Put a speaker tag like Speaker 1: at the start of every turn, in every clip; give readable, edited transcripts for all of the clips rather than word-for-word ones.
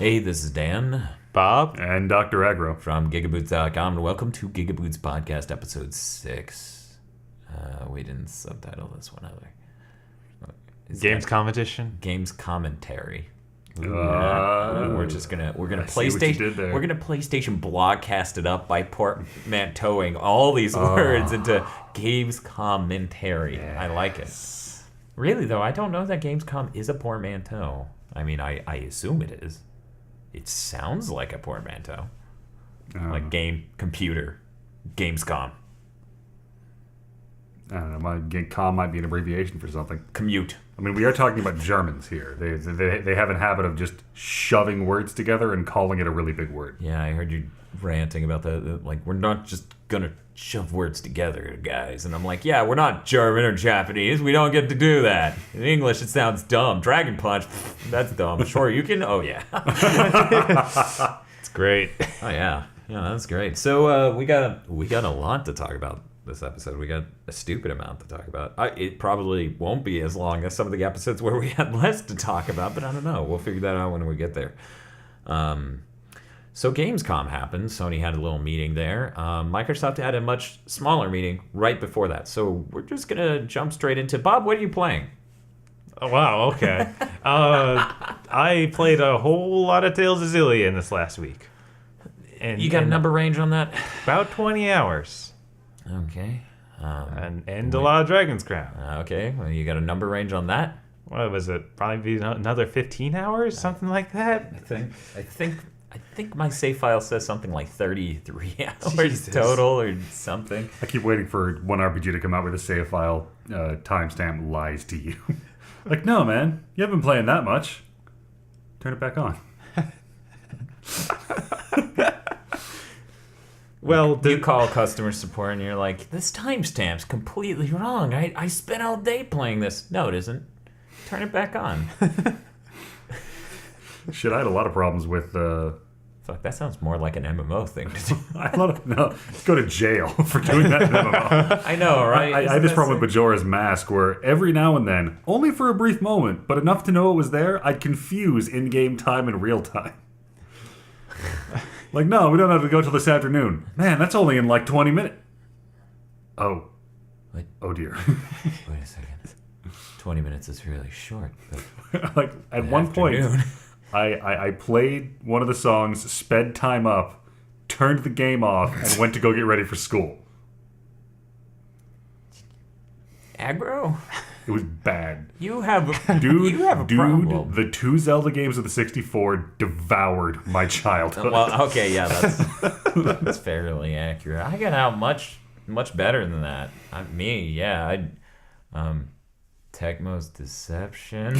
Speaker 1: Hey, this is Dan.
Speaker 2: Bob.
Speaker 3: And Dr. Aggro.
Speaker 1: From GigaBoots.com, and welcome to GigaBoots Podcast Episode 6. We didn't subtitle this one either.
Speaker 2: Gamescom edition?
Speaker 1: Gamescommentary. We're gonna PlayStation blogcast it up by portmanteauing all these words into Gamescommentary.
Speaker 3: Yes.
Speaker 1: I like it. Really though, I don't know that Gamescom is a portmanteau. I mean, I assume it is. It sounds like a portmanteau. Like game, computer, Gamescom.
Speaker 3: I don't know. Com might be an abbreviation for something.
Speaker 1: Commute.
Speaker 3: I mean, we are talking about Germans here. They have a habit of just shoving words together and calling it a really big word.
Speaker 1: Yeah, I heard you ranting about that. Like, we're not just gonna shove words together, guys. And I'm like, yeah, we're not German or Japanese. We don't get to do that. In English, it sounds dumb. Dragon Punch, that's dumb. Sure, you can. Oh yeah.
Speaker 2: It's great.
Speaker 1: Oh yeah, that's great. So we got a lot to talk about this episode. We got a stupid amount to talk about. It probably won't be as long as some of the episodes where we had less to talk about, but I don't know. We'll figure that out when we get there. So Gamescom happened. Sony had a little meeting there. Microsoft had a much smaller meeting right before that. So we're just going to jump straight into, Bob, what are you playing?
Speaker 2: Oh, wow, okay. I played a whole lot of Tales of Zillion this last week. And
Speaker 1: You got a number range on that?
Speaker 2: About 20 hours.
Speaker 1: Okay.
Speaker 2: And a lot of Dragon's Crown.
Speaker 1: Okay. Well, you got a number range on that?
Speaker 2: What was it? Probably another 15 hours? Something like that?
Speaker 1: I think my save file says something like 33 hours
Speaker 2: Jesus.
Speaker 1: total or something.
Speaker 3: I keep waiting for one RPG to come out with a save file timestamp lies to you. Like, no, man, you haven't been playing that much. Turn it back on.
Speaker 1: Well, you call customer support and you're like, this timestamp's completely wrong. I spent all day playing this. No, it isn't. Turn it back on.
Speaker 3: Shit, I had a lot of problems with...
Speaker 1: Fuck, that sounds more like an MMO thing to do.
Speaker 3: No, go to jail for doing that in MMO.
Speaker 1: I know, right?
Speaker 3: I had this problem with Bajora's Mask where every now and then, only for a brief moment, but enough to know it was there, I'd confuse in-game time and real time. Like, no, we don't have to go till this afternoon. Man, that's only in like 20 minutes. Oh.
Speaker 1: What?
Speaker 3: Oh dear.
Speaker 1: Wait a second. 20 minutes is really short. But
Speaker 3: Like, at one point, I played one of the songs, sped time up, turned the game off, and went to go get ready for school.
Speaker 1: Aggro?
Speaker 3: It was bad.
Speaker 1: You have a
Speaker 3: Dude,
Speaker 1: problem.
Speaker 3: the 2 Zelda games of the 64 devoured my childhood.
Speaker 1: Well, okay, yeah, that's fairly accurate. I got out much better than that. Tecmo's Deception.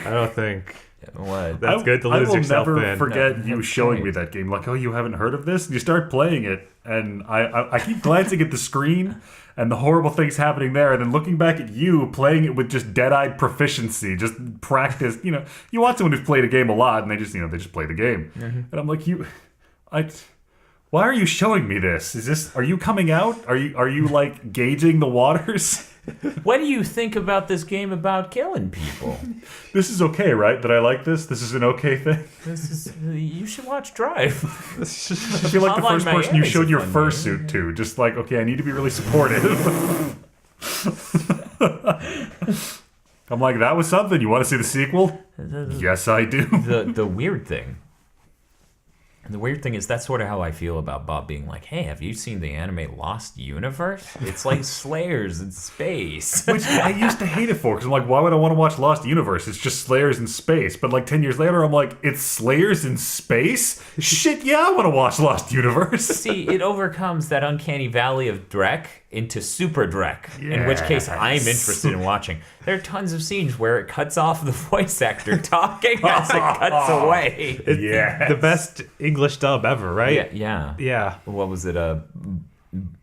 Speaker 2: I don't think
Speaker 1: What?
Speaker 2: that's good to lose yourself in.
Speaker 3: I will never forget you
Speaker 1: that's
Speaker 3: showing
Speaker 1: great.
Speaker 3: me that game. Like, oh, you haven't heard of this? And you start playing it, and I keep glancing at the screen and the horrible things happening there, and then looking back at you playing it with just dead-eyed proficiency, just practice. You know, you watch someone who's played a game a lot, and they just play the game. Mm-hmm. And I'm like, why are you showing me this? Are you coming out? Are you like gauging the waters?
Speaker 1: What do you think about this game about killing people?
Speaker 3: This is okay, right? That I like this? This is an okay thing?
Speaker 1: You should watch Drive.
Speaker 3: I feel like the
Speaker 1: Hotline
Speaker 3: first person you
Speaker 1: Miami's
Speaker 3: showed
Speaker 1: a
Speaker 3: your
Speaker 1: fun
Speaker 3: fursuit to. Just like, okay, I need to be really supportive. I'm like, that was something. You want to see the sequel? Yes, I do.
Speaker 1: The weird thing. The weird thing is that's sort of how I feel about Bob being like, hey, have you seen the anime Lost Universe? It's like Slayers in space.
Speaker 3: Which I used to hate it for, because I'm like, why would I want to watch Lost Universe? It's just Slayers in space. But like 10 years later, I'm like, it's Slayers in space? Shit, yeah, I want to watch Lost Universe.
Speaker 1: See, it overcomes that uncanny valley of Drek into Super Drek, in which case I'm interested in watching. There are tons of scenes where it cuts off the voice actor talking as it cuts away.
Speaker 3: Yes.
Speaker 2: The best English dub ever, right?
Speaker 1: Yeah. What was it?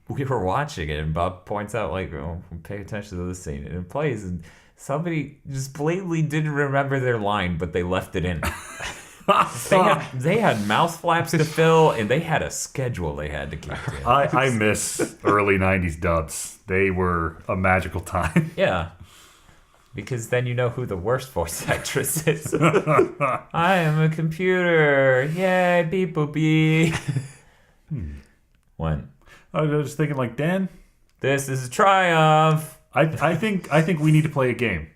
Speaker 1: We were watching it, and Bob points out, like, oh, pay attention to this scene. And it plays, and somebody just blatantly didn't remember their line, but they left it in. They had mouth flaps to fill, and they had a schedule they had to keep to.
Speaker 3: I miss early 90s dubs. They were a magical time.
Speaker 1: Yeah. Because then you know who the worst voice actress is. I am a computer. Yay, beep boop beep. When?
Speaker 3: I was just thinking, like, Dan,
Speaker 1: This is a triumph.
Speaker 3: I think we need to play a game.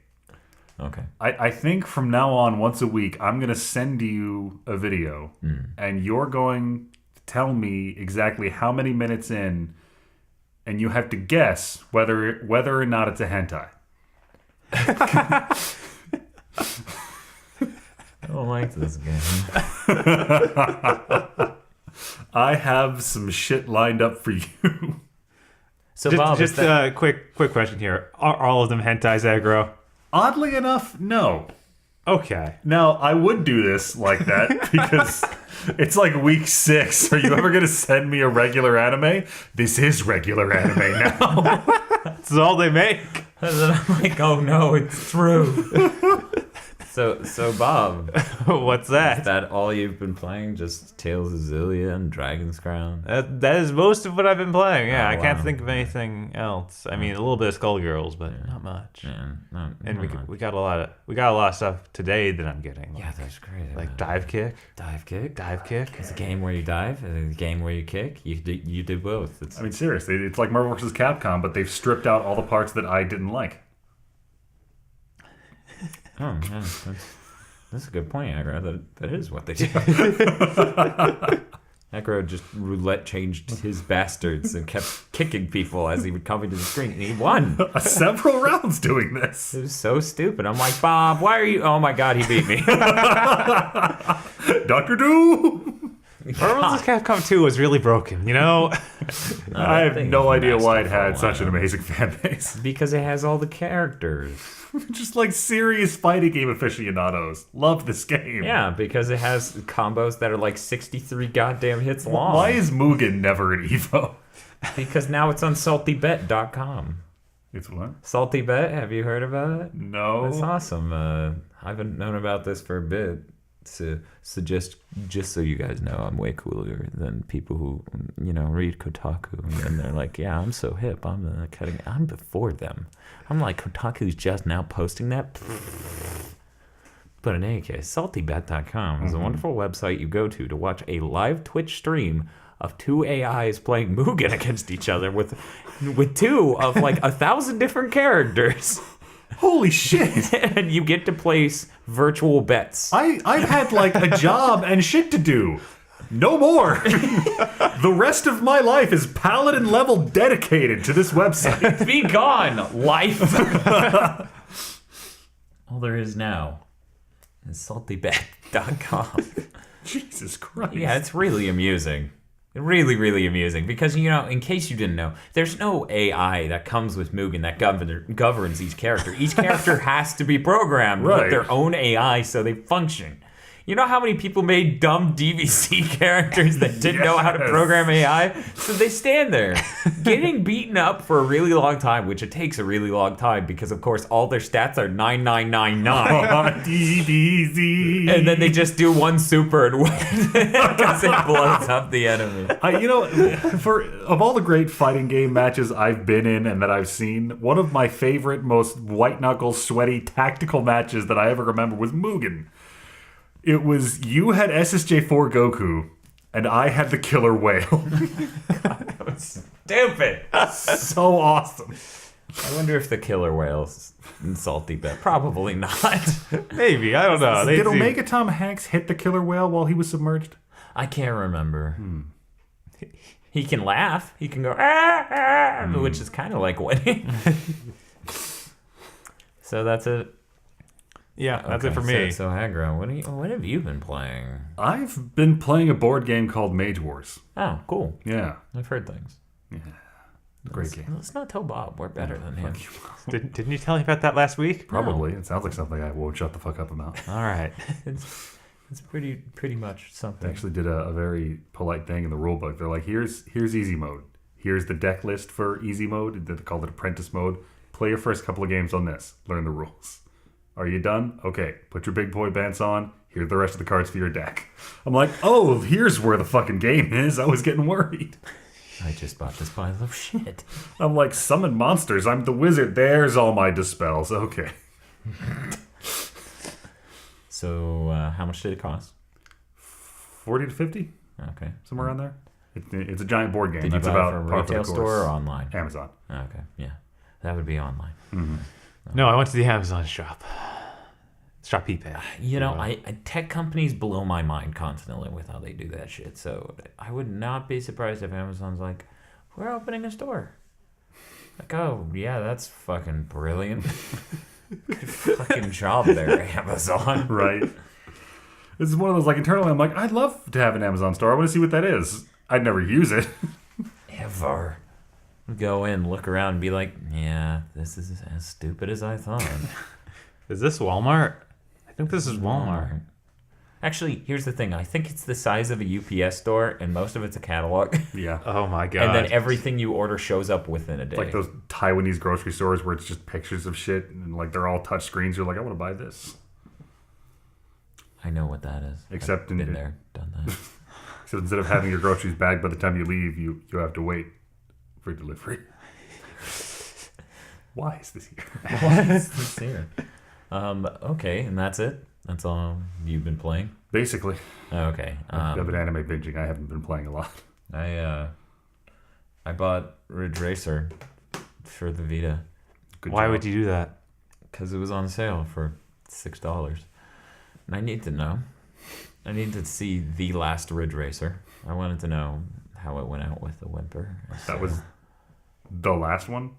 Speaker 1: Okay.
Speaker 3: I think from now on, once a week, I'm going to send you a video, and you're going to tell me exactly how many minutes in, and you have to guess whether or not it's a hentai.
Speaker 1: I don't like this game.
Speaker 3: I have some shit lined up for you.
Speaker 1: So Bob,
Speaker 2: Just a quick question here. Are all of them hentais, Aggro?
Speaker 3: Oddly enough, no.
Speaker 2: Okay.
Speaker 3: Now, I would do this like that because it's like week 6. Are you ever going to send me a regular anime? This is regular anime now.
Speaker 2: That's all they make.
Speaker 1: and then I'm like, oh no, it's true. So Bob,
Speaker 2: What's
Speaker 1: is
Speaker 2: that?
Speaker 1: that all you've been playing? Just Tales of Xillia and Dragon's Crown?
Speaker 2: That is most of what I've been playing. Yeah,
Speaker 1: Oh,
Speaker 2: I can't
Speaker 1: wow.
Speaker 2: think of anything else. I mean, a little bit of Skullgirls, but not much.
Speaker 1: Yeah, no,
Speaker 2: And
Speaker 1: not much.
Speaker 2: we got a lot of stuff today that I'm getting.
Speaker 1: Yeah, that's great.
Speaker 2: Like dive kick.
Speaker 1: Dive kick.
Speaker 2: Dive kick.
Speaker 1: It's a game where you dive. It's a game where you kick. You do both. It's,
Speaker 3: I mean, seriously, it's like Marvel vs. Capcom, but they've stripped out all the parts that I didn't like.
Speaker 1: oh, yeah, that's a good point, Aggro. That is what they do. Aggro just roulette changed his bastards and kept kicking people as he would come into the screen, and he won.
Speaker 3: Several rounds doing this.
Speaker 1: It was so stupid. I'm like, Bob, why are you? Oh my God, he beat me.
Speaker 3: Dr. Doom!
Speaker 2: Marvel vs. Capcom 2 was really broken, you know?
Speaker 3: I have
Speaker 1: think
Speaker 3: no
Speaker 1: it's
Speaker 3: idea
Speaker 1: messed
Speaker 3: why
Speaker 1: up
Speaker 3: it
Speaker 1: for a
Speaker 3: had such an
Speaker 1: while.
Speaker 3: amazing fan base.
Speaker 1: Because it has all the characters.
Speaker 3: Just like serious fighting game aficionados. Love this game.
Speaker 1: Yeah, because it has combos that are like 63 goddamn hits long.
Speaker 3: Why is Mugen never an Evo?
Speaker 1: Because now it's on saltybet.com.
Speaker 3: It's what?
Speaker 1: SaltyBet, have you heard about it?
Speaker 3: No.
Speaker 1: That's awesome. I've known about this for a bit. So just so you guys know, I'm way cooler than people who, read Kotaku. And they're like, yeah, I'm so hip. I'm before them. I'm like, Kotaku's just now posting that. But in any case, saltybet.com is a wonderful website you go to watch a live Twitch stream of two AIs playing Mugen against each other with two of like 1,000 different characters.
Speaker 3: Holy shit.
Speaker 1: And you get to place virtual bets.
Speaker 3: I've had like a job and shit to do. No more. The rest of my life is paladin level dedicated to this website.
Speaker 1: Be gone, life. All there is now is saltybet.com.
Speaker 3: Jesus Christ.
Speaker 1: Yeah, it's really amusing. Really, really amusing. Because, in case you didn't know, there's no AI that comes with Mugen that governs each character. Each character has to be programmed
Speaker 3: Right.
Speaker 1: with their own AI so they function. You know how many people made dumb DVC characters that didn't know how to
Speaker 3: Yes.
Speaker 1: program AI? So they stand there getting beaten up for a really long time, which it takes a really long time because, of course, all their stats are 9999.
Speaker 3: DBZ.
Speaker 1: And then they just do one super and win because it blows up the enemy.
Speaker 3: Of all the great fighting game matches I've been in and that I've seen, one of my favorite, most white knuckle, sweaty, tactical matches that I ever remember was Mugen. It was you had SSJ4 Goku, and I had the Killer Whale.
Speaker 1: Stupid.
Speaker 3: So awesome.
Speaker 1: I wonder if the killer whale's in Salty Bet. Probably not.
Speaker 2: Maybe. I don't know.
Speaker 3: Did Omega Tom Hanks hit the Killer Whale while he was submerged?
Speaker 1: I can't remember. He can laugh. He can go, ah, which is kind of like winning. So that's it.
Speaker 2: Yeah, that's
Speaker 1: Okay,
Speaker 2: it for me.
Speaker 1: So Aggro, what have you been playing?
Speaker 3: I've been playing a board game called Mage Wars.
Speaker 1: Oh, cool.
Speaker 3: Yeah.
Speaker 1: I've heard things.
Speaker 3: Great game.
Speaker 1: Let's not tell Bob. We're better than him.
Speaker 2: Didn't you tell me about that last week?
Speaker 3: Probably. It sounds like something I won't shut the fuck up about.
Speaker 2: All right.
Speaker 1: It's pretty much
Speaker 3: They
Speaker 1: something.
Speaker 3: actually did a very polite thing in the rulebook. They're like, here's easy mode. Here's the deck list for easy mode. They called it apprentice mode. Play your first couple of games on this. Learn the rules. Are you done? Okay. Put your big boy pants on. Here are the rest of the cards for your deck. I'm like, oh, here's where the fucking game is. I was getting worried.
Speaker 1: I just bought this pile of shit.
Speaker 3: I'm like, summon monsters. I'm the wizard. There's all my dispels. Okay.
Speaker 1: So, how much did it cost?
Speaker 3: 40 to 50,
Speaker 1: Okay.
Speaker 3: somewhere around there. It's a giant board game.
Speaker 1: Did you
Speaker 3: That's
Speaker 1: buy
Speaker 3: about
Speaker 1: it from a
Speaker 3: par for the
Speaker 1: retail store or
Speaker 3: course.
Speaker 1: online?
Speaker 3: Amazon.
Speaker 1: Okay, yeah. That would be online.
Speaker 2: No, I went to the Amazon shop. Shopee.
Speaker 1: You know, tech companies blow my mind constantly with how they do that shit. So I would not be surprised if Amazon's like, we're opening a store. Like, oh, yeah, that's fucking brilliant. Good fucking job there, Amazon.
Speaker 3: Right. This is one of those, like, internally, I'm like, I'd love to have an Amazon store. I want to see what that is. I'd never use it.
Speaker 1: Ever. Go in, look around, and be like, yeah, this is as stupid as I thought.
Speaker 2: Is this Walmart? I think this is Walmart.
Speaker 1: Actually, here's the thing. I think it's the size of a UPS store, and most of it's a catalog.
Speaker 3: Yeah.
Speaker 2: Oh my god.
Speaker 1: And then everything you order shows up within a day.
Speaker 3: Like those Taiwanese grocery stores where it's just pictures of shit and like they're all touch screens. You're like, I want to buy this.
Speaker 1: I know what that is.
Speaker 3: Except
Speaker 1: I've been there, done that.
Speaker 3: So instead of having your groceries bagged by the time you leave, you have to wait for delivery. Why is this here?
Speaker 1: Why is this here? Okay, and that's it? That's all you've been playing?
Speaker 3: Basically.
Speaker 1: Okay.
Speaker 3: I've been anime binging. I haven't been playing a lot.
Speaker 1: I bought Ridge Racer for the Vita.
Speaker 2: Why would you do that?
Speaker 1: Because it was on sale for $6. And I need to know. I need to see the last Ridge Racer. I wanted to know how it went out with the whimper.
Speaker 3: That was the last one?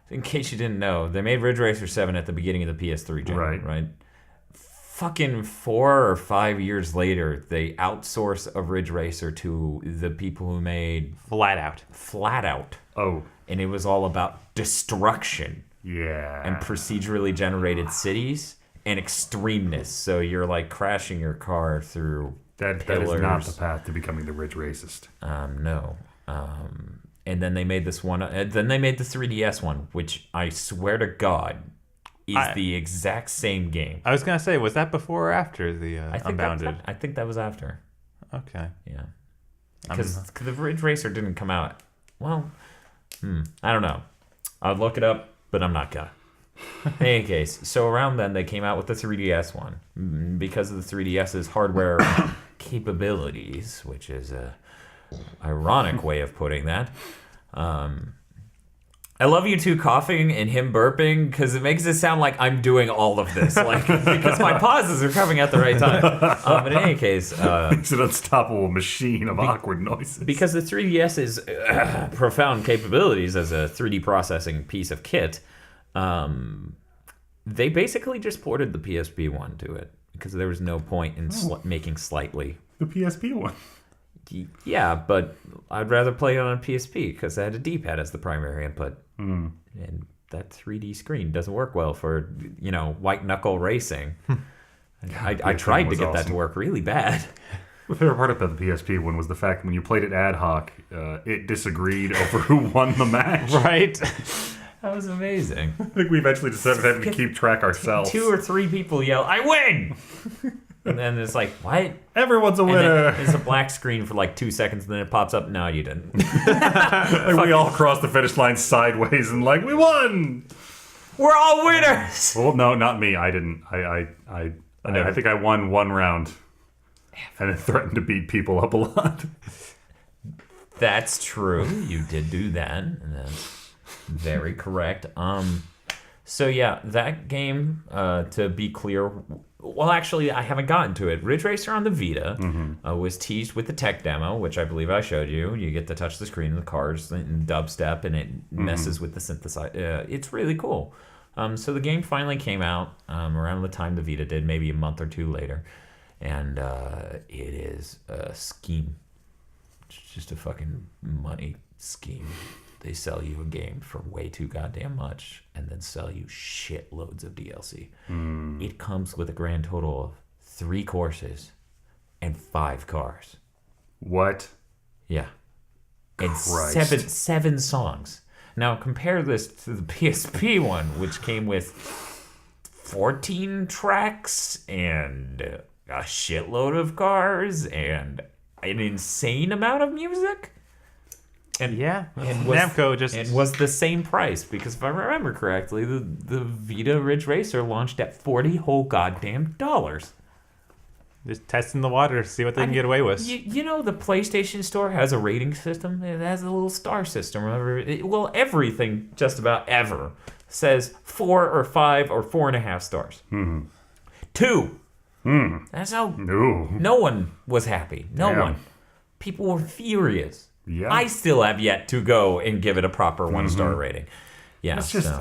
Speaker 1: In case you didn't know, they made Ridge Racer 7 at the beginning of the PS3 gen, right? Fucking 4 or 5 years later, they outsource a Ridge Racer to the people who made
Speaker 2: Flat Out.
Speaker 3: Oh.
Speaker 1: And it was all about destruction.
Speaker 3: Yeah.
Speaker 1: And procedurally generated cities and extremeness. So you're like crashing your car through
Speaker 3: that
Speaker 1: pillars.
Speaker 3: is not the path to becoming the Ridge Racist.
Speaker 1: No. And then they made this one. Then they made the 3DS one, which I swear to God is the exact same game.
Speaker 2: I was gonna say, was that before or after the Unbounded?
Speaker 1: I think that was after.
Speaker 2: Okay.
Speaker 1: Yeah. Because the Ridge Racer didn't come out. Well, I don't know. I'll look it up, but I'm not gonna. In any case, so around then they came out with the 3DS one because of the 3DS's hardware capabilities, which is a ironic way of putting that. I love you two coughing and him burping because it makes it sound like I'm doing all of this, like because my pauses are coming at the right time. But in any case,
Speaker 3: it's an unstoppable machine of awkward noises.
Speaker 1: Because the 3DS's profound capabilities as a 3D processing piece of kit, they basically just ported the PSP one to it because there was no point in making slightly.
Speaker 3: The PSP one.
Speaker 1: Yeah, but I'd rather play it on a PSP because I had a D-pad as the primary input. And that 3D screen doesn't work well for, white knuckle racing. I tried to get that to work really bad.
Speaker 3: The favorite part about the PSP one was the fact when you played it ad hoc, it disagreed over who won the match.
Speaker 2: Right?
Speaker 1: That was amazing.
Speaker 3: I think we eventually decided having to keep track ourselves.
Speaker 1: 2 or 3 people yell, "I win!" And then it's like, what?
Speaker 3: Everyone's a
Speaker 1: And
Speaker 3: winner.
Speaker 1: then there's a black screen for like 2 seconds, and then it pops up. No, you didn't.
Speaker 3: Like we all crossed the finish line sideways and like, we won!
Speaker 1: We're all winners!
Speaker 3: Well, no, not me. I didn't. I think I won one round. And then threatened to beat people up a lot.
Speaker 1: That's true. You did do that. And that's very correct. So yeah, that game, to be clear, well, actually, I haven't gotten to it. Ridge Racer on the Vita was teased with the tech demo, which I believe I showed you. You get to touch the screen of the cars and dubstep, and it messes with the synthesizer. It's really cool. So the game finally came out around the time the Vita did, maybe a month or 2 later. And it is a scheme. It's just a fucking money scheme. They sell you a game for way too goddamn much and then sell you shitloads of DLC. It comes with a grand total of 3 courses and 5 cars.
Speaker 3: What?
Speaker 1: Yeah. And
Speaker 3: Christ.
Speaker 1: seven songs. Now compare this to the PSP one, which came with 14 tracks and a shitload of cars and an insane amount of music.
Speaker 2: Namco just...
Speaker 1: It was the same price, because if I remember correctly, the Vita Ridge Racer launched at $40 whole goddamn dollars.
Speaker 2: Just testing the water, see what they can get away with.
Speaker 1: You know, the PlayStation Store has a rating system. It has a little star system. Well, everything just about ever says 4 or 5 or 4.5 stars. 2. That's how. No one was happy. No one. People were furious.
Speaker 3: Yeah.
Speaker 1: I still have yet to go and give it a proper 1-star rating. Yeah.
Speaker 3: It's just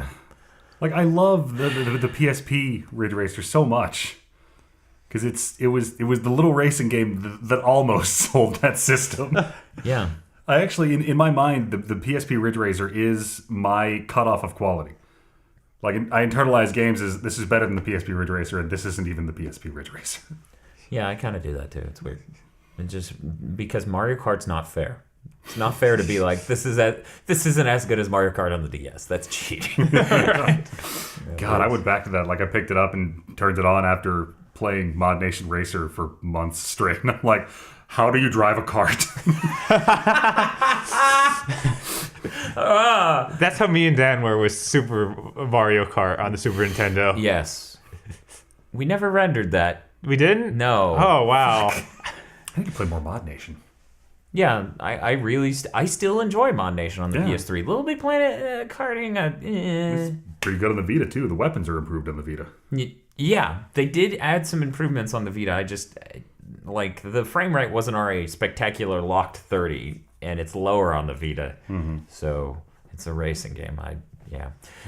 Speaker 3: like, I love the PSP Ridge Racer so much. Because it was the little racing game that almost sold that system.
Speaker 1: Yeah.
Speaker 3: I actually, in my mind, the PSP Ridge Racer is my cutoff of quality. Like, I internalize games as this is better than the PSP Ridge Racer, and this isn't even the PSP Ridge Racer.
Speaker 1: Yeah, I kind of do that too. It's weird. It's just because Mario Kart's not fair. It's not fair to be like, this isn't as good as Mario Kart on the DS. That's cheating. Right?
Speaker 3: God, I went back to that. Like, I picked it up and turned it on after playing Mod Nation Racer for months straight, and I'm like, how do you drive a cart?
Speaker 2: That's how me and Dan were with Super Mario Kart on the Super Nintendo.
Speaker 1: Yes. We never rendered that.
Speaker 2: We didn't?
Speaker 1: No.
Speaker 2: Oh, wow.
Speaker 3: I need to play more Mod Nation.
Speaker 1: Yeah, I still enjoy Mod Nation on the PS3. Little Big Planet karting.
Speaker 3: It's pretty good on the Vita, too. The weapons are improved on the Vita.
Speaker 1: Yeah, they did add some improvements on the Vita. I just, like, the frame rate wasn't already spectacular locked 30, and it's lower on the Vita. So it's a racing game.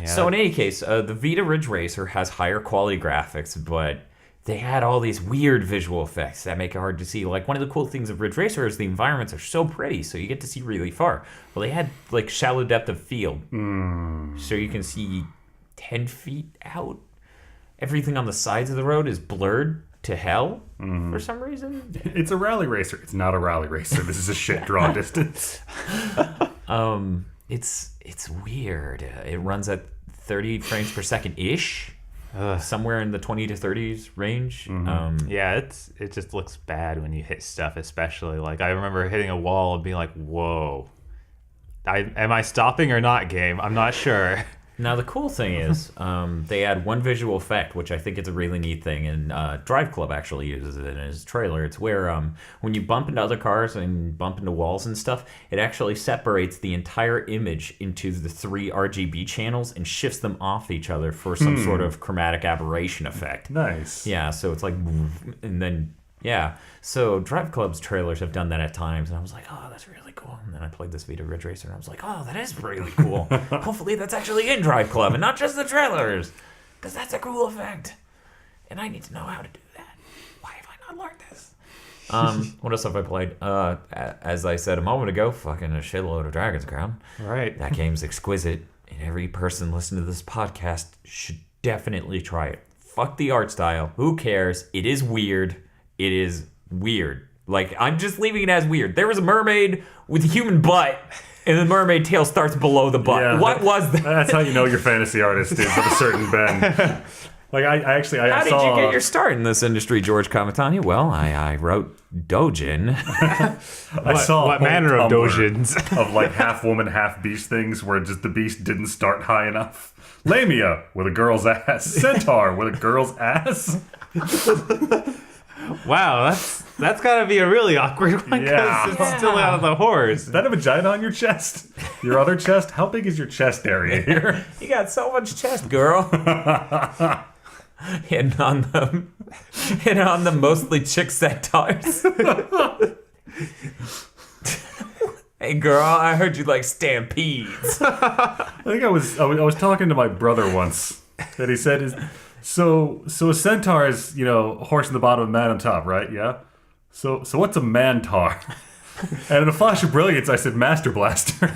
Speaker 1: So in any case, the Vita Ridge Racer has higher quality graphics, but they had all these weird visual effects that make it hard to see. Like, one of the cool things of Ridge Racer is the environments are so pretty, so you get to see really far. Well, they had, like, shallow depth of field, so you can see 10 feet out. Everything on the sides of the road is blurred to hell for some reason.
Speaker 3: It's a rally racer. It's not a rally racer. This is a shit draw distance.
Speaker 1: It's weird. It runs at 30 frames per second ish. Somewhere in the 20 to 30s range.
Speaker 2: Yeah, it just looks bad when you hit stuff, especially. Like, I remember hitting a wall and being like, whoa. Am I stopping or not, game? I'm not sure.
Speaker 1: Now, the cool thing is they add one visual effect, which I think is a really neat thing, and Drive Club actually uses it in his trailer. It's where when you bump into other cars and bump into walls and stuff, it actually separates the entire image into the 3 RGB channels and shifts them off each other for some sort of chromatic aberration effect.
Speaker 3: Nice.
Speaker 1: Yeah, so it's like, and then, yeah. So Drive Club's trailers have done that at times, and I was like, oh, that's really cool. And then I played this Vita Ridge Racer, and I was like, oh, that is really cool. Hopefully that's actually in Drive Club and not just the trailers, because that's a cool effect. And I need to know how to do that. Why have I not learned this? What else have I played? As I said a moment ago, fucking a shitload of Dragon's Crown.
Speaker 2: Right.
Speaker 1: That game's exquisite, and every person listening to this podcast should definitely try it. Fuck the art style. Who cares? It is weird. It is weird. Like, I'm just leaving it as weird. There was a mermaid with a human butt, and the mermaid tail starts below the butt.
Speaker 3: Yeah,
Speaker 1: what was that?
Speaker 3: That's how you know your fantasy artist is of a certain bend. Like, I saw...
Speaker 1: How did you get your start in this industry, George Kamatani? Well, I wrote Dojin.
Speaker 3: I saw
Speaker 2: what manner of dojins?
Speaker 3: Of, like, half woman, half beast things where just the beast didn't start high enough. Lamia with a girl's ass. Centaur with a girl's ass.
Speaker 2: Wow, that's gotta be a really awkward one because
Speaker 3: Yeah.
Speaker 2: it's still out of the horse.
Speaker 3: Is that a vagina on your chest? Your other chest? How big is your chest area here?
Speaker 1: You got so much chest, girl. Hitting on the mostly chick centaurs. Hey, girl, I heard you like stampedes.
Speaker 3: I think I was talking to my brother once, and he said, so a centaur is, a horse in the bottom and man on top, right? Yeah. So what's a mantar? And in a flash of brilliance, I said Master Blaster.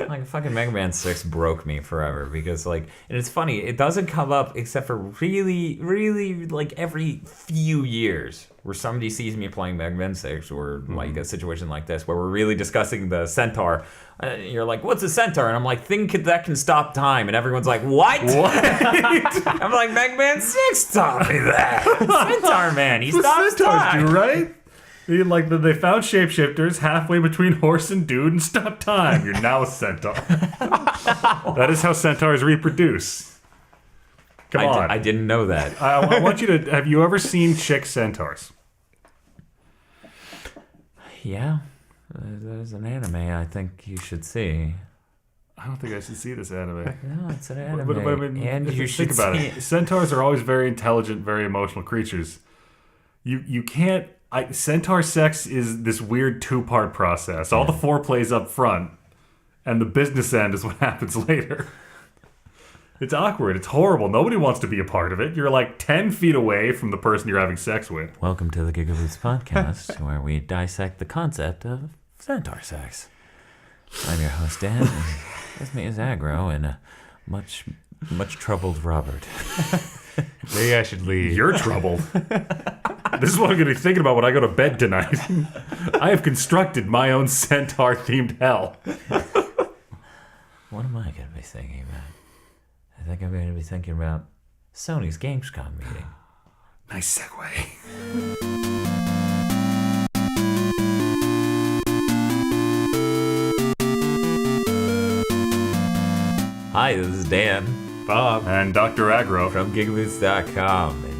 Speaker 1: Like, fucking Mega Man 6 broke me forever because, like, and it's funny, it doesn't come up except for really, really, like, every few years where somebody sees me playing Mega Man 6 or, like, a situation like this where we're really discussing the centaur. You're like, what's a centaur? And I'm like, thing that can stop time. And everyone's like, what? I'm like, Mega Man 6 taught me that. Centaur Man, he stops
Speaker 3: Centaurs
Speaker 1: time.
Speaker 3: do, right? They found shapeshifters halfway between horse and dude and stopped time. You're now a centaur. That is how centaurs reproduce. Come on.
Speaker 1: I didn't know that.
Speaker 3: I want you to... Have you ever seen chick centaurs?
Speaker 1: Yeah. There's an anime I think you should see.
Speaker 3: I don't think I should see this anime.
Speaker 1: No, it's an anime.
Speaker 3: But I mean,
Speaker 1: and
Speaker 3: if
Speaker 1: you should
Speaker 3: think about
Speaker 1: see
Speaker 3: it. Centaurs are always very intelligent, very emotional creatures. You can't... centaur sex is this weird two-part process. All the foreplay's up front, and the business end is what happens later. It's awkward. It's horrible. Nobody wants to be a part of it. You're like 10 feet away from the person you're having sex with.
Speaker 1: Welcome to the GigaBoots podcast, where we dissect the concept of centaur sex. I'm your host, Dan, and with me is Aggro and a much troubled Robert.
Speaker 2: Maybe I should leave.
Speaker 3: You're troubled. This is what I'm going to be thinking about when I go to bed tonight. I have constructed my own centaur-themed hell.
Speaker 1: What am I going to be thinking about? I think I'm going to be thinking about Sony's Gamescom meeting.
Speaker 3: Nice segue.
Speaker 1: Hi, this is Dan
Speaker 2: Bob.
Speaker 3: And Dr. Aggro.
Speaker 1: from GigaBoots.com, and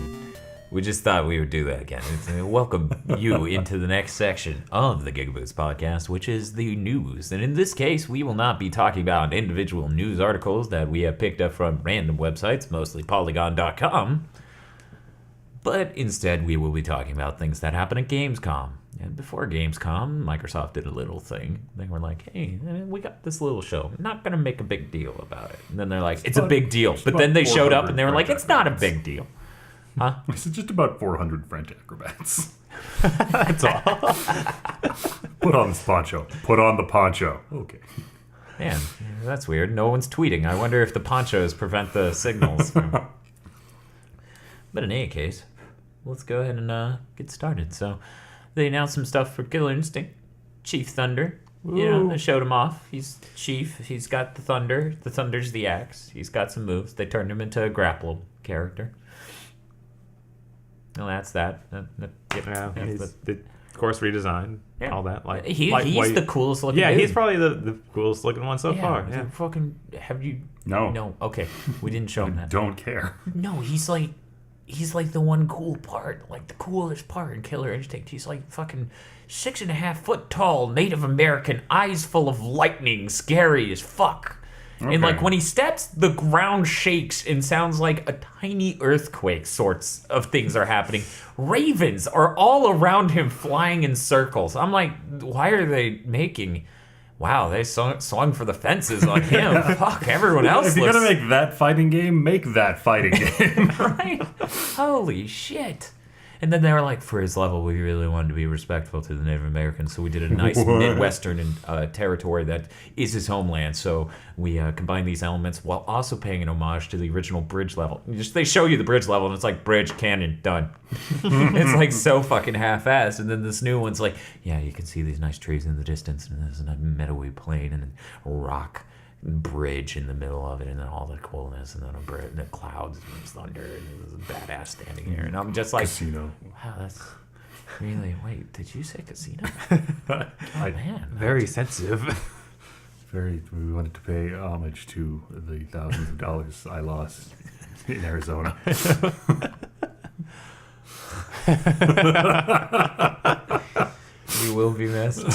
Speaker 1: we just thought we would do that again. Welcome you into the next section of the GigaBoots podcast, which is the news. And in this case, we will not be talking about individual news articles that we have picked up from random websites, mostly Polygon.com, but instead we will be talking about things that happen at Gamescom. And before Gamescom, Microsoft did a little thing. They were like, hey, we got this little show. Not going to make a big deal about it. And then they're like, it's a big deal. But then they showed up and they were like, it's not a big deal. Huh?
Speaker 3: It's just about 400 French acrobats.
Speaker 2: That's all.
Speaker 3: Put on this poncho. Put on the poncho. Okay.
Speaker 1: Man, that's weird. No one's tweeting. I wonder if the ponchos prevent the signals. But in any case, let's go ahead and get started. So they announced some stuff for Killer Instinct. Chief Thunder. You know, they showed him off. He's Chief. He's got the thunder. The thunder's the axe. He's got some moves. They turned him into a grapple character. Well, that's that.
Speaker 2: He's the course redesign, all that.
Speaker 1: He's the coolest looking.
Speaker 2: Yeah,
Speaker 1: dude.
Speaker 2: he's probably the coolest looking one so far. Yeah.
Speaker 1: Fucking. Have you?
Speaker 3: No.
Speaker 1: No. Okay. We didn't show him that.
Speaker 3: Don't care.
Speaker 1: No, he's like the one cool part, like the coolest part in Killer Instinct. He's like fucking 6.5 foot tall, Native American, eyes full of lightning, scary as fuck.
Speaker 3: Okay.
Speaker 1: And like when he steps, the ground shakes and sounds like a tiny earthquake. Sorts of things are happening. Ravens are all around him, flying in circles. I'm like, why are they making? Wow, they swung for the fences on him. Fuck, everyone else.
Speaker 3: If you're going to make that fighting game, make that fighting game.
Speaker 1: Right? Holy shit. And then they were like, for his level, we really wanted to be respectful to the Native Americans, so we did a nice Midwestern territory that is his homeland. So we combined these elements while also paying an homage to the original bridge level. They show you the bridge level, and it's like, bridge, cannon, done. It's like so fucking half-assed. And then this new one's like, yeah, you can see these nice trees in the distance, and there's a meadowy plain and a rock bridge in the middle of it, and then all the coolness, and then and the clouds and thunder, and there's a badass standing here, and I'm just like,
Speaker 3: Casino.
Speaker 1: wow, that's really. Wait, did you say casino? Oh man,
Speaker 2: Very sensitive.
Speaker 3: We wanted to pay homage to the thousands of dollars I lost in Arizona.
Speaker 1: You will be missed.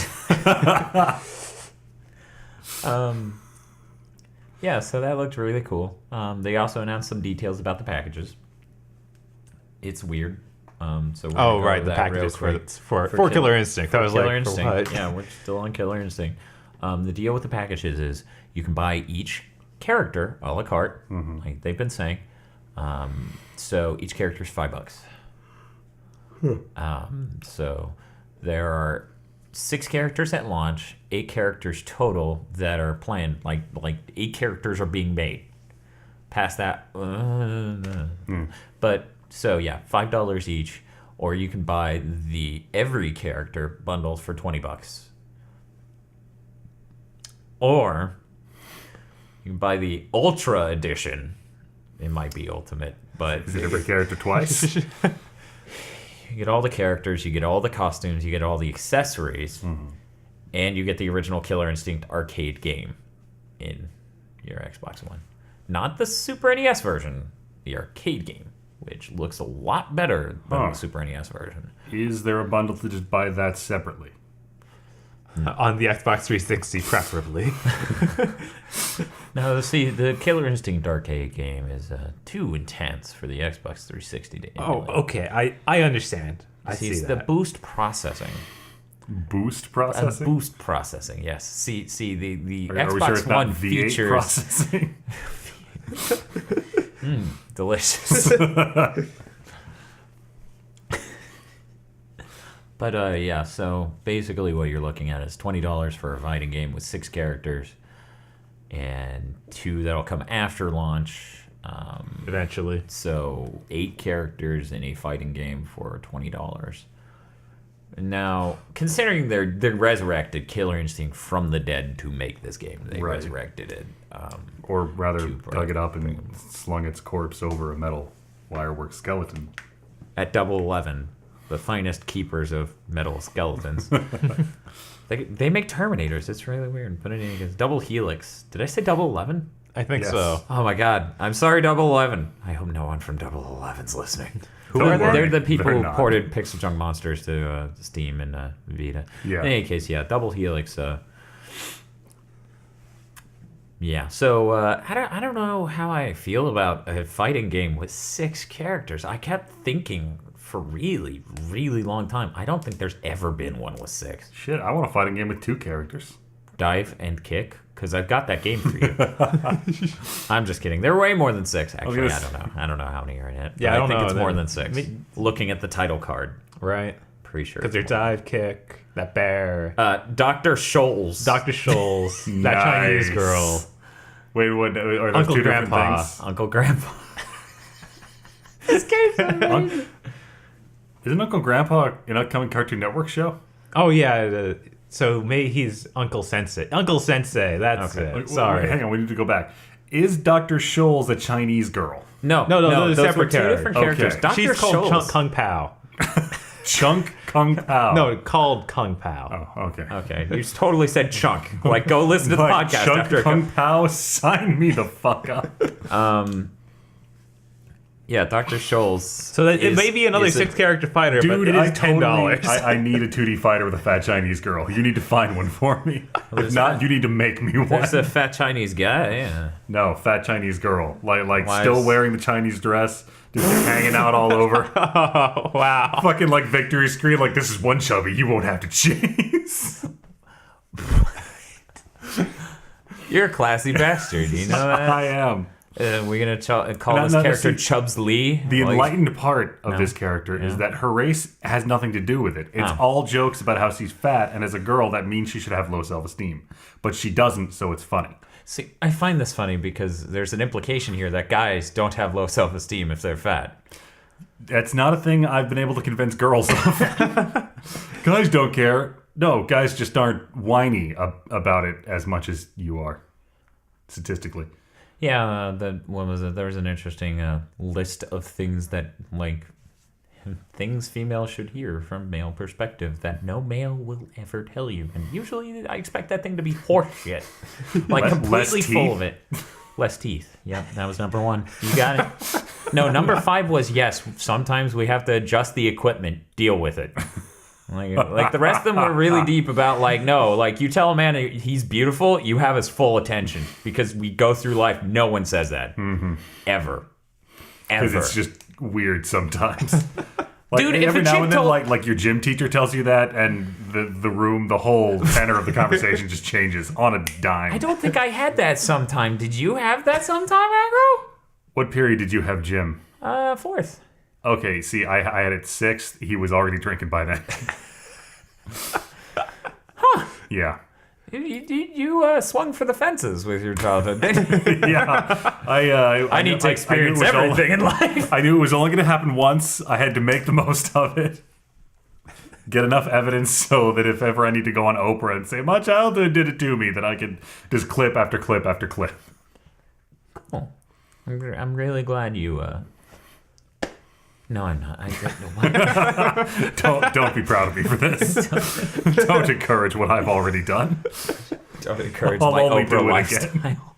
Speaker 1: Yeah, so that looked really cool. They also announced some details about the packages. It's weird. So we're gonna go
Speaker 2: right,
Speaker 1: over
Speaker 2: the
Speaker 1: that real
Speaker 2: packages
Speaker 1: quick.
Speaker 2: for Killer Instinct. I was
Speaker 1: Killer
Speaker 2: like,
Speaker 1: Instinct.
Speaker 2: for what?
Speaker 1: Yeah, we're still on Killer Instinct. The deal with the packages is you can buy each character a la carte, like they've been saying. So each character is $5. So there are 6 characters at launch, 8 characters total that are planned. Like 8 characters are being made. Past that, but so yeah, $5 each, or you can buy the every character bundles for $20, or you can buy the Ultra Edition. It might be Ultimate, but
Speaker 3: Is it every character twice?
Speaker 1: You get all the characters, you get all the costumes, you get all the accessories, and you get the original Killer Instinct arcade game in your Xbox One. Not the Super NES version, the arcade game, which looks a lot better than the Super NES version.
Speaker 3: Is there a bundle to just buy that separately?
Speaker 2: On the Xbox 360, preferably.
Speaker 1: No, see, the Killer Instinct arcade game is too intense for the Xbox 360 to emulate.
Speaker 2: Okay. I understand. I see
Speaker 1: it's
Speaker 2: that.
Speaker 1: the boost processing.
Speaker 3: Boost processing?
Speaker 1: Boost processing, yes. See, the
Speaker 3: Are we sure
Speaker 1: Xbox
Speaker 3: it's not
Speaker 1: One
Speaker 3: V8
Speaker 1: features...
Speaker 3: processing?
Speaker 1: Delicious. But yeah, so basically what you're looking at is $20 for a fighting game with 6 characters and 2 that'll come after launch.
Speaker 2: Eventually.
Speaker 1: So 8 characters in a fighting game for $20. Now, considering they resurrected Killer Instinct from the dead to make this game, they resurrected it.
Speaker 3: Or rather, dug it up and slung its corpse over a metal wirework skeleton.
Speaker 1: At Double 11, the finest keepers of metal skeletons. They make Terminators. It's really weird. Put it in against Double Helix. Did I say Double 11?
Speaker 2: I think
Speaker 3: Yes.
Speaker 2: so.
Speaker 1: Oh my God. I'm sorry, Double 11. I hope no one from Double 11's listening.
Speaker 2: Who are they?
Speaker 1: They're the people
Speaker 3: They're
Speaker 1: who
Speaker 3: not.
Speaker 1: ported Pixel Junk Monsters to Steam and Vita.
Speaker 3: Yeah.
Speaker 1: In any case, yeah, Double Helix. Yeah, so I don't know how I feel about a fighting game with 6 characters. I kept thinking for really, really long time. I don't think there's ever been one with 6.
Speaker 3: Shit, I want a fighting game with 2 characters.
Speaker 1: Dive and kick, because I've got that game for you. I'm just kidding. There are way more than 6. Actually, I don't know. I don't know how many are in it.
Speaker 2: Yeah,
Speaker 1: but
Speaker 2: I don't
Speaker 1: think
Speaker 2: know.
Speaker 1: it's more than 6. Looking at the title card,
Speaker 2: Right.
Speaker 1: pretty sure.
Speaker 2: Because their dive kick, that bear,
Speaker 1: Dr. Scholes.
Speaker 2: Dr. Scholes, that
Speaker 3: Nice.
Speaker 2: Chinese girl.
Speaker 3: Wait, what? Are those
Speaker 2: Uncle
Speaker 3: 2
Speaker 2: Grandpa.
Speaker 3: different things?
Speaker 1: Uncle Grandpa. This game's amazing.
Speaker 3: Isn't Uncle Grandpa an upcoming Cartoon Network show?
Speaker 2: Oh, yeah. So maybe he's Uncle Sensei. Uncle Sensei, that's
Speaker 3: Wait,
Speaker 2: it. Sorry.
Speaker 3: hang on, we need to go back. Is Dr. Scholes a Chinese girl?
Speaker 1: No,
Speaker 2: those are
Speaker 1: those were
Speaker 2: separate
Speaker 1: 2
Speaker 2: characters.
Speaker 1: different characters.
Speaker 3: Okay.
Speaker 1: Dr.
Speaker 2: She's called
Speaker 1: Scholes.
Speaker 2: Kung Pao.
Speaker 3: Chunk Kung Pao.
Speaker 2: No, called Kung Pao.
Speaker 3: Oh, okay.
Speaker 1: Okay, you totally said chunk. Like, go listen to the
Speaker 3: Like,
Speaker 1: podcast
Speaker 3: Chunk
Speaker 1: after.
Speaker 3: Kung Pao, sign me the fuck up.
Speaker 1: Yeah, Dr. Scholes.
Speaker 2: So that it may be another 6-character fighter, but
Speaker 3: Dude,
Speaker 2: it is $10.
Speaker 3: I need a 2D fighter with a fat Chinese girl. You need to find one for me. If not, you need to make me one.
Speaker 1: There's a fat Chinese guy, yeah.
Speaker 3: No, fat Chinese girl. Like
Speaker 1: Why
Speaker 3: still
Speaker 1: is-
Speaker 3: wearing the Chinese dress, just hanging out all over.
Speaker 2: Oh, wow.
Speaker 3: Fucking like victory screen, like this is one chubby you won't have to chase.
Speaker 1: You're a classy bastard, you know that?
Speaker 3: I am.
Speaker 1: We're going to call
Speaker 3: No,
Speaker 1: this
Speaker 3: no,
Speaker 1: character
Speaker 3: see,
Speaker 1: Chubbs Lee.
Speaker 3: The
Speaker 1: Like,
Speaker 3: enlightened part of
Speaker 1: No.
Speaker 3: this character is that her race has nothing to do with it. It's
Speaker 1: Oh.
Speaker 3: all jokes about how she's fat, and as a girl, that means she should have low self-esteem. But she doesn't, so it's funny.
Speaker 1: See, I find this funny because there's an implication here that guys don't have low self-esteem if they're fat.
Speaker 3: That's not a thing I've been able to convince girls of. Guys don't care. No, guys just aren't whiny about it as much as you are, statistically.
Speaker 1: Yeah, what was it? There was an interesting list of things that, like, things females should hear from male perspective that no male will ever tell you. And usually I expect that thing to be horseshit. Like,
Speaker 3: Less
Speaker 1: completely full
Speaker 3: teeth?
Speaker 1: of it. Less teeth. Yep, that was number 1. You got it. No, number 5 was yes, sometimes we have to adjust the equipment. Deal with it. Like the rest of them were really deep about like, no, like you tell a man he's beautiful, you have his full attention because we go through life. No one says that ever.
Speaker 3: Because it's just weird sometimes. Like,
Speaker 1: Dude, if
Speaker 3: every
Speaker 1: a
Speaker 3: now
Speaker 1: chick
Speaker 3: and then,
Speaker 1: told-
Speaker 3: like your gym teacher tells you that, and the whole tenor of the conversation just changes on a dime.
Speaker 1: I don't think I had that sometime. Did you have that sometime, Aggro?
Speaker 3: What period did you have gym?
Speaker 1: 4th.
Speaker 3: Okay, see, I had it 6th. He was already drinking by then. Yeah.
Speaker 1: You swung for the fences with your childhood, didn't you?
Speaker 3: Yeah. I
Speaker 1: need to experience everything in life.
Speaker 3: I knew it was only going to happen once. I had to make the most of it. Get enough evidence so that if ever I need to go on Oprah and say, my childhood did it to me, then I can just clip after clip after clip.
Speaker 1: Cool. I'm really glad you No, I'm not. I don't know.
Speaker 3: Don't be proud of me for this. Don't encourage what I've already done.
Speaker 1: Don't encourage
Speaker 3: I'll
Speaker 1: my
Speaker 3: only
Speaker 1: Oprah
Speaker 3: do it
Speaker 1: lifestyle.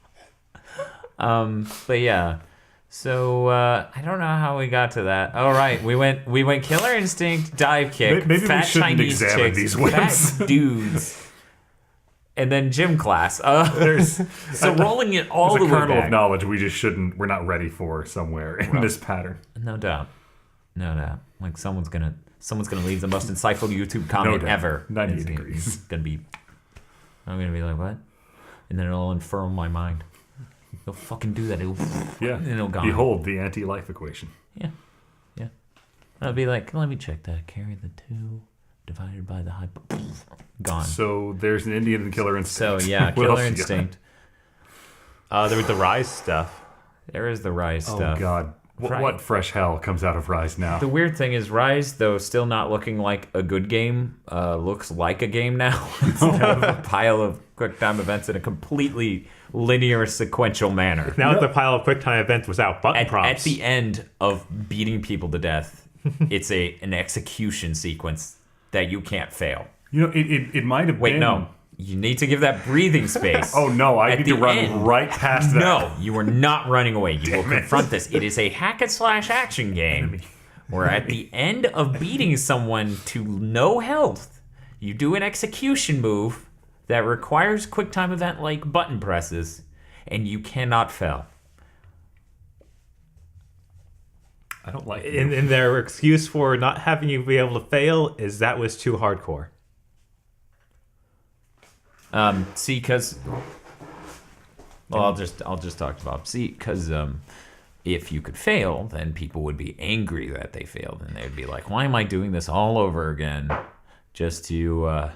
Speaker 1: But yeah. So I don't know how we got to that. All right, we went Killer Instinct, dive kick,
Speaker 3: Maybe
Speaker 1: fat
Speaker 3: we shouldn't
Speaker 1: Chinese
Speaker 3: examine
Speaker 1: chicks,
Speaker 3: these
Speaker 1: fat
Speaker 3: webs.
Speaker 1: dudes, and then gym class.
Speaker 3: There's
Speaker 1: So rolling it all
Speaker 3: there's
Speaker 1: the
Speaker 3: a
Speaker 1: way
Speaker 3: kernel of
Speaker 1: back.
Speaker 3: knowledge we're not ready for somewhere in this pattern.
Speaker 1: No doubt. Like someone's gonna leave the most insightful YouTube comment
Speaker 3: doubt.
Speaker 1: ever.
Speaker 3: 98
Speaker 1: It's
Speaker 3: degrees.
Speaker 1: gonna be. I'm gonna be like, what? And then it'll infirm my mind. It'll fucking do that.
Speaker 3: Yeah.
Speaker 1: And it'll gone.
Speaker 3: Behold the anti-life equation.
Speaker 1: Yeah. I'll be like, let me check that. Carry the 2 divided by the high. Gone.
Speaker 3: So there's an Indian and Killer
Speaker 1: So
Speaker 3: Instinct.
Speaker 1: yeah,
Speaker 3: What
Speaker 1: Killer
Speaker 3: else you got?
Speaker 1: Instinct.
Speaker 2: There was the Rise stuff.
Speaker 1: There is the Rise
Speaker 3: Oh
Speaker 1: stuff.
Speaker 3: God.
Speaker 1: Right.
Speaker 3: What fresh hell comes out of Rise now?
Speaker 1: The weird thing is, Rise, though still not looking like a good game, looks like a game now instead of a pile of QuickTime events in a completely linear, sequential manner.
Speaker 2: Now it's a pile of QuickTime events without button
Speaker 1: At
Speaker 2: prompts.
Speaker 1: the end of beating people to death, it's an execution sequence that you can't fail.
Speaker 3: You know, it might have
Speaker 1: Wait,
Speaker 3: been.
Speaker 1: no. You need to give that breathing space.
Speaker 3: Oh no, I
Speaker 1: At
Speaker 3: need to
Speaker 1: the
Speaker 3: run
Speaker 1: end.
Speaker 3: right past that.
Speaker 1: No, you are not running away. You will
Speaker 3: Damn it.
Speaker 1: confront this. It is a hack and slash action game where at the end of beating someone to no health, you do an execution move that requires QuickTime event like button presses, and you cannot fail.
Speaker 3: I don't like it.
Speaker 2: And their excuse for not having you be able to fail is that was too hardcore.
Speaker 1: See, because well, I'll just talk to Bob. See, because if you could fail, then people would be angry that they failed, and they'd be like, "Why am I doing this all over again, just to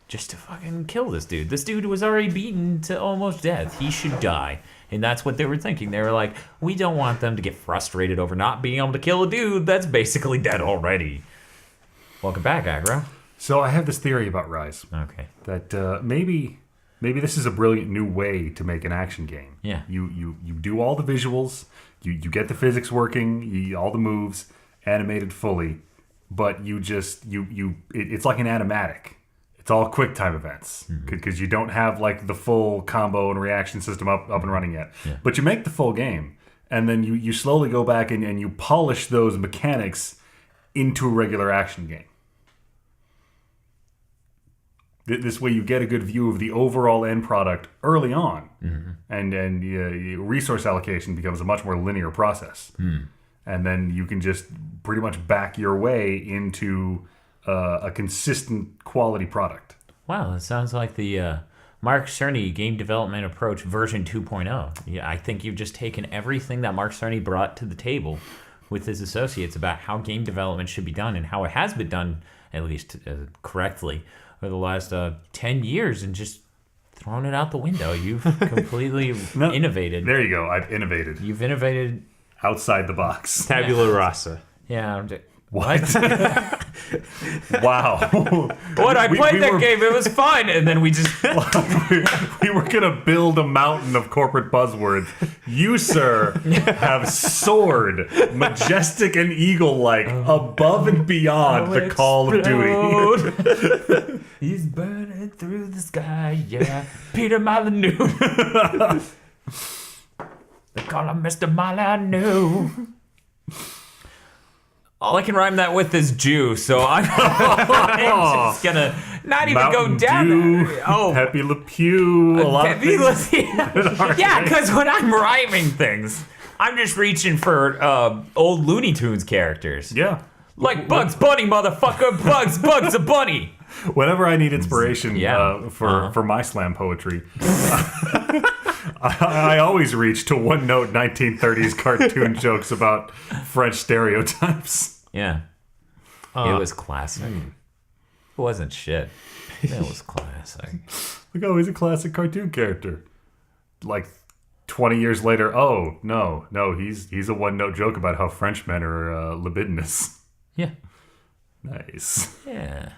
Speaker 1: fucking kill this dude? This dude was already beaten to almost death. He should die." And that's what they were thinking. They were like, "We don't want them to get frustrated over not being able to kill a dude that's basically dead already." Welcome back, Aggro.
Speaker 3: So I have this theory about Rise
Speaker 1: Okay.
Speaker 3: that maybe this is a brilliant new way to make an action game.
Speaker 1: Yeah.
Speaker 3: You do all the visuals, you get the physics working, all the moves animated fully, but it's like an animatic. It's all QuickTime events because you don't have like the full combo and reaction system up and running yet.
Speaker 1: Yeah.
Speaker 3: But you make the full game, and then you slowly go back and you polish those mechanics into a regular action game. This way you get a good view of the overall end product early on, and resource allocation becomes a much more linear process. And then you can just pretty much back your way into a consistent quality product.
Speaker 1: Wow, that sounds like the Mark Cerny game development approach version 2.0. Yeah, I think you've just taken everything that Mark Cerny brought to the table with his associates about how game development should be done and how it has been done, at least correctly, over the last 10 years, and just thrown it out the window. You've completely innovated.
Speaker 3: There you go. I've innovated
Speaker 1: You've innovated.
Speaker 3: outside the box.
Speaker 2: Tabula rasa.
Speaker 1: Yeah.
Speaker 3: What? Wow.
Speaker 1: What? I played that
Speaker 3: were-
Speaker 1: game. It was fun. And then we just...
Speaker 3: we were gonna build a mountain of corporate buzzwords. You, sir, have soared, majestic and eagle-like, above and beyond the call of duty.
Speaker 1: duty. He's burning through the sky, yeah. Peter Molyneux. They call him Mr. Molyneux. All I can rhyme that with is Jew, so I'm just gonna not even
Speaker 3: Mountain
Speaker 1: go down
Speaker 3: Dew,
Speaker 1: there. Oh,
Speaker 3: Pepe Le Pew, a lot of
Speaker 1: Pepe
Speaker 3: things.
Speaker 1: yeah, because when I'm rhyming things, I'm just reaching for old Looney Tunes characters.
Speaker 3: Yeah.
Speaker 1: Like Bugs Bunny, motherfucker. Bugs a bunny.
Speaker 3: Whenever I need inspiration
Speaker 1: Yeah.
Speaker 3: for my slam poetry, I always reach to one-note 1930s cartoon jokes about French stereotypes.
Speaker 1: Yeah. It was classic. It wasn't shit. It was classic.
Speaker 3: Like, oh, he's a classic cartoon character. Like 20 years later, oh, no, he's a one-note joke about how Frenchmen are libidinous.
Speaker 1: Yeah.
Speaker 3: Nice.
Speaker 1: Yeah.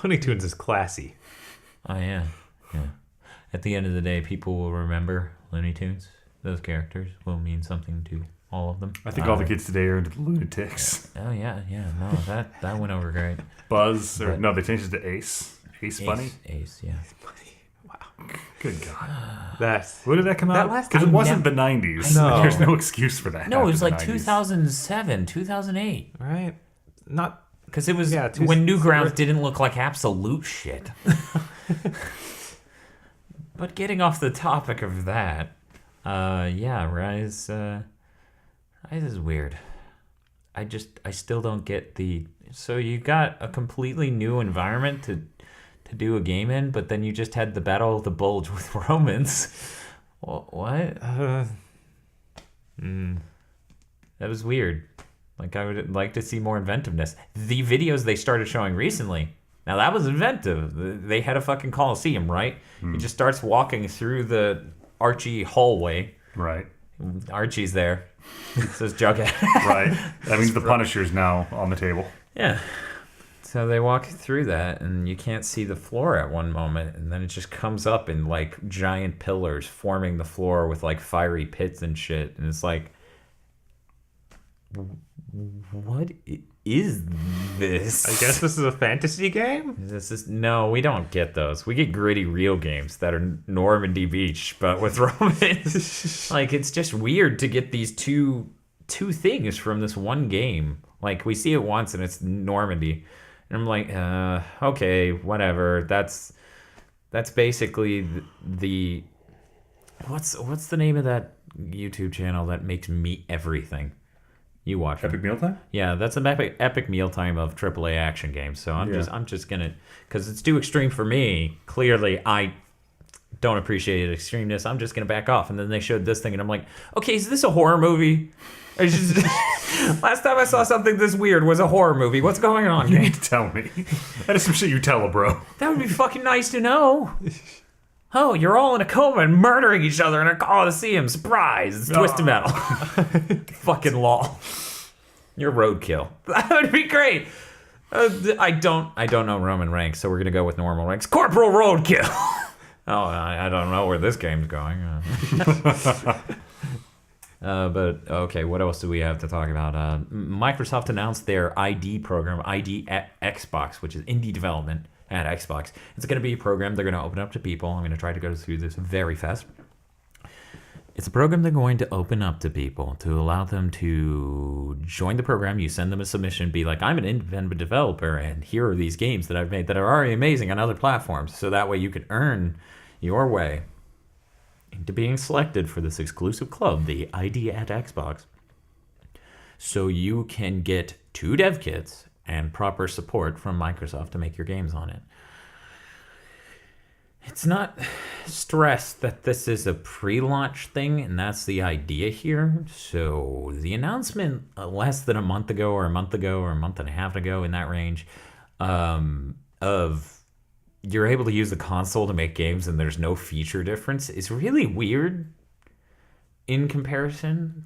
Speaker 2: Looney Tunes is classy.
Speaker 1: Oh, yeah. Yeah. At the end of the day, people will remember Looney Tunes. Those characters will mean something to all of them.
Speaker 3: I think all the kids today are into the lunatics.
Speaker 1: Oh yeah, no, that went over great.
Speaker 3: Buzz, or
Speaker 1: But-
Speaker 3: no, they changed it to Ace. Ace Bunny.
Speaker 1: Ace, yeah.
Speaker 3: Good God.
Speaker 2: That's
Speaker 3: When did that come out?
Speaker 2: last
Speaker 3: Because it
Speaker 1: time
Speaker 3: wasn't
Speaker 1: never-
Speaker 3: the 90s.
Speaker 2: No.
Speaker 3: There's no excuse for that.
Speaker 1: No, it was
Speaker 3: after
Speaker 1: like
Speaker 3: the 90s.
Speaker 1: 2007, 2008.
Speaker 2: right. Not
Speaker 1: Because it was
Speaker 2: Yeah,
Speaker 1: when Newgrounds didn't look like absolute shit. But getting off the topic of that, yeah, Rise is weird. I still don't get the. So you got a completely new environment to do a game in, but then you just had the Battle of the Bulge with Romans. What? That was weird. Like, I would like to see more inventiveness. The videos they started showing recently, now that was inventive. They had a fucking Coliseum, right? He just starts walking through the Archie hallway.
Speaker 3: Right.
Speaker 1: Archie's there. It says Jughead.
Speaker 3: Right. That means the Punisher's now on the table.
Speaker 1: Yeah. So they walk through that, and you can't see the floor at one moment, and then it just comes up in, like, giant pillars forming the floor with, like, fiery pits and shit. And it's like, what is this?
Speaker 2: I guess this is a fantasy game?
Speaker 1: No, we don't get those. We get gritty real games that are Normandy Beach, but with Romans. Like, it's just weird to get these two things from this one game. Like, we see it once and it's Normandy. And I'm like, okay, whatever. That's basically the what's the name of that YouTube channel that makes me everything? You watch
Speaker 3: Epic
Speaker 1: it.
Speaker 3: Mealtime?
Speaker 1: Yeah, that's an epic mealtime of AAA action games. So I'm just gonna, because it's too extreme for me. Clearly, I don't appreciate extremeness. I'm just gonna back off. And then they showed this thing, and I'm like, okay, is this a horror movie? It's just, last time I saw something this weird was a horror movie. What's going on,
Speaker 3: You
Speaker 1: game?
Speaker 3: need to tell me. That is some shit you tell a bro.
Speaker 1: That would be fucking nice to know. Oh, you're all in a coma and murdering each other in a Coliseum. Surprise! It's Twisted Metal. Fucking lol. You're roadkill. That would be great. I don't know Roman ranks, so we're gonna go with normal ranks. Corporal Roadkill. Oh, I don't know where this game's going. But okay, what else do we have to talk about? Microsoft announced their ID program, ID at Xbox, which is indie development at Xbox. It's going to be a program they're going to open up to people. I'm going to try to go through this very fast. It's a program they're going to open up to people to allow them to join the program. You send them a submission, be like, I'm an independent developer, and here are these games that I've made that are already amazing on other platforms. So that way you can earn your way into being selected for this exclusive club, the ID at Xbox. So you can get 2 dev kits and proper support from Microsoft to make your games on it. It's not stressed that this is a pre-launch thing, and that's the idea here. So the announcement less than a month ago or a month and a half ago, in that range, of you're able to use the console to make games and there's no feature difference is really weird in comparison.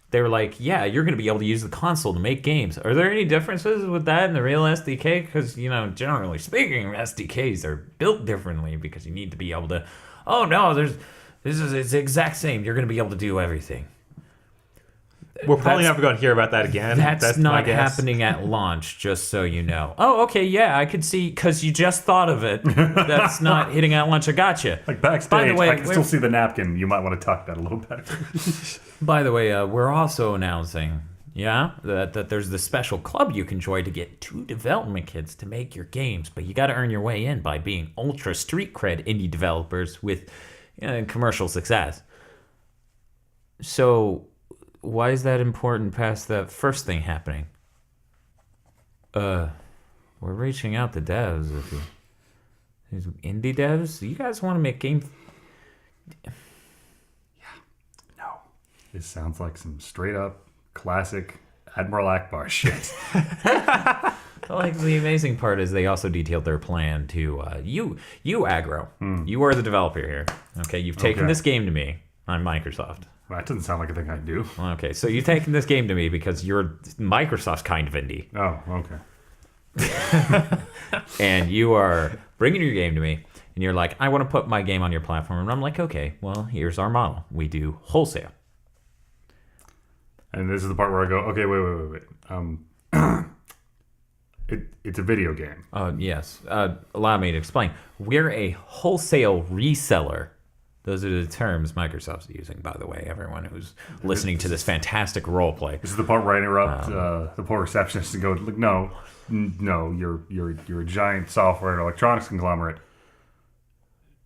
Speaker 1: They're like, yeah, you're going to be able to use the console to make games. Are there any differences with that in the real SDK? Because, you know, generally speaking, SDKs are built differently because you need to be able to, oh no, it's the exact same. You're going to be able to do everything.
Speaker 2: We're probably never going to hear about that again.
Speaker 1: That's
Speaker 2: my
Speaker 1: not
Speaker 2: guess.
Speaker 1: happening at launch, just so you know. Oh, okay, yeah, I could see, because you just thought of it. That's not hitting at launch. I gotcha.
Speaker 3: Like backstage,
Speaker 1: By the way,
Speaker 3: I can still see the napkin. You might want to tuck that a little better.
Speaker 1: By the way, we're also announcing, that there's this special club you can join to get 2 development kits to make your games, but you got to earn your way in by being ultra street cred indie developers with commercial success. So why is that important past the first thing happening? We're reaching out to devs. These indie devs, you guys want to make games?
Speaker 3: No. This sounds like some straight up classic Admiral Akbar shit.
Speaker 1: Like, the amazing part is they also detailed their plan to you Aggro. You are the developer here. Okay, you've taken
Speaker 3: Okay.
Speaker 1: this game to me. I'm Microsoft.
Speaker 3: That doesn't sound like a thing I'd do.
Speaker 1: Okay, so you've taken this game to me because you're Microsoft's kind of indie.
Speaker 3: Oh, okay.
Speaker 1: And you are bringing your game to me, and you're like, I want to put my game on your platform. And I'm like, okay, well, here's our model. We do wholesale.
Speaker 3: And this is the part where I go, okay, wait. It's a video game.
Speaker 1: Yes. Allow me to explain. We're a wholesale reseller. Those are the terms Microsoft's using, by the way, everyone who's listening to this fantastic role play.
Speaker 3: This is the part where I interrupt the poor receptionist and go, like, no, you're a giant software and electronics conglomerate.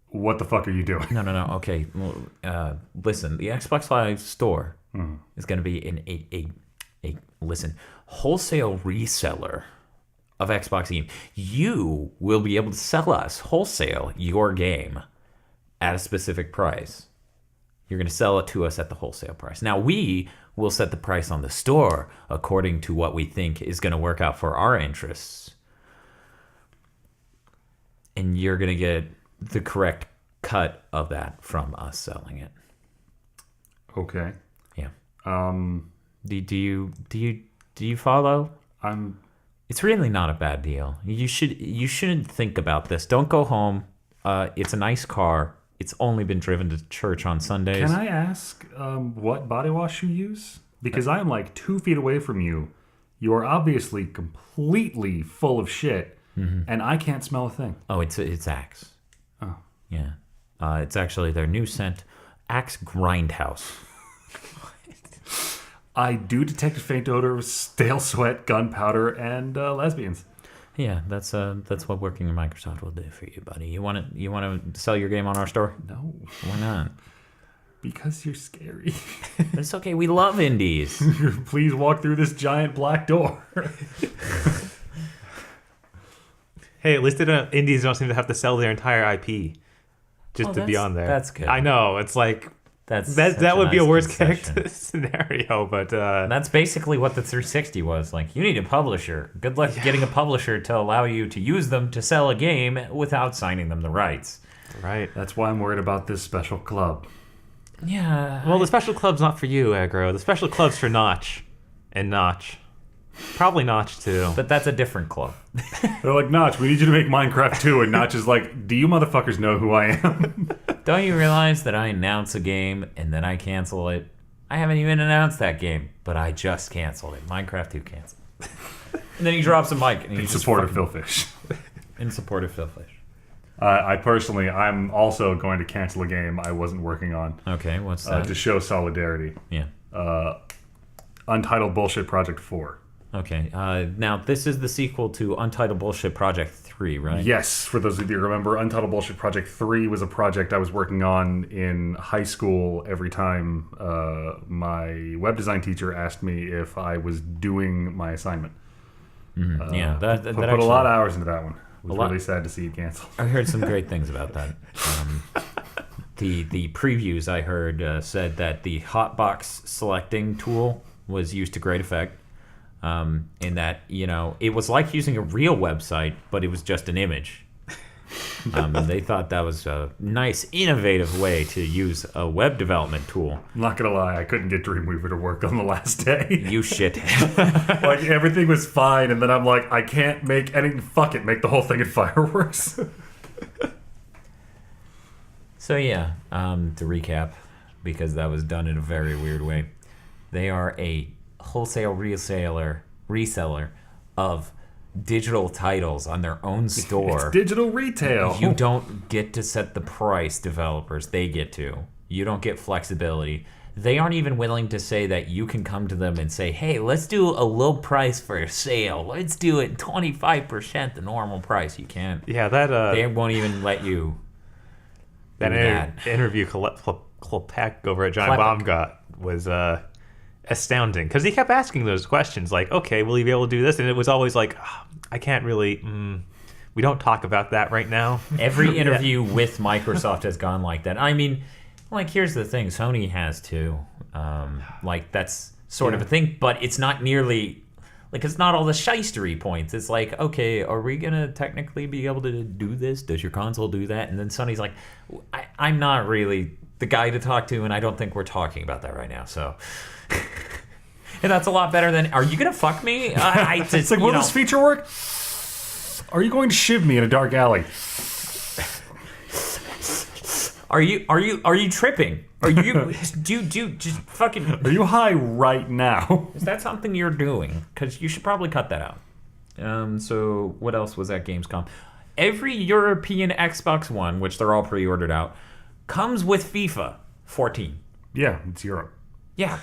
Speaker 3: What the fuck are you doing?
Speaker 1: No. Okay. Well, listen, the Xbox Live store is going to be a wholesale reseller of Xbox game. You will be able to sell us wholesale your game at a specific price. You're going to sell it to us at the wholesale price. Now, we will set the price on the store according to what we think is going to work out for our interests. And you're going to get the correct cut of that from us selling it.
Speaker 3: Okay.
Speaker 1: Yeah. Do you follow? It's really not a bad deal. You shouldn't think about this. Don't go home. It's a nice car. It's only been driven to church on Sundays.
Speaker 3: Can I ask what body wash you use? Because I'm like 2 feet away from you. You are obviously completely full of shit, and I can't smell a thing.
Speaker 1: Oh, it's Axe.
Speaker 3: Oh.
Speaker 1: Yeah. It's actually their new scent, Axe Grindhouse.
Speaker 3: I do detect a faint odor of stale sweat, gunpowder, and lesbians.
Speaker 1: Yeah, that's what working in Microsoft will do for you, buddy. You want to sell your game on our store?
Speaker 3: No.
Speaker 1: Why not?
Speaker 3: Because you're scary.
Speaker 1: But it's okay. We love indies.
Speaker 3: Please walk through this giant black door.
Speaker 2: Hey, at least indies don't seem to have to sell their entire IP just to be on there.
Speaker 1: That's good.
Speaker 2: I know. It's like that would be a worst case scenario, but
Speaker 1: that's basically what the 360 was. Like, you need a publisher. Good luck getting a publisher to allow you to use them to sell a game without signing them the rights.
Speaker 2: Right.
Speaker 3: That's why I'm worried about this special club.
Speaker 1: Yeah.
Speaker 2: Well, the special club's not for you, Aggro. The special club's for Notch. And Notch. Probably Notch, too.
Speaker 1: But that's a different club.
Speaker 3: They're like, Notch, we need you to make Minecraft 2. And Notch is like, do you motherfuckers know who I am?
Speaker 1: Don't you realize that I announce a game and then I cancel it? I haven't even announced that game, but I just canceled it. Minecraft 2 canceled. And then he drops a mic. And
Speaker 3: In support of Philfish.
Speaker 1: In support of Philfish.
Speaker 3: I'm also going to cancel a game I wasn't working on.
Speaker 1: Okay, what's that?
Speaker 3: To show solidarity.
Speaker 1: Yeah.
Speaker 3: Untitled Bullshit Project 4.
Speaker 1: Okay. Now, this is the sequel to Untitled Bullshit Project 3, right?
Speaker 3: Yes. For those of you who remember, Untitled Bullshit Project 3 was a project I was working on in high school every time my web design teacher asked me if I was doing my assignment.
Speaker 1: Yeah. That
Speaker 3: put a lot of hours into that one. It was really sad to see it canceled.
Speaker 1: I heard some great things about that. The previews I heard said that the hotbox selecting tool was used to great effect. In that, it was like using a real website, but it was just an image. And they thought that was a nice, innovative way to use a web development tool.
Speaker 3: I'm not gonna lie, I couldn't get Dreamweaver to work on the last day.
Speaker 1: You shit.
Speaker 3: Like, everything was fine, and then I'm like, I can't make anything. Fuck it, make the whole thing in fireworks.
Speaker 1: So yeah, to recap, because that was done in a very weird way, they are a wholesale reseller of digital titles on their own store.
Speaker 3: It's digital retail.
Speaker 1: You don't get to set the price, developers. They get to. You don't get flexibility. They aren't even willing to say that you can come to them and say, hey, let's do a low price for a sale. Let's do it 25% the normal price. You can't.
Speaker 2: Yeah, that...
Speaker 1: they won't even let you
Speaker 2: that
Speaker 1: do that.
Speaker 2: Interview Klepek over at Giant Bomb got was... astounding, because he kept asking those questions like, okay, will you be able to do this? And it was always like, I can't really, we don't talk about that right now.
Speaker 1: Every interview with Microsoft has gone like that. I mean, like, here's the thing, Sony has too. Like, that's sort of a thing, but it's not nearly, like, it's not all the shystery points. It's like, okay, are we going to technically be able to do this? Does your console do that? And then Sony's like, I'm not really the guy to talk to, and I don't think we're talking about that right now, so... And that's a lot better than, are you going to fuck me?
Speaker 3: It's like, will this feature work? Are you going to shiv me in a dark alley?
Speaker 1: Are you tripping? Are you just fucking?
Speaker 3: Are you high right now?
Speaker 1: Is that something you're doing? Because you should probably cut that out. So what else was at Gamescom? Every European Xbox One, which they're all pre-ordered out, comes with FIFA 14.
Speaker 3: Yeah, it's Europe.
Speaker 1: Yeah,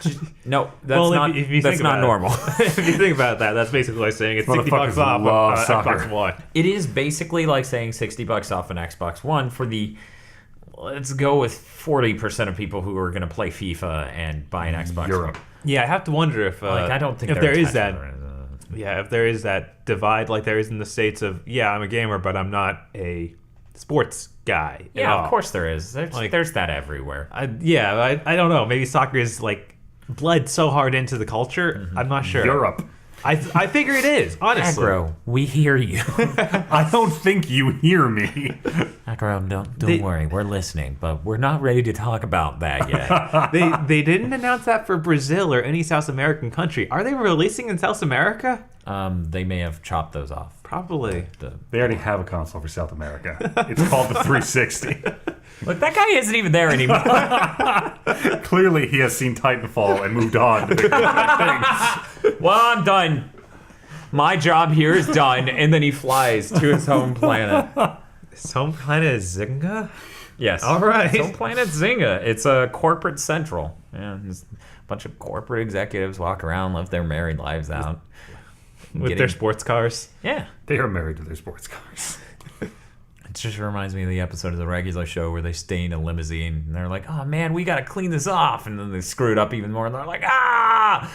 Speaker 1: no, that's not.
Speaker 2: If you
Speaker 1: that's
Speaker 2: think
Speaker 1: not
Speaker 2: about
Speaker 1: normal.
Speaker 2: If you think about that, that's basically like saying it's $60
Speaker 3: Motherfuckers
Speaker 2: off
Speaker 3: love soccer.
Speaker 2: Xbox One.
Speaker 1: It is basically like saying $60 off an Xbox One for the. Let's go with 40% of people who are going to play FIFA and buy an Xbox
Speaker 3: Europe.
Speaker 1: One.
Speaker 2: Yeah, I have to wonder if
Speaker 1: Like, I don't think
Speaker 2: if
Speaker 1: they're
Speaker 2: there is that.
Speaker 1: attached to it.
Speaker 2: Yeah, if there is that divide like there is in the States of I'm a gamer, but I'm not a sports guy.
Speaker 1: Yeah,
Speaker 2: at all.
Speaker 1: of course there is.
Speaker 2: Like-
Speaker 1: There's that everywhere.
Speaker 2: I don't know. Maybe soccer is like bled so hard into the culture. I'm not sure.
Speaker 3: Europe.
Speaker 2: I figure it is, honestly.
Speaker 1: Aggro, we hear you.
Speaker 3: I don't think you hear me.
Speaker 1: Aggro, don't worry, we're listening, but we're not ready to talk about that yet.
Speaker 2: They didn't announce that for Brazil or any South American country. Are they releasing in South America?
Speaker 1: They may have chopped those off.
Speaker 2: Probably.
Speaker 3: They already have a console for South America. It's called the 360.
Speaker 1: Look, that guy isn't even there anymore.
Speaker 3: Clearly, he has seen Titanfall and moved on to bigger things.
Speaker 1: Well, I'm done. My job here is done, and then he flies to his home planet.
Speaker 2: His home planet is Zynga?
Speaker 1: Yes.
Speaker 2: All right.
Speaker 1: His home planet Zynga. It's a corporate central. Yeah, just a bunch of corporate executives walk around, live their married lives out.
Speaker 2: With their sports cars?
Speaker 1: Yeah.
Speaker 3: They are married to their sports cars.
Speaker 1: It just reminds me of the episode of the regular show where they stay in a limousine and they're like, oh man, we gotta clean this off. And then they screw it up even more and they're like,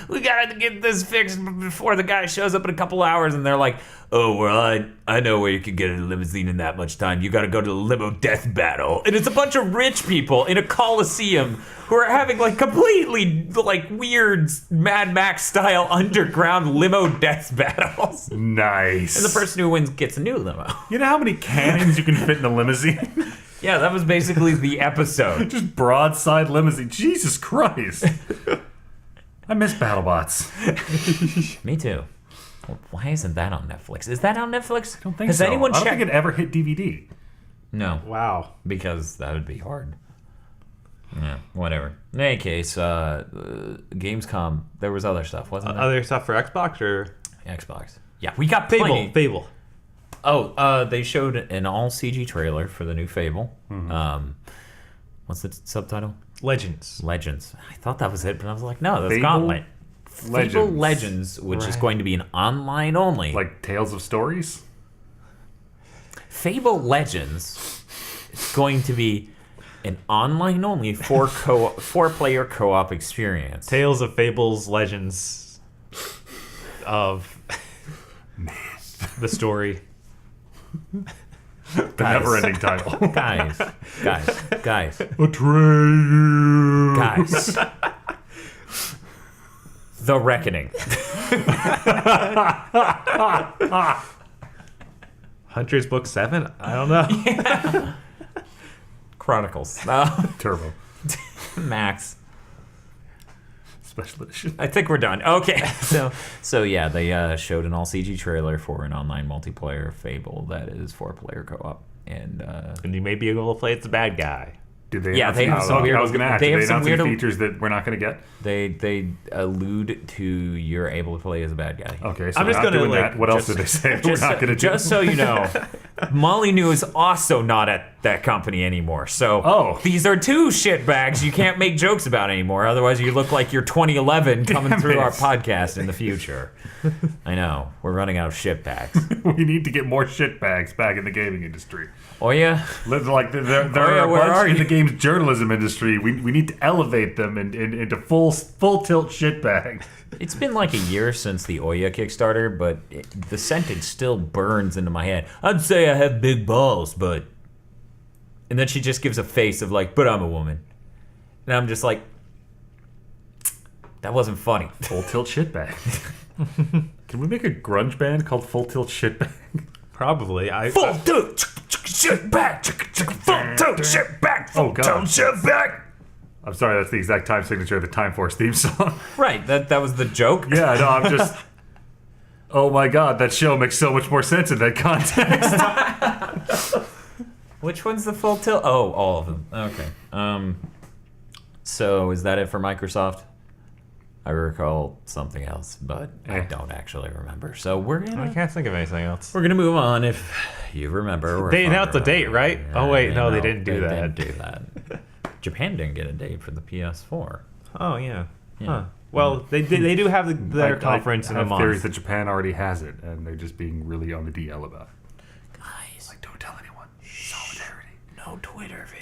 Speaker 1: we gotta get this fixed before the guy shows up in a couple hours. And they're like, oh, well, I know where you can get a limousine in that much time. You gotta go to the limo death battle. And it's a bunch of rich people in a coliseum who are having like completely like weird Mad Max style underground limo death battles.
Speaker 3: Nice.
Speaker 1: And the person who wins gets a new limo.
Speaker 3: You know how many cannons you can fit in a limousine?
Speaker 1: Yeah, that was basically the episode.
Speaker 3: Just broadside limousine. Jesus Christ. I miss BattleBots.
Speaker 1: Me too. Well, why isn't that on Netflix? Is that on Netflix?
Speaker 3: I don't think
Speaker 1: Has
Speaker 3: so.
Speaker 1: anyone
Speaker 3: I don't
Speaker 1: checked?
Speaker 3: think it ever hit DVD.
Speaker 1: No,
Speaker 2: Wow.
Speaker 1: because that would be hard. Yeah, whatever. In any case, Gamescom, there was other stuff, wasn't there?
Speaker 2: Other stuff for Xbox or
Speaker 1: Xbox. Yeah, we got plenty.
Speaker 2: Fable.
Speaker 1: Oh, they showed an all CG trailer for the new Fable.
Speaker 3: Mm-hmm.
Speaker 1: What's the subtitle?
Speaker 2: Legends.
Speaker 1: Legends. I thought that was it, but I was like, no, that's
Speaker 3: Fable
Speaker 1: Gauntlet. Fable
Speaker 3: Legends.
Speaker 1: Legends, which is
Speaker 2: Right.
Speaker 1: going to be an online only.
Speaker 3: Like Tales of Stories?
Speaker 1: Fable Legends is going to be an online only four-player co-op experience.
Speaker 2: Tales of Fables, Legends of the story.
Speaker 3: The never-ending title.
Speaker 1: Guys.
Speaker 3: Atreyu.
Speaker 1: Guys. The Reckoning.
Speaker 2: Hunter's Book 7? I don't know.
Speaker 1: Chronicles.
Speaker 3: Turbo.
Speaker 1: Max.
Speaker 3: Special edition.
Speaker 1: I think we're done. Okay. So yeah, they showed an all CG trailer for an online multiplayer Fable that is 4-player co-op. And
Speaker 2: And you may be able to play as the bad guy.
Speaker 3: Did they?
Speaker 1: Yeah,
Speaker 3: announce
Speaker 1: they have
Speaker 3: any-
Speaker 1: some weird-
Speaker 3: I was going to ask.
Speaker 1: they
Speaker 3: Did
Speaker 1: have
Speaker 3: they
Speaker 1: some
Speaker 3: announce any
Speaker 1: weird-
Speaker 3: features that we're not going to get?
Speaker 1: they allude to you're able to play as a bad guy.
Speaker 3: Okay, so
Speaker 2: I'm just
Speaker 3: we're not
Speaker 2: gonna,
Speaker 3: doing
Speaker 2: like,
Speaker 3: that. What else did they say that we're not going to do?
Speaker 1: Just so you know, Molyneux is also not at that company anymore. So these are two shitbags you can't make jokes about anymore. Otherwise, you look like you're 2011 coming
Speaker 3: Damn
Speaker 1: through
Speaker 3: it.
Speaker 1: our podcast in the future. I know. We're running out of shitbags.
Speaker 3: We need to get more shitbags back in the gaming industry.
Speaker 1: Oh, yeah?
Speaker 3: Like there
Speaker 1: Oh, yeah,
Speaker 3: are a
Speaker 1: where are
Speaker 3: bunch in
Speaker 1: you?
Speaker 3: the games journalism industry. We need to elevate them into full tilt shitbags.
Speaker 1: It's been like a year since the Oya Kickstarter, but the sentence still burns into my head. I'd say I have big balls, but... And then she just gives a face of like, but I'm a woman. And I'm just like... That wasn't funny.
Speaker 3: Full tilt shitbag. Can we make a grunge band called Full Tilt Shitbag?
Speaker 2: Probably.
Speaker 1: Full tilt shitbag! Full tilt shitbag!
Speaker 3: Oh, God.
Speaker 1: Full tilt shitbag!
Speaker 3: I'm sorry, that's the exact time signature of the Time Force theme song.
Speaker 1: Right, that was the joke.
Speaker 3: Yeah, no, I'm just... Oh my God, that show makes so much more sense in that context.
Speaker 1: Which one's the full tilt? Oh, all of them. Okay. So is that it for Microsoft? I recall something else, but I don't actually remember. So
Speaker 2: I can't think of anything else.
Speaker 1: we're gonna move on if you remember.
Speaker 2: They announced the date, right? Oh wait, no, they didn't do that.
Speaker 1: Didn't do that. Japan didn't get a date for the PS4.
Speaker 2: Oh yeah.
Speaker 1: Yeah.
Speaker 2: Huh. Well, they do have their conference in a
Speaker 3: I have
Speaker 2: month.
Speaker 3: theories that Japan already has it, and they're just being really on the DL about it.
Speaker 1: Guys,
Speaker 3: Like, don't tell anyone. Solidarity.
Speaker 1: no Twitter videos.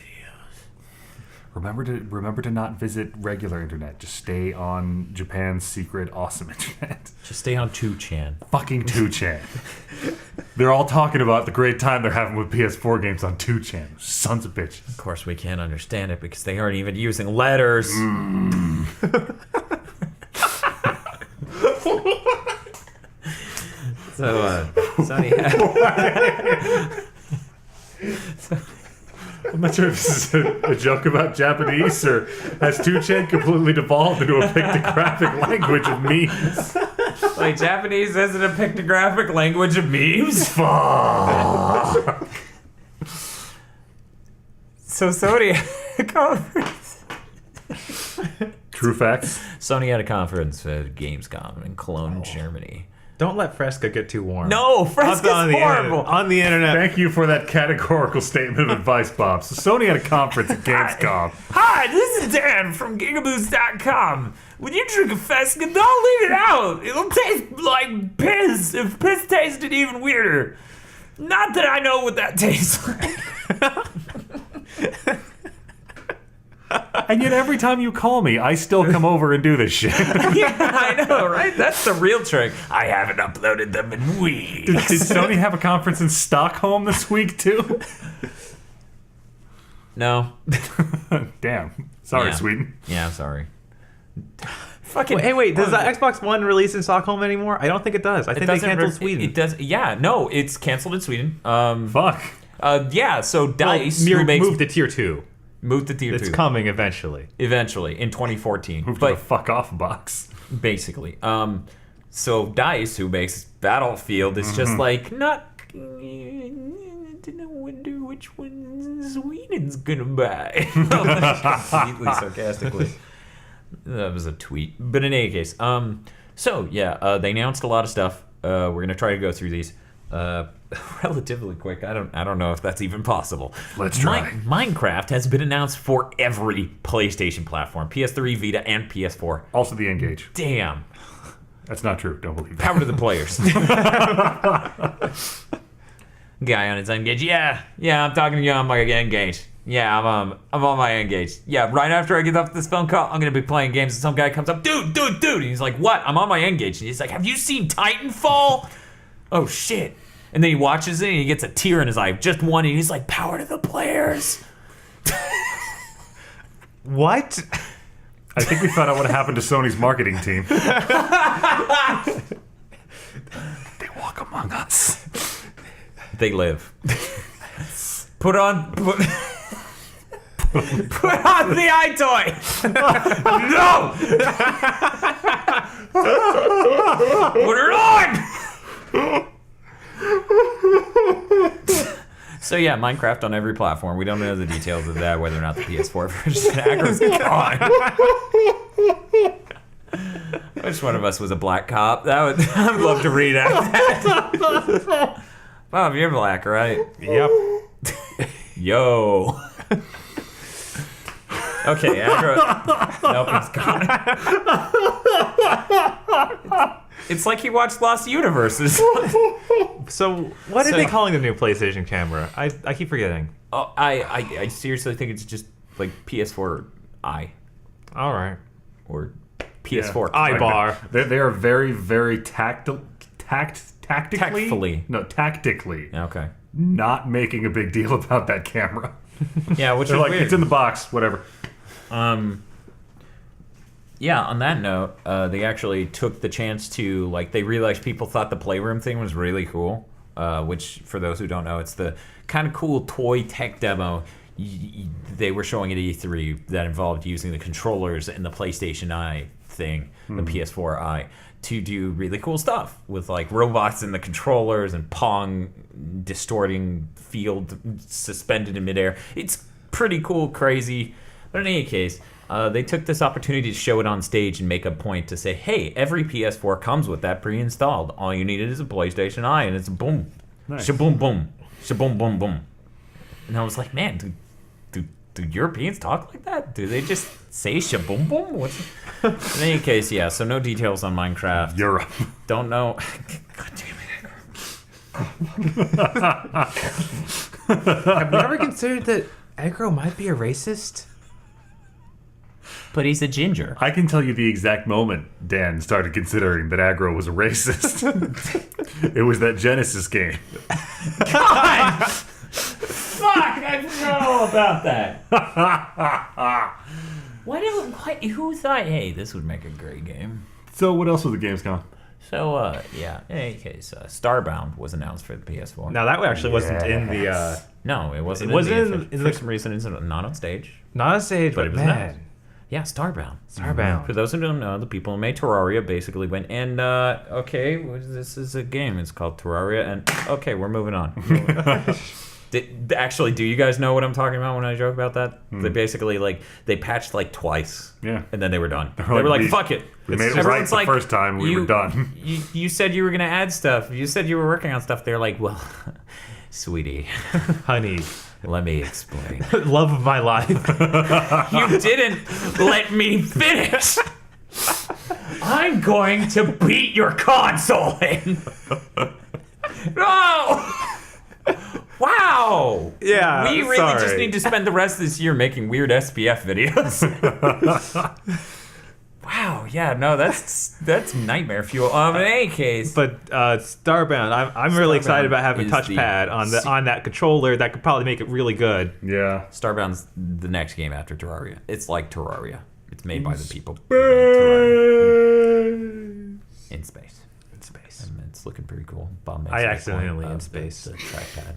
Speaker 3: Remember to not visit regular internet. Just stay on Japan's secret awesome internet.
Speaker 1: Just stay on 2chan.
Speaker 3: Fucking 2chan. They're all talking about the great time they're having with PS4 games on 2chan. Sons of bitches.
Speaker 1: Of course, we can't understand it because they aren't even using letters. So, Sony
Speaker 3: I'm not sure if this is a joke about Japanese or has 2chan completely devolved into a pictographic language of memes.
Speaker 1: like Japanese isn't a pictographic language of memes.
Speaker 3: Fuck.
Speaker 1: So Sony had a conference.
Speaker 3: True facts.
Speaker 1: Sony had a conference at Gamescom in Cologne, Germany.
Speaker 2: Don't let Fresca get too warm.
Speaker 1: No, Fresca's horrible.
Speaker 2: On the internet.
Speaker 3: Thank you for that categorical statement of advice, Bob. So Sony had a conference at Gamescom.
Speaker 1: Hi, this is Dan from GigaBoots.com. When you drink a Fresca, don't leave it out. It'll taste like piss. If piss tasted even weirder. Not that I know what that tastes like.
Speaker 3: And yet every time you call me, I still come over and do this shit.
Speaker 1: Yeah, I know, right? That's the real trick. I haven't uploaded them in weeks.
Speaker 3: Did Sony have a conference in Stockholm this week, too?
Speaker 1: No.
Speaker 3: Damn. Sorry,
Speaker 1: Yeah.
Speaker 3: Sweden.
Speaker 1: Yeah, I'm sorry. Fucking.
Speaker 2: Wait, does the Xbox One release in Stockholm anymore? I don't think it does. I think they canceled Sweden.
Speaker 1: It does. Yeah, no, it's canceled in Sweden.
Speaker 3: Fuck.
Speaker 1: Yeah. So Dice
Speaker 2: Well,
Speaker 1: who makes
Speaker 2: moved to tier 2.
Speaker 1: moved to tier
Speaker 2: It's
Speaker 1: 2
Speaker 2: coming eventually.
Speaker 1: eventually in 2014.
Speaker 3: Moved to
Speaker 1: but
Speaker 3: the fuck off box.
Speaker 1: basically, so Dice, who makes Battlefield, is just like not. I wonder which one Sweden's gonna buy. Completely sarcastically. That was a tweet, but in any case, so yeah, they announced a lot of stuff. We're gonna try to go through these relatively quick. I don't know if that's even possible.
Speaker 3: Let's try.
Speaker 1: Minecraft has been announced for every PlayStation platform: PS3, Vita, and PS4.
Speaker 3: Also the N-Gage.
Speaker 1: Damn.
Speaker 3: That's not true. Don't believe that.
Speaker 1: Power to the players. Guy on his N-Gage. Yeah, I'm talking to you on my N-Gage. Yeah, I'm on my N-Gage. Yeah, right after I get off this phone call, I'm gonna be playing games, and some guy comes up, dude, and he's like, what? I'm on my N-Gage, and he's like, have you seen Titanfall? Oh shit! And then he watches it, and he gets a tear in his eye, just one, and he's like, power to the players.
Speaker 2: What?
Speaker 3: I think we found out what happened to Sony's marketing team. They walk among us.
Speaker 1: They live. Put on the iToy. No. Put it on. So yeah, Minecraft on every platform. We don't know the details of that, whether or not the PS4 version Aggro's gone. Which one of us was a black cop? I'd love to read that. Bob, you're black, right?
Speaker 2: Yep.
Speaker 1: Yo. Okay, Aggro. Nope, it's gone. It's like he watched Lost Universes.
Speaker 2: So, what are they calling the new PlayStation camera? I keep forgetting.
Speaker 1: Oh, I seriously think it's just like PS4i
Speaker 2: All right.
Speaker 1: or PS4
Speaker 2: I bar.
Speaker 3: They are very, very tactically.
Speaker 1: Tactfully.
Speaker 3: No, tactically.
Speaker 1: Okay.
Speaker 3: Not making a big deal about that camera.
Speaker 1: Yeah, which
Speaker 3: They're
Speaker 1: is
Speaker 3: like,
Speaker 1: weird.
Speaker 3: it's in the box, whatever.
Speaker 1: Yeah, on that note, they actually took the chance to, like, they realized people thought the Playroom thing was really cool, which, for those who don't know, it's the kind of cool toy tech demo they were showing at E3 that involved using the controllers in the PlayStation Eye thing, the PS4i, to do really cool stuff with like robots in the controllers and Pong distorting field suspended in midair. It's pretty cool, crazy. But in any case, they took this opportunity to show it on stage and make a point to say, hey, every PS4 comes with that pre-installed. All you needed is a PlayStation Eye, and it's boom.
Speaker 3: Nice.
Speaker 1: Shaboom boom. Shaboom boom boom. And I was like, man, do Europeans talk like that? Do they just say shaboom boom? In any case, yeah, so no details on Minecraft.
Speaker 3: Europe.
Speaker 1: Don't know. God damn it, Aggro.
Speaker 2: Have you ever considered that Aggro might be a racist?
Speaker 1: But he's a ginger.
Speaker 3: I can tell you the exact moment Dan started considering that Aggro was a racist. It was that Genesis game.
Speaker 1: God! Fuck! I forgot all about that. Who thought, hey, this would make a great game?
Speaker 3: So what else was the Gamescom?
Speaker 1: So, yeah, in any case, Starbound was announced for the PS4.
Speaker 2: Now, that actually wasn't in the...
Speaker 1: No, it wasn't.
Speaker 2: It wasn't
Speaker 1: for some reason, it's not on stage.
Speaker 2: not on stage, but
Speaker 1: it was
Speaker 2: man.
Speaker 1: announced. Yeah, Starbound.
Speaker 2: Starbound.
Speaker 1: For those who don't know, the people who made Terraria basically went, and, okay, this is a game. It's called Terraria, and, okay, we're moving on. Actually, do you guys know what I'm talking about when I joke about that? They basically, like, they patched, like, twice.
Speaker 3: Yeah.
Speaker 1: And then they were done. They
Speaker 3: like,
Speaker 1: were like, fuck it.
Speaker 3: We made it right the first time. We were done.
Speaker 1: You said you were going to add stuff. You said you were working on stuff. They're like, well, sweetie.
Speaker 2: Honey.
Speaker 1: Let me explain.
Speaker 2: Love of my life.
Speaker 1: You didn't let me finish. I'm going to beat your console in. No! Wow!
Speaker 2: Yeah,
Speaker 1: we really
Speaker 2: sorry.
Speaker 1: just need to spend the rest of this year making weird SPF videos. Wow, yeah, no, that's nightmare fuel. In any case,
Speaker 2: But Starbound, I'm really excited about having
Speaker 1: is
Speaker 2: touchpad on that controller. That could probably make it really good.
Speaker 3: Yeah.
Speaker 1: Starbound's the next game after Terraria. It's like Terraria. It's made by the people who made Terraria. In space.
Speaker 2: In space.
Speaker 1: And it's looking pretty cool. Bob makes
Speaker 2: I
Speaker 1: a good
Speaker 2: accidentally
Speaker 1: point
Speaker 2: in
Speaker 1: of
Speaker 2: space.
Speaker 1: The trackpad.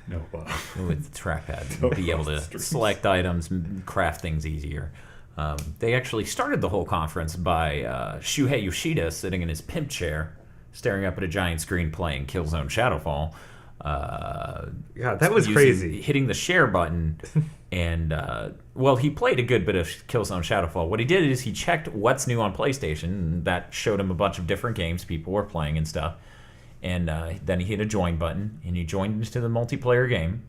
Speaker 3: No.
Speaker 1: With the trackpad, be able to select items, craft things easier. They actually started the whole conference by Shuhei Yoshida sitting in his pimp chair, staring up at a giant screen playing Killzone Shadowfall.
Speaker 2: Yeah, that was crazy.
Speaker 1: Hitting the share button, and well, he played a good bit of Killzone Shadowfall. What he did is he checked what's new on PlayStation, and that showed him a bunch of different games people were playing and stuff. And then he hit a join button, and he joined into the multiplayer game.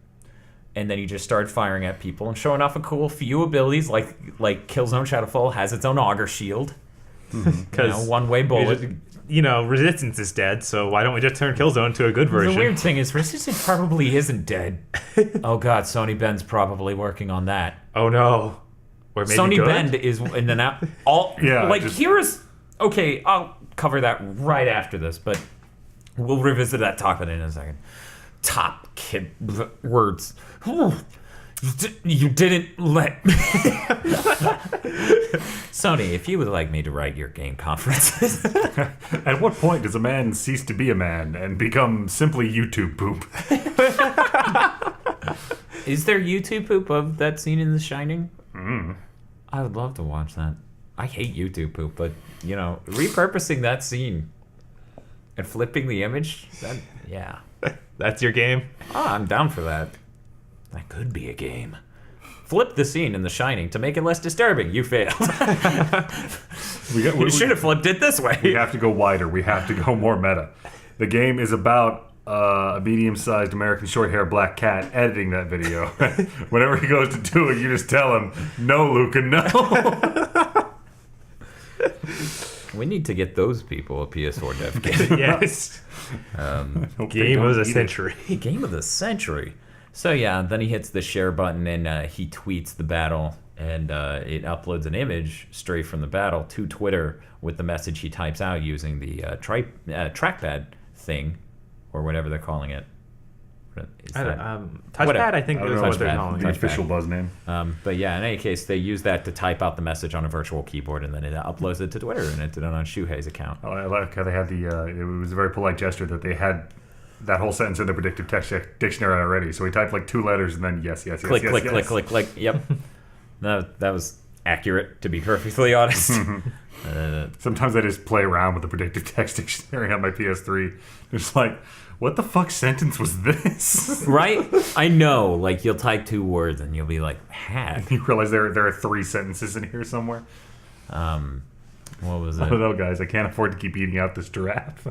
Speaker 1: And then he just started firing at people and showing off a cool few abilities, like Killzone Shadowfall has its own auger shield. Because one-way bullet.
Speaker 2: Resistance is dead, so why don't we just turn Killzone to a good version?
Speaker 1: The weird thing is, Resistance probably isn't dead. Oh god, Sony Ben's probably working on that.
Speaker 2: Oh no. Or maybe
Speaker 1: Sony
Speaker 2: good?
Speaker 1: Ben is in the now. All
Speaker 3: Yeah,
Speaker 1: like
Speaker 3: just-
Speaker 1: here's okay. I'll cover that right after this, but we'll revisit that topic in a second. Top kid words. You didn't let me. Sony, if you would like me to write your game conferences.
Speaker 3: At what point does a man cease to be a man and become simply YouTube poop?
Speaker 1: Is there YouTube poop of that scene in The Shining? I would love to watch that. I hate YouTube poop, but repurposing that scene and flipping the image, yeah.
Speaker 2: That's your game?
Speaker 1: I'm down for that. That could be a game. Flip the scene in The Shining to make it less disturbing. You failed. You should have flipped it this way.
Speaker 3: We have to go wider. We have to go more meta. The game is about a medium-sized American short-haired black cat editing that video. Whenever he goes to do it, you just tell him, "No, Luca, no."
Speaker 1: We need to get those people a PS4 dev kit.
Speaker 2: Yes.
Speaker 3: Hope they
Speaker 2: Game
Speaker 3: don't
Speaker 2: of the
Speaker 3: eat it.
Speaker 2: century.
Speaker 1: Game of the century. So yeah, then he hits the share button and he tweets the battle, and it uploads an image straight from the battle to Twitter with the message he types out using the trackpad thing, or whatever they're calling it.
Speaker 2: Touchpad,
Speaker 1: Whatever.
Speaker 2: I think
Speaker 3: I
Speaker 2: is
Speaker 3: don't know
Speaker 2: what they're
Speaker 3: what
Speaker 2: calling
Speaker 3: the
Speaker 2: it.
Speaker 3: official buzz name.
Speaker 1: But yeah, in any case, they use that to type out the message on a virtual keyboard, and then it uploads it to Twitter, and it did it on Shuhei's account.
Speaker 3: Oh, I like how they had it was a very polite gesture that they had that whole sentence in the predictive text dictionary already. So he typed like 2 letters and then yes.
Speaker 1: Click. Yep. No, that was accurate, to be perfectly honest.
Speaker 3: Sometimes I just play around with the predictive text dictionary on my PS3. It's like, what the fuck sentence was this?
Speaker 1: Right? I know. Like, you'll type 2 words and you'll be like, hat.
Speaker 3: You realize there are 3 sentences in here somewhere.
Speaker 1: What was
Speaker 3: I
Speaker 1: it?
Speaker 3: don't know, guys. I can't afford to keep eating out this giraffe.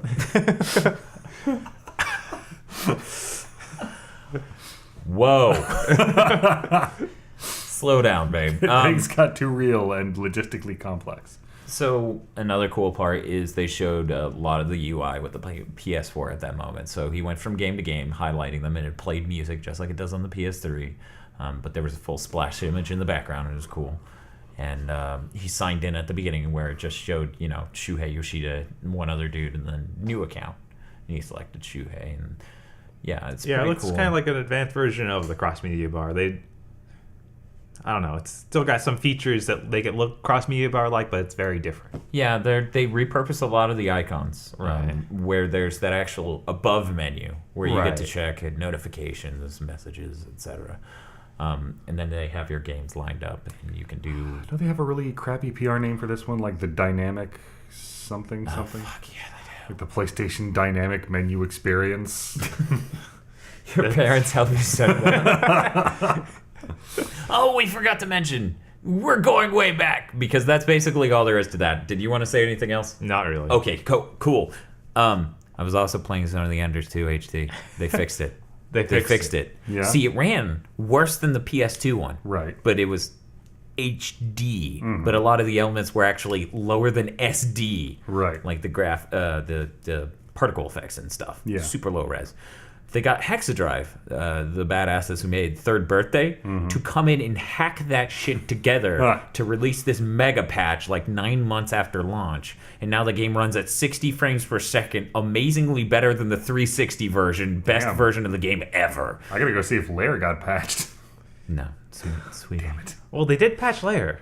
Speaker 1: Whoa. Slow down, babe.
Speaker 3: Things got too real and logistically complex.
Speaker 1: So another cool part is they showed a lot of the UI with the PS4 at that moment. So he went from game to game, highlighting them, and it played music just like it does on the PS3. But there was a full splash image in the background, and it was cool. And he signed in at the beginning where it just showed, Shuhei Yoshida, one other dude, and then new account. And he selected Shuhei, and it's pretty
Speaker 2: it looks
Speaker 1: cool.
Speaker 2: kind of like an advanced version of the cross media bar. I don't know. It's still got some features that make it look cross media bar like, but it's very different.
Speaker 1: Yeah, they repurpose a lot of the icons,
Speaker 2: Right.
Speaker 1: where there's that actual above menu where you get to
Speaker 2: Right.
Speaker 1: check notifications, messages, etc. And then they have your games lined up, and you can do.
Speaker 3: Don't they have a really crappy PR name for this one? Like the dynamic something?
Speaker 1: Fuck yeah, they
Speaker 3: Like the PlayStation Dynamic Menu Experience.
Speaker 1: do. Your parents help you set that. Oh, we forgot to mention. We're going way back because that's basically all there is to that. Did you want to say anything else?
Speaker 2: Not really.
Speaker 1: Okay, cool. I was also playing Zone of the Enders 2 HD. They fixed it.
Speaker 2: They
Speaker 1: fixed it.
Speaker 3: Yeah.
Speaker 1: See, it ran worse than the PS2 one.
Speaker 3: Right.
Speaker 1: But it was HD. But a lot of the elements were actually lower than SD.
Speaker 3: Right.
Speaker 1: Like the particle effects and stuff.
Speaker 3: Yeah.
Speaker 1: Super low res. They got Hexadrive, the badasses who made Third Birthday, to come in and hack that shit together to release this mega patch like 9 months after launch. And now the game runs at 60 frames per second, amazingly better than the 360 version, best
Speaker 3: Damn.
Speaker 1: version of the game ever.
Speaker 3: I gotta go see if Lair got patched.
Speaker 1: No, sweet. Damn it.
Speaker 2: Well, they did patch layer.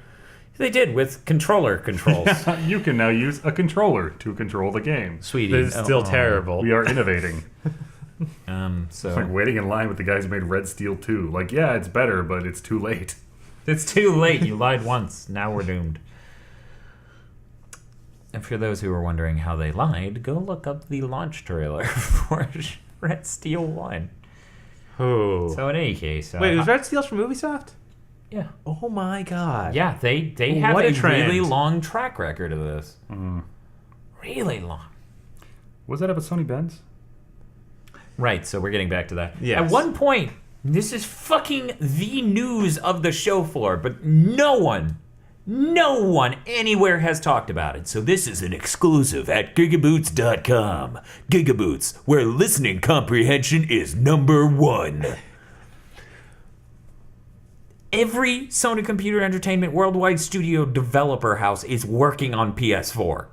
Speaker 1: They did with controller controls.
Speaker 3: You can now use a controller to control the game.
Speaker 1: Sweetie.
Speaker 2: It's still terrible.
Speaker 3: We are innovating.
Speaker 1: So
Speaker 3: It's like waiting in line with the guys who made Red Steel 2. Like, yeah, it's better, but it's too late.
Speaker 1: it's too late. You lied once. Now we're doomed. And for those who are wondering how they lied, go look up the launch trailer for Red Steel 1.
Speaker 2: Oh.
Speaker 1: So in any case,
Speaker 2: Wait, was Red Steel's from Ubisoft?
Speaker 1: yeah,
Speaker 2: Oh my god.
Speaker 1: yeah, they have
Speaker 2: What
Speaker 1: a
Speaker 2: a trend.
Speaker 1: really long track record of this. Really long.
Speaker 3: Was that up at Sony Benz?
Speaker 1: Right, so we're getting back to that.
Speaker 2: Yes.
Speaker 1: At one point, this is fucking the news of the show floor, but no one anywhere has talked about it. So this is an exclusive at GigaBoots.com. GigaBoots, where listening comprehension is number 1. Every Sony Computer Entertainment Worldwide Studio developer house is working on PS4.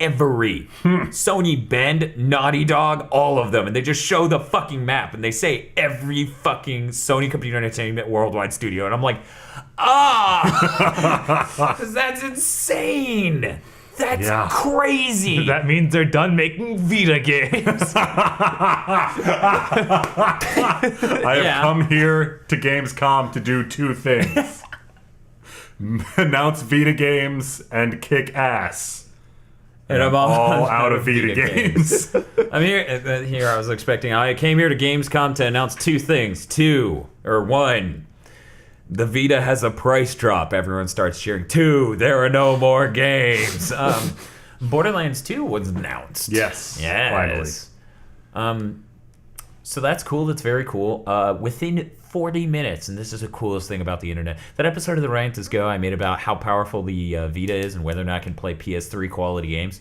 Speaker 1: Every. Sony, Bend, Naughty Dog, all of them. And they just show the fucking map and they say every fucking Sony Computer Entertainment Worldwide Studio. And I'm like, that's insane. That's crazy.
Speaker 2: That means they're done making Vita games.
Speaker 3: I have come here to Gamescom to do 2 things. Announce Vita games and kick ass.
Speaker 1: And I'm
Speaker 3: all out of Vita games.
Speaker 1: I'm here. I was expecting. I came here to Gamescom to announce 2 things. 1. The Vita has a price drop. Everyone starts cheering. 2. There are no more games. Borderlands 2 was announced.
Speaker 3: Yes.
Speaker 1: Finally. So that's cool. That's very cool. Within 40 minutes, and this is the coolest thing about the internet. That episode of the Rant is Go I made about how powerful the Vita is and whether or not I can play PS3 quality games.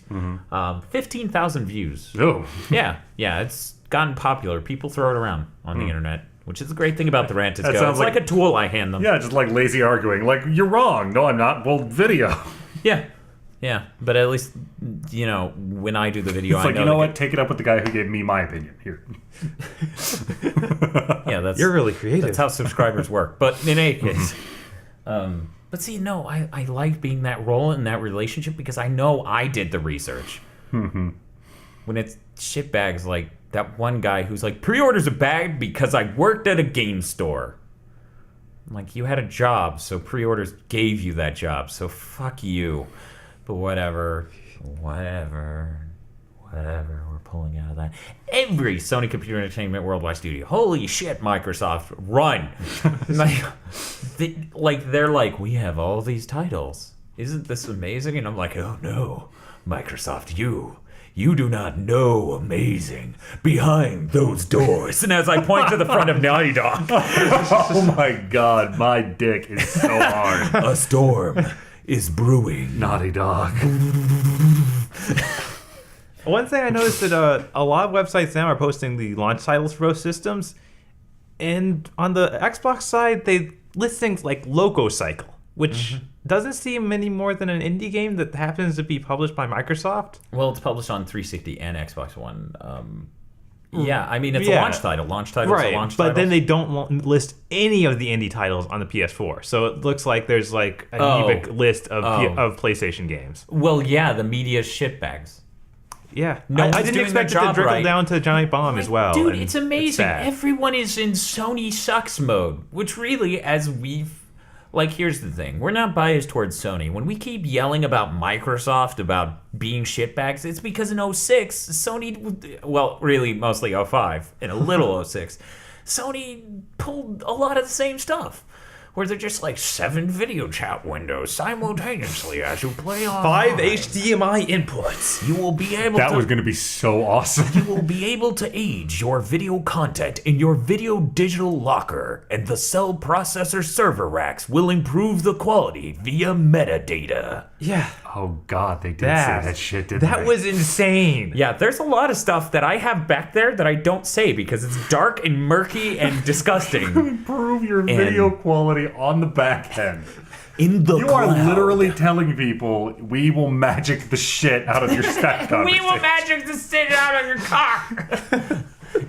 Speaker 1: 15,000 views.
Speaker 3: Oh.
Speaker 1: Yeah, it's gotten popular. People throw it around on the internet, which is the great thing about the Rant is Go.
Speaker 3: sounds
Speaker 1: It's like a tool I hand them.
Speaker 3: Yeah, just like lazy arguing. Like, you're wrong. No, I'm not. Well, video.
Speaker 1: Yeah, but at least, when I do the video,
Speaker 3: It's
Speaker 1: I
Speaker 3: like,
Speaker 1: know
Speaker 3: you know what? Take it up with the guy who gave me my opinion. Here.
Speaker 1: Yeah, that's
Speaker 2: You're really creative.
Speaker 1: That's how subscribers work. But in any case, but see, no, I like being that role in that relationship because I know I did the research. When it's shitbags like that one guy who's like, pre-orders are bad because I worked at a game store. Like, you had a job, so pre-orders gave you that job, so fuck you. But whatever. We're pulling out of that. Every Sony Computer Entertainment Worldwide studio. Holy shit, Microsoft, run! They're like, we have all these titles. Isn't this amazing? And I'm like, oh no, Microsoft, you do not know amazing behind those doors. And as I point to the front of Naughty Dog,
Speaker 3: Oh my god, my dick is so hard.
Speaker 1: a storm is brewing.
Speaker 3: Naughty Dog.
Speaker 2: One thing I noticed that a lot of websites now are posting the launch titles for both systems, and on the Xbox side, they list things like Loco Cycle, which doesn't seem any more than an indie game that happens to be published by Microsoft.
Speaker 1: Well, it's published on 360 and Xbox One. Yeah, I mean, it's a launch title. Launch titles are launch titles.
Speaker 2: But then they don't list any of the indie titles on the PS4. So it looks like there's like an anemic list of PlayStation games.
Speaker 1: Well, yeah, the media shitbags.
Speaker 2: Yeah.
Speaker 1: No
Speaker 2: I
Speaker 1: one's
Speaker 2: didn't
Speaker 1: doing
Speaker 2: expect
Speaker 1: their
Speaker 2: it to
Speaker 1: job
Speaker 2: trickle
Speaker 1: right.
Speaker 2: down to Giant Bomb as well.
Speaker 1: Dude,
Speaker 2: and
Speaker 1: it's amazing.
Speaker 2: sad.
Speaker 1: Everyone is in Sony sucks mode, which really, as we've... Like, here's the thing. We're not biased towards Sony. When we keep yelling about Microsoft, about being shitbags, it's because in 06, Sony... Well, really, mostly 05 and a little 06. Sony pulled a lot of the same stuff. Where they're just like 7 video chat windows simultaneously as you play on
Speaker 2: 5 HDMI inputs.
Speaker 1: You will be able
Speaker 3: That
Speaker 1: to...
Speaker 3: was going to be so awesome.
Speaker 1: You will be able to age your video content in your video digital locker, and the cell processor server racks will improve the quality via metadata.
Speaker 2: Yeah.
Speaker 3: Oh god, they did say that shit, didn't
Speaker 2: That
Speaker 3: they?
Speaker 2: was insane.
Speaker 1: Yeah, there's a lot of stuff that I have back there that I don't say because it's dark and murky and disgusting.
Speaker 3: Improve your video quality on the back end.
Speaker 1: In the
Speaker 3: You
Speaker 1: cloud.
Speaker 3: are literally telling people we will magic the shit out of your stack
Speaker 1: We
Speaker 3: conversation.
Speaker 1: will magic the shit out of your cock.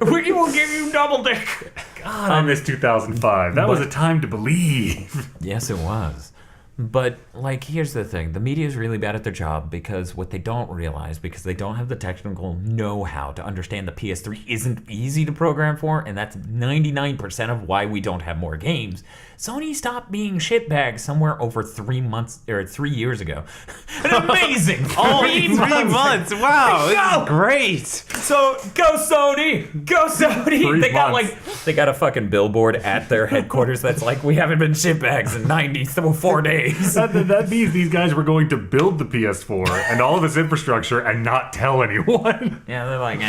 Speaker 1: We will give you double dick.
Speaker 3: God, I miss 2005. That was a time to believe.
Speaker 1: Yes, it was. But, like, here's the thing. The media is really bad at their job because what they don't realize, because they don't have the technical know-how to understand the PS3 isn't easy to program for, and that's 99% of why we don't have more games. Sony stopped being shitbags somewhere over 3 months, or 3 years ago. Amazing!
Speaker 2: Only 3 months. Wow, this is great.
Speaker 1: So, go Sony! Go Sony!
Speaker 3: 3
Speaker 1: They got,
Speaker 3: months.
Speaker 1: like, they got a fucking billboard at their headquarters that's like, we haven't been shitbags in 94 days.
Speaker 3: That means these guys were going to build the PS4 and all of its infrastructure and not tell anyone.
Speaker 1: Yeah, they're like,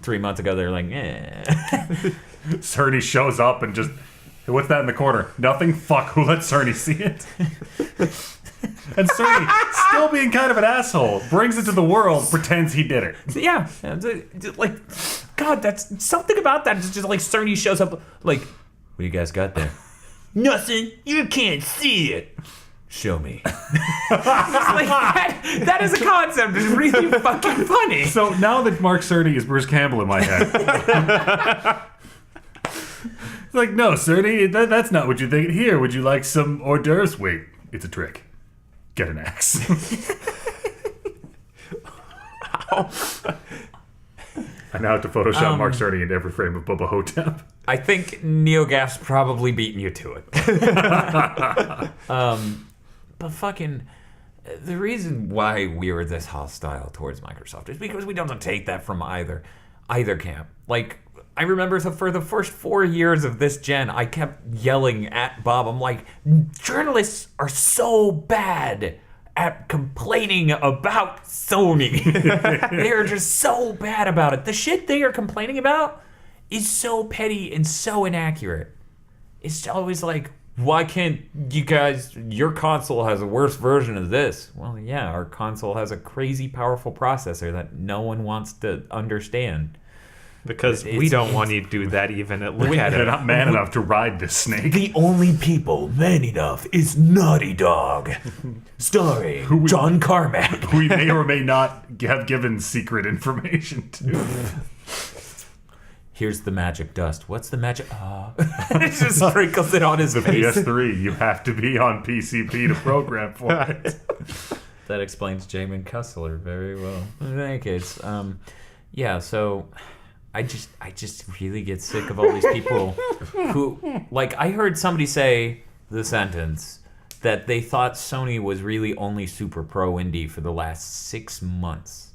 Speaker 1: 3 months ago, they're like,
Speaker 3: Cerny shows up and just, hey, what's that in the corner? Nothing? Fuck, who let Cerny see it? And Cerny, still being kind of an asshole, brings it to the world, pretends he did it.
Speaker 1: Yeah. Like, God, that's something about that. It's just like Cerny shows up, like, what do you guys got there? Nothing. You can't see it. Show me. It's like, that is a concept. It's really fucking funny.
Speaker 3: So now that Mark Cerny is Bruce Campbell in my head. It's like, no, Cerny, that's not what you think. Here, would you like some hors d'oeuvres? Wait, it's a trick. Get an axe. I now have to Photoshop Mark Cerny into every frame of Bubba Hotep.
Speaker 1: I think NeoGAF's probably beating you to it. But fucking... The reason why we were this hostile towards Microsoft is because we don't take that from either camp. Like, I remember for the first 4 years of this gen, I kept yelling at Bob. I'm like, journalists are so bad at complaining about Sony. They are just so bad about it. The shit they are complaining about is so petty and so inaccurate. It's always like, why can't you guys, your console has a worse version of this. Well, yeah, our console has a crazy powerful processor that no one wants to understand.
Speaker 2: Because we don't want you to do that even at look at
Speaker 3: They're
Speaker 2: it.
Speaker 3: not man enough to ride this snake.
Speaker 1: The only people man enough is Naughty Dog. Starring John Carmack.
Speaker 3: We may or may not have given secret information to.
Speaker 1: Here's the magic dust. What's the magic? It just sprinkles it on his
Speaker 3: The
Speaker 1: face.
Speaker 3: PS3, you have to be on PCP to program for it.
Speaker 1: That explains Jamin Kessler very well. In any case, yeah, so I just really get sick of all these people who, like, I heard somebody say the sentence that they thought Sony was really only Super Pro Indie for the last 6 months.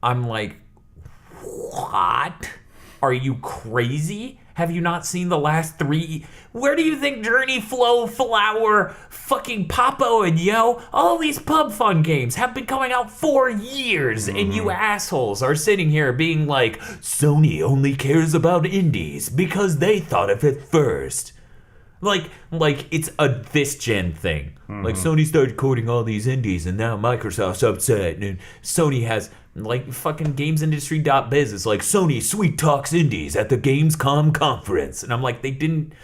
Speaker 1: I'm like, what? Are you crazy? Have you not seen the last 3? Where do you think Journey, Flow, Flower, fucking Popo, and Yo, all these pub fun games have been coming out for years, and you assholes are sitting here being like, Sony only cares about indies because they thought of it first. Like it's a this gen thing. Like Sony started coding all these indies, and now Microsoft's upset, and Sony has like fucking GamesIndustry.biz is like Sony sweet talks indies at the Gamescom conference, and I'm like, they didn't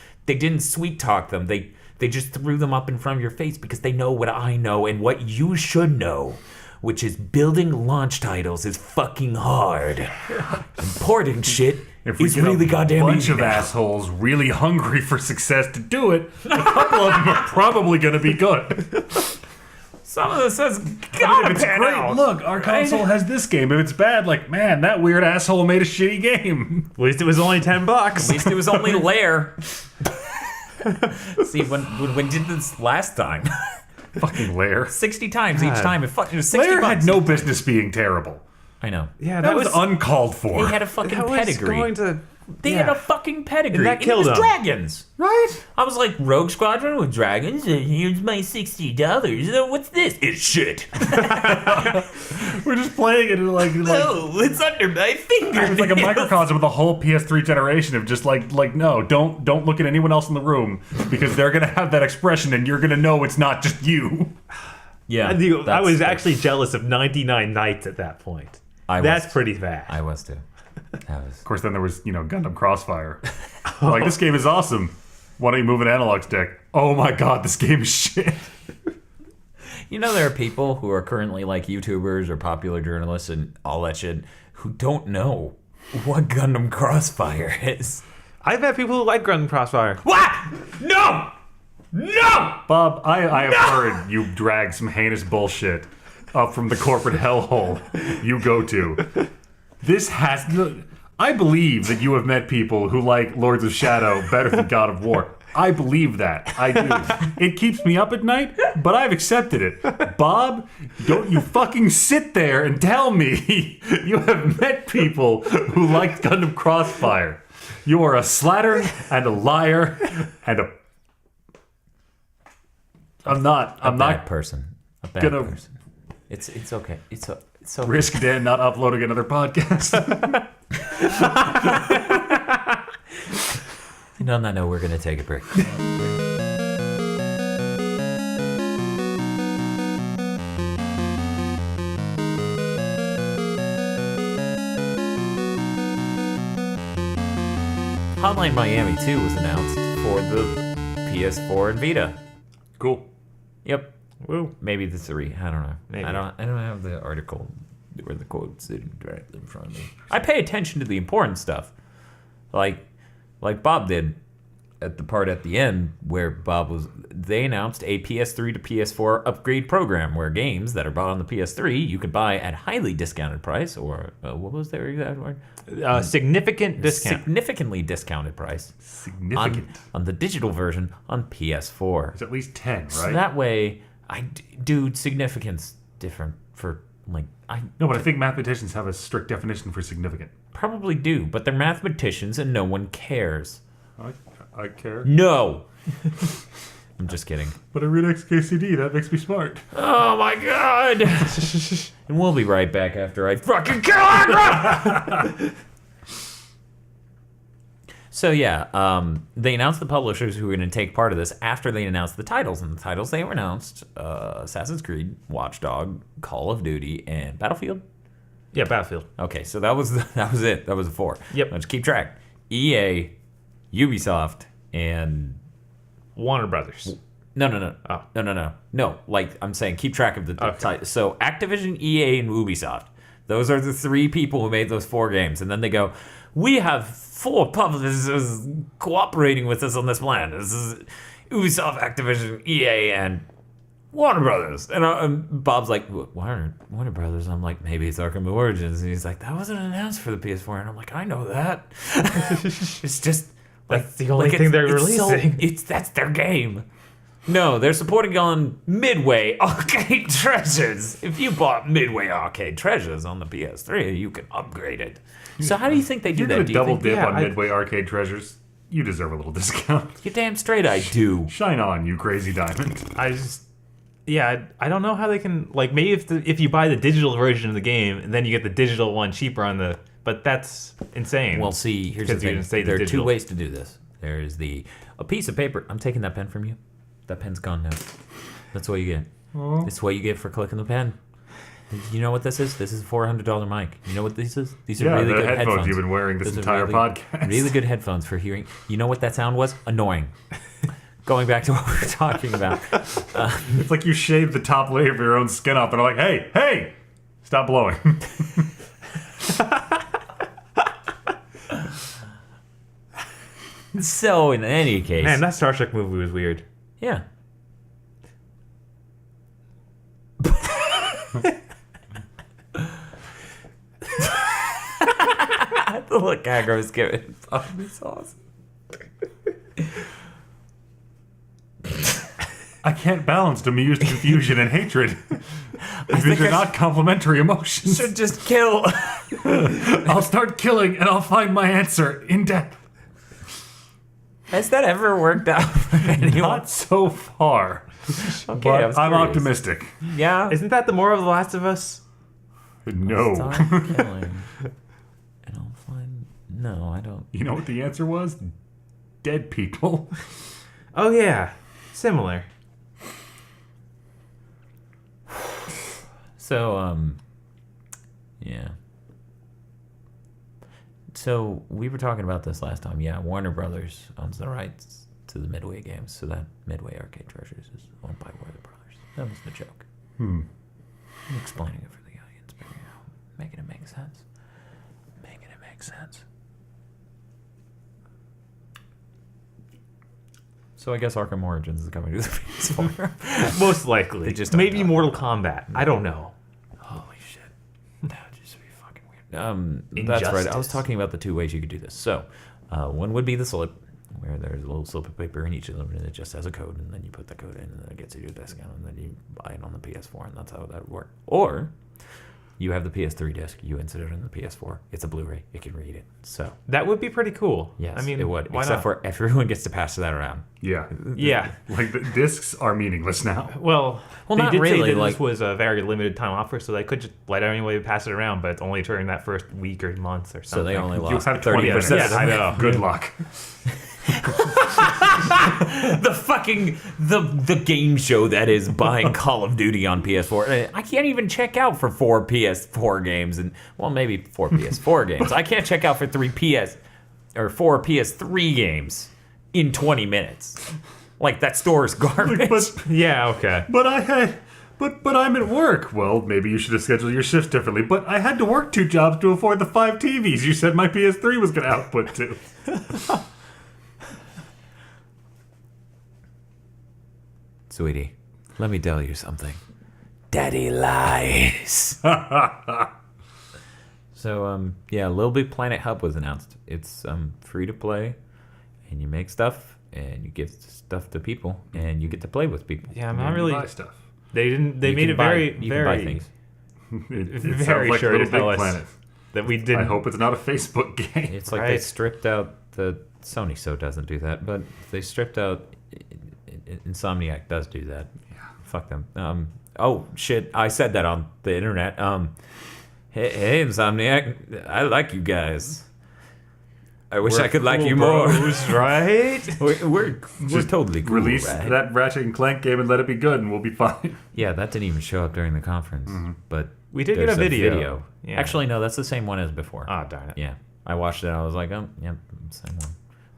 Speaker 1: sweet talk them. They just threw them up in front of your face because they know what I know and what you should know, which is building launch titles is fucking hard. Importing shit.
Speaker 3: If we
Speaker 1: He's
Speaker 3: get
Speaker 1: really
Speaker 3: a
Speaker 1: goddamn
Speaker 3: bunch
Speaker 1: easy
Speaker 3: of
Speaker 1: now.
Speaker 3: assholes really hungry for success to do it, a couple of them are probably going to be good.
Speaker 1: Some of this says
Speaker 3: If
Speaker 1: gotta
Speaker 3: it's
Speaker 1: pan
Speaker 3: great,
Speaker 1: out.
Speaker 3: look, our console has this game. If it's bad, like, man, that weird asshole made a shitty game.
Speaker 2: At least it was only $10.
Speaker 1: At least it was only Lair. See, when did this last time?
Speaker 3: Fucking Lair.
Speaker 1: 60 times each
Speaker 2: God.
Speaker 1: time. It was 60
Speaker 3: Lair
Speaker 1: bucks.
Speaker 3: had no business being terrible.
Speaker 1: I know.
Speaker 2: Yeah,
Speaker 3: That was uncalled
Speaker 1: He
Speaker 3: for.
Speaker 1: had a fucking
Speaker 2: that was
Speaker 1: pedigree.
Speaker 2: going to.
Speaker 1: They had a fucking pedigree.
Speaker 2: And that killed
Speaker 1: it was
Speaker 2: him.
Speaker 1: dragons.
Speaker 3: Right?
Speaker 1: I was like, Rogue Squadron with dragons, and here's my $60. What's this? It's shit.
Speaker 3: We're just playing it and like
Speaker 1: No, it's under my finger.
Speaker 3: it's like a microcosm of the whole PS3 generation of just like no, don't look at anyone else in the room because they're gonna have that expression and you're gonna know it's not just you.
Speaker 1: Yeah,
Speaker 2: I was actually jealous of 99 Nights at that point. That's
Speaker 1: was.
Speaker 2: pretty bad.
Speaker 1: I was too.
Speaker 3: Of course, then there was Gundam Crossfire. Like, this game is awesome. Why don't you move an analog stick? Oh my god, this game is shit.
Speaker 1: You know, there are people who are currently like YouTubers or popular journalists and all that shit who don't know what Gundam Crossfire is.
Speaker 2: I've met people who like Gundam Crossfire.
Speaker 1: What? No! No!
Speaker 3: Bob, I have heard you drag some heinous bullshit up from the corporate hellhole you go to. This has no... I believe that you have met people who like Lords of Shadow better than God of War. I believe that. I do. It keeps me up at night, but I've accepted it. Bob, don't you fucking sit there and tell me you have met people who like Gundam Crossfire. You are a slattern and a liar and a... I'm not
Speaker 1: person. A bad
Speaker 3: gonna-
Speaker 1: person. It's okay. It's okay.
Speaker 3: risk Dan not uploading another podcast.
Speaker 1: No, we're gonna take a break. Hotline Miami 2 was announced for the PS4 and Vita.
Speaker 3: Cool.
Speaker 1: Yep.
Speaker 2: Woo.
Speaker 1: Maybe the 3. I don't know.
Speaker 2: Maybe.
Speaker 1: I don't have the article or the quote sitting directly in front of me. I pay attention to the important stuff. Like Bob did at the part at the end where they announced a PS3 to PS4 upgrade program where games that are bought on the PS3 you could buy at highly discounted price, or what was their exact word?
Speaker 2: Significant discount.
Speaker 1: Significantly discounted price
Speaker 3: Significant.
Speaker 1: on the digital version on PS4.
Speaker 3: It's at least 10, right?
Speaker 1: So that way, dude, significance different for like
Speaker 3: No, but I think mathematicians have a strict definition for significant.
Speaker 1: probably do, but they're mathematicians and no one cares.
Speaker 3: I care.
Speaker 1: No, I'm just kidding.
Speaker 3: But I read XKCD, that makes me smart.
Speaker 1: Oh my god! And we'll be right back after I fucking kill Aggro! So yeah, they announced the publishers who were going to take part of this after they announced the titles. And the titles they were announced, Assassin's Creed, Watch Dog, Call of Duty, and Battlefield.
Speaker 2: Yeah, Battlefield.
Speaker 1: Okay, so that was it. That was the 4.
Speaker 2: Yep.
Speaker 1: Let's keep track. EA, Ubisoft, and...
Speaker 2: Warner Brothers.
Speaker 1: No.
Speaker 2: Oh.
Speaker 1: No, like, I'm saying keep track of the titles. So Activision, EA, and Ubisoft. Those are the 3 people who made those 4 games. And then they go, we have 4 publishers cooperating with us on this plan. This is Ubisoft, Activision, EA, and Warner Brothers. And Bob's like, Warner Brothers? I'm like, maybe it's Arkham Origins. And he's like, that wasn't announced for the PS4. And I'm like, I know that. It's just like
Speaker 2: That's the only thing they're releasing.
Speaker 1: That's their game. No, they're supporting on Midway Arcade Treasures. If you bought Midway Arcade Treasures on the PS3, you can upgrade it. So how do you think they do
Speaker 3: You're
Speaker 1: that?
Speaker 3: gonna
Speaker 1: Do you
Speaker 3: double
Speaker 1: think,
Speaker 3: dip
Speaker 2: yeah,
Speaker 3: on Midway Arcade Treasures. You deserve a little discount.
Speaker 1: you're damn straight I do.
Speaker 3: Shine on, you crazy diamond.
Speaker 2: I don't know how they can, like, maybe if you buy the digital version of the game, and then you get the digital one cheaper on the, but that's insane.
Speaker 1: Well, see, here's the
Speaker 2: Because you
Speaker 1: thing.
Speaker 2: didn't say the
Speaker 1: There are two
Speaker 2: digital.
Speaker 1: ways to do this. There's a piece of paper. I'm taking that pen from you. That pen's gone now. That's what you get. It's what you get for clicking the pen. You know what this is? This is a $400 mic. You know what this is? These are
Speaker 3: Yeah,
Speaker 1: really
Speaker 3: the
Speaker 1: good
Speaker 3: headphones
Speaker 1: headphones.
Speaker 3: you've been wearing this
Speaker 1: Those are
Speaker 3: entire
Speaker 1: really,
Speaker 3: podcast.
Speaker 1: Really good headphones for hearing. You know what that sound was? Annoying. Going back to what we were talking about.
Speaker 3: It's like you shaved the top layer of your own skin off and are like, hey, stop blowing.
Speaker 1: So, in any case.
Speaker 2: Man, that Star Trek movie was weird.
Speaker 1: Yeah. The look Aggro's giving. Oh, it's awesome.
Speaker 3: I can't balance amused confusion and hatred. These are not complementary emotions.
Speaker 1: Should just kill.
Speaker 3: I'll start killing and I'll find my answer in death.
Speaker 1: Has that ever worked out for anyone?
Speaker 3: Not so far.
Speaker 1: Okay, I was
Speaker 3: But I'm
Speaker 1: curious.
Speaker 3: optimistic.
Speaker 1: Yeah.
Speaker 2: Isn't that the moral of The Last of Us?
Speaker 3: No.
Speaker 1: Stop killing. And I'll find. No, I don't.
Speaker 3: You know what the answer was? Dead people.
Speaker 2: Oh yeah, similar.
Speaker 1: So, yeah. So, we were talking about this last time. Yeah, Warner Brothers owns the rights to the Midway games, so that Midway Arcade Treasures is owned by Warner Brothers. That was the joke. I'm explaining it for the audience, but, you know, making it make sense. Making it make sense. So I guess Arkham Origins is coming to the PS4.
Speaker 2: Most likely.
Speaker 1: They just don't
Speaker 2: Maybe
Speaker 1: talk
Speaker 2: Mortal Kombat. I don't know.
Speaker 1: Holy shit. That would just be fucking weird. That's right. I was
Speaker 2: Injustice.
Speaker 1: talking about the two ways you could do this. So, one would be the slip, where there's a little slip of paper in each of them, and it just has a code, and then you put the code in, and then it gets you your discount, and then you buy it on the PS4, and that's how that would work. Or, you have the PS3 disc, you insert it in the PS4. It's a Blu-ray. It can read it. So,
Speaker 2: That would be pretty cool.
Speaker 1: yes,
Speaker 2: I mean,
Speaker 1: it would.
Speaker 2: Why
Speaker 1: Except
Speaker 2: not?
Speaker 1: for everyone gets to pass that around.
Speaker 3: Yeah.
Speaker 2: Yeah.
Speaker 3: Like, the discs are meaningless now.
Speaker 2: Well,
Speaker 1: Well,
Speaker 2: they
Speaker 1: not
Speaker 2: did
Speaker 1: really,
Speaker 2: say that
Speaker 1: like-
Speaker 2: this was a very limited time offer, so they could just let anybody pass it around, but it's only during that first week or month or something.
Speaker 1: So they only
Speaker 3: You
Speaker 1: lost
Speaker 3: have
Speaker 1: 30%.
Speaker 3: 20%.
Speaker 2: Yeah, I know.
Speaker 3: Good luck.
Speaker 1: The fucking the game show that is buying Call of Duty on PS4. I can't even check out for 4 PS4 games, and well, maybe 4 PS4 games. I can't check out for 4 PS3 games in 20 minutes. Like, that store is garbage.
Speaker 3: But
Speaker 2: Yeah, okay.
Speaker 3: but I'm at work. Well, maybe you should have scheduled your shifts differently. But I had to work 2 jobs to afford the 5 TVs you said my PS3 was going to output to.
Speaker 1: Sweetie, let me tell you something. Daddy lies. So, yeah, Little Big Planet Hub was announced. It's free to play, and you make stuff, and you give stuff to people, and you get to play with people.
Speaker 2: Yeah, I'm not really.
Speaker 3: Buy stuff.
Speaker 2: They didn't. They
Speaker 1: You
Speaker 2: made
Speaker 1: can
Speaker 2: it
Speaker 1: buy-
Speaker 2: very,
Speaker 1: you can buy
Speaker 2: very,
Speaker 1: things.
Speaker 3: It
Speaker 2: very
Speaker 3: sounds like
Speaker 2: sure to
Speaker 3: Little
Speaker 2: tell
Speaker 3: Big
Speaker 2: us
Speaker 3: Planet.
Speaker 2: that we didn't.
Speaker 3: I hope it's not a Facebook game.
Speaker 1: It's like they
Speaker 2: Right.
Speaker 1: stripped out the Sony, so doesn't do that, but they stripped out Insomniac does do that. Yeah, fuck them. Oh shit, I said that on the internet. Hey Insomniac, I like you guys. I wish I could like
Speaker 2: cool
Speaker 1: you more.
Speaker 2: bros, right?
Speaker 1: We're totally cool,
Speaker 3: Release
Speaker 1: right?
Speaker 3: that Ratchet and Clank game and let it be good, and we'll be fine.
Speaker 1: Yeah, that didn't even show up during the conference, but
Speaker 2: We did get
Speaker 1: there's
Speaker 2: a video. Yeah.
Speaker 1: Actually, no, that's the same one as before.
Speaker 2: Oh darn it.
Speaker 1: Yeah, I watched it. I was like, yep, same one.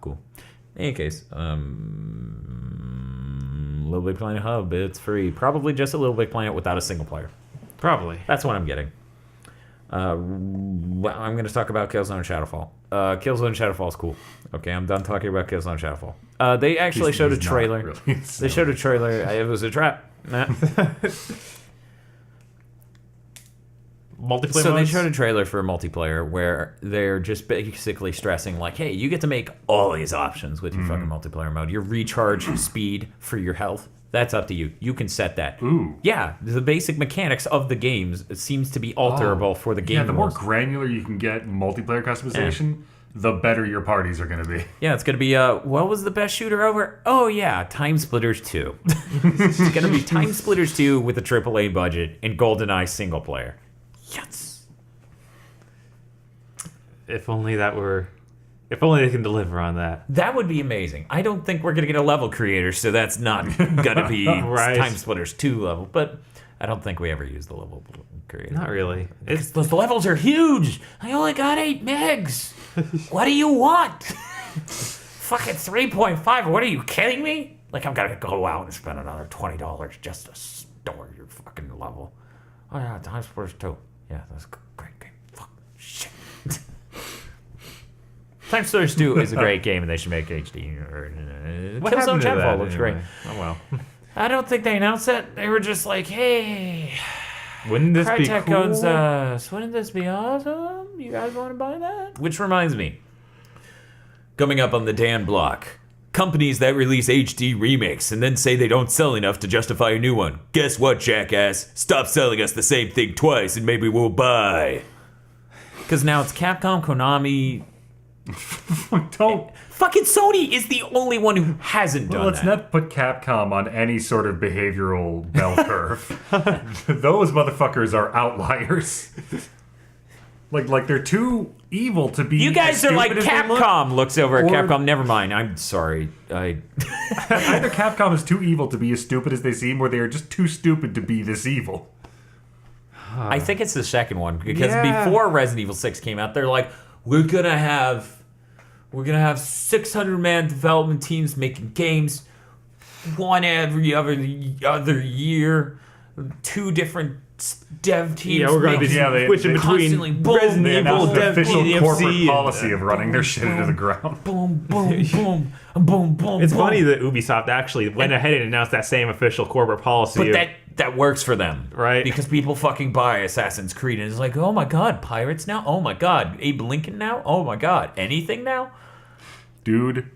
Speaker 1: Cool. In any case, Little Big Planet Hub, it's free. Probably just a Little Big Planet without a single player.
Speaker 2: Probably.
Speaker 1: That's what I'm getting. Well, I'm going to talk about Killzone and Shadowfall. Killzone and Shadowfall is cool. Okay, I'm done talking about Killzone and Shadowfall. They actually showed a trailer.
Speaker 3: Really.
Speaker 1: They showed a trailer. It was a trap. Nah.
Speaker 2: Multiplayer
Speaker 1: So they
Speaker 2: modes?
Speaker 1: showed a trailer for multiplayer where they're just basically stressing like, hey, you get to make all these options with your fucking multiplayer mode. Your recharge speed for your health, that's up to you. You can set that.
Speaker 3: Ooh.
Speaker 1: Yeah, the basic mechanics of the games seems to be alterable for the game.
Speaker 3: Yeah, the more
Speaker 1: rules.
Speaker 3: granular you can get multiplayer customization, the better your parties are going to be.
Speaker 1: Yeah, it's going to be, what was the best shooter over? Oh, yeah, Time Splitters 2. It's going to be Time Splitters 2 with a AAA budget and GoldenEye single player. Yes.
Speaker 2: If only they can deliver on that.
Speaker 1: That would be amazing. I don't think we're going to get a level creator, so that's not going to be
Speaker 2: Right.
Speaker 1: Time Splitters 2 level. But I don't think we ever use the level creator.
Speaker 2: Not really. It's
Speaker 1: Those levels are huge. I only got 8 megs. What do you want? Fucking 3.5. What are you kidding me? Like, I'm going to go out and spend another $20 just to store your fucking level. Oh, yeah, Time Splitters 2. Yeah, that's a great game. Fuck. Shit. Time Splitters 2 is a great game, and they should make HD.
Speaker 2: what
Speaker 1: Killzone
Speaker 2: happened to
Speaker 1: Shadowfall
Speaker 2: that
Speaker 1: looks
Speaker 2: anyway?
Speaker 1: great.
Speaker 2: Oh well.
Speaker 1: I don't think they announced that. They were just like, hey,
Speaker 2: Wouldn't this be
Speaker 1: Crytek
Speaker 2: cool?
Speaker 1: owns us. Wouldn't this be awesome? You guys want to buy that? Which reminds me, coming up on the Dan block, companies that release HD remakes and then say they don't sell enough to justify a new one. Guess what, jackass? Stop selling us the same thing twice and maybe we'll buy. Because now it's Capcom, Konami.
Speaker 3: Don't.
Speaker 1: Fucking Sony is the only one who hasn't done
Speaker 3: Let's
Speaker 1: that.
Speaker 3: not put Capcom on any sort of behavioral bell curve. Those motherfuckers are outliers. Like they're too evil to be.
Speaker 1: You guys
Speaker 3: as
Speaker 1: are like
Speaker 3: stupid as they look.
Speaker 1: Capcom looks over at
Speaker 3: Or-
Speaker 1: Capcom. Never mind. I'm sorry.
Speaker 3: Either Capcom is too evil to be as stupid as they seem, or they are just too stupid to be this evil.
Speaker 1: I think it's the second one because
Speaker 2: Yeah.
Speaker 1: before Resident Evil 6 came out, they're like, we're gonna have 600-man development teams making games, one every other year, 2 different dev teams.
Speaker 2: Yeah, we're going to be
Speaker 3: Yeah,
Speaker 2: switching
Speaker 1: constantly
Speaker 2: between
Speaker 1: boom,
Speaker 2: Resident
Speaker 3: They
Speaker 2: Evil,
Speaker 3: announced an
Speaker 2: Dev
Speaker 3: official
Speaker 2: DMC,
Speaker 3: corporate
Speaker 2: and-
Speaker 3: policy of running their shit into the ground.
Speaker 1: boom, boom, boom, boom, boom.
Speaker 2: It's
Speaker 1: boom.
Speaker 2: funny that Ubisoft actually went ahead and announced that same official corporate policy.
Speaker 1: But
Speaker 2: of-
Speaker 1: that works for them.
Speaker 2: Right.
Speaker 1: Because people fucking buy Assassin's Creed and it's like, oh my god, pirates now? Oh my god, Abe Lincoln now? Oh my god, anything now?
Speaker 3: Dude,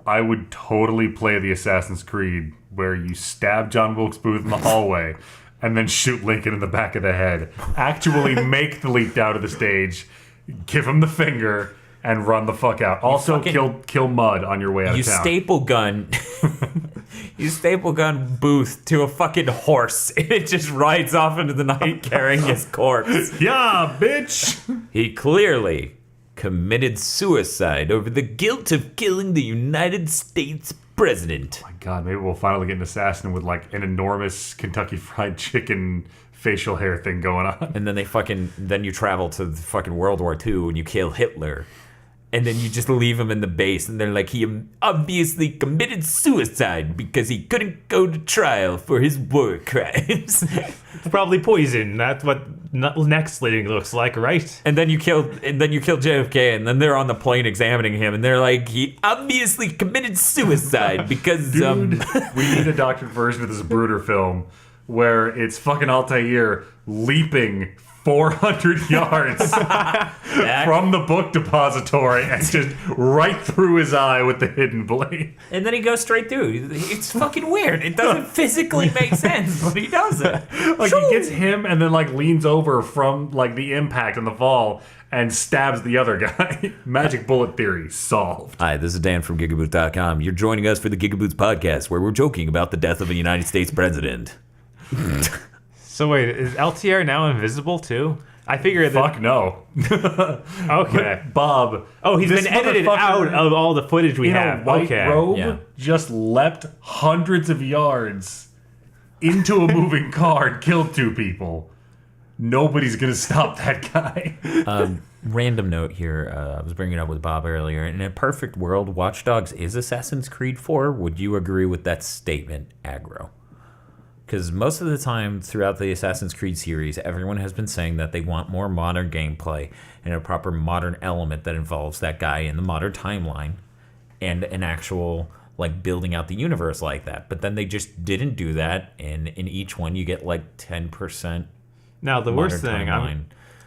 Speaker 3: I would totally play the Assassin's Creed where you stab John Wilkes Booth in the hallway and then shoot Lincoln in the back of the head. Actually make the leap down to the stage, give him the finger, and run the fuck out. Also,
Speaker 1: fucking-
Speaker 3: kill Mud on your way out
Speaker 1: You
Speaker 3: of town.
Speaker 1: staple gun Booth to a fucking horse and it just rides off into the night carrying his corpse.
Speaker 3: Yeah, bitch!
Speaker 1: He clearly committed suicide over the guilt of killing the United States president.
Speaker 3: My God, maybe we'll finally get an assassin with like an enormous Kentucky Fried Chicken facial hair thing going on.
Speaker 1: And then then you travel to the fucking World War II and you kill Hitler. And then you just leave him in the base and they're like, he obviously committed suicide because he couldn't go to trial for his war crimes.
Speaker 2: It's probably poison. That's what neck slitting looks like, right?
Speaker 1: And then you kill JFK, and then they're on the plane examining him, and they're like, he obviously committed suicide because
Speaker 3: Dude, we need a doctored version of this Bruder film where it's fucking Altair leaping 400 yards from the book depository and just right through his eye with the hidden blade.
Speaker 1: and then he goes straight through. It's fucking weird. It doesn't physically make sense, but he does it.
Speaker 3: Like he gets him and then like leans over from like the impact and the fall and stabs the other guy. Magic bullet theory solved.
Speaker 1: Hi, this is Dan from GigaBoots.com. You're joining us for the GigaBoots podcast, where we're joking about the death of a United States president.
Speaker 2: So wait, is LTR now invisible too? I figured that.
Speaker 3: Fuck no.
Speaker 2: Okay.
Speaker 3: Bob.
Speaker 2: Oh, he's
Speaker 3: this
Speaker 2: been edited
Speaker 3: motherfucker
Speaker 2: out of all the footage we
Speaker 3: in
Speaker 2: have.
Speaker 3: a white
Speaker 2: Okay.
Speaker 3: robe
Speaker 1: Yeah.
Speaker 3: just leapt hundreds of yards into a moving car and killed 2 people. Nobody's gonna stop that guy.
Speaker 1: Random note here, I was bringing it up with Bob earlier. In a perfect world, Watch Dogs is Assassin's Creed 4. Would you agree with that statement, Aggro? Because most of the time throughout the Assassin's Creed series, everyone has been saying that they want more modern gameplay and a proper modern element that involves that guy in the modern timeline and an actual, like, building out the universe like that. But then they just didn't do that, and in each one you get, like, 10%
Speaker 2: Now, the worst thing,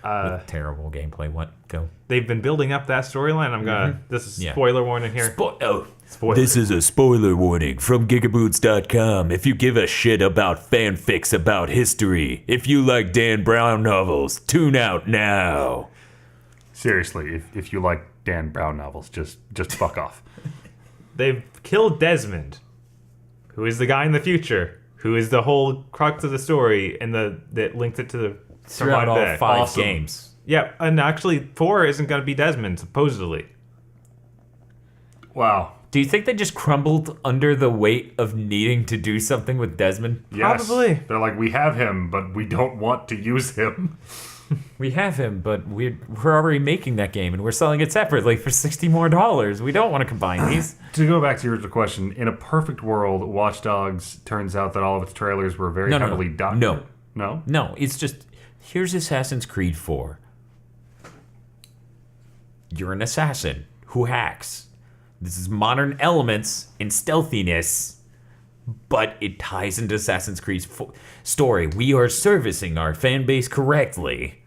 Speaker 1: with terrible gameplay. What? Go.
Speaker 2: they've been building up that storyline. I'm going to, this is spoiler warning here. Spoiler.
Speaker 1: This is a spoiler warning from GigaBoots.com. If you give a shit about fanfics about history, if you like Dan Brown novels, tune out now.
Speaker 3: Seriously, if you like Dan Brown novels, just fuck off.
Speaker 2: They've killed Desmond, who is the guy in the future, who is the whole crux of the story and that links it to the
Speaker 1: Throughout all
Speaker 2: back.
Speaker 1: 5
Speaker 3: Awesome.
Speaker 1: games.
Speaker 2: Yeah, and actually 4 isn't going to be Desmond, supposedly.
Speaker 3: Wow.
Speaker 1: Do you think they just crumbled under the weight of needing to do something with Desmond?
Speaker 3: Yes.
Speaker 2: Probably.
Speaker 3: They're like, we have him, but we don't want to use him.
Speaker 1: We have him, but we're already making that game, and we're selling it separately for $60 more. We don't want to combine these.
Speaker 3: To go back to your original question, in a perfect world, Watch Dogs turns out that all of its trailers were very heavily doctored.
Speaker 1: No.
Speaker 3: No?
Speaker 1: No, it's just, here's Assassin's Creed 4. You're an assassin who hacks. This is modern elements and stealthiness, but it ties into Assassin's Creed's story. We are servicing our fan base correctly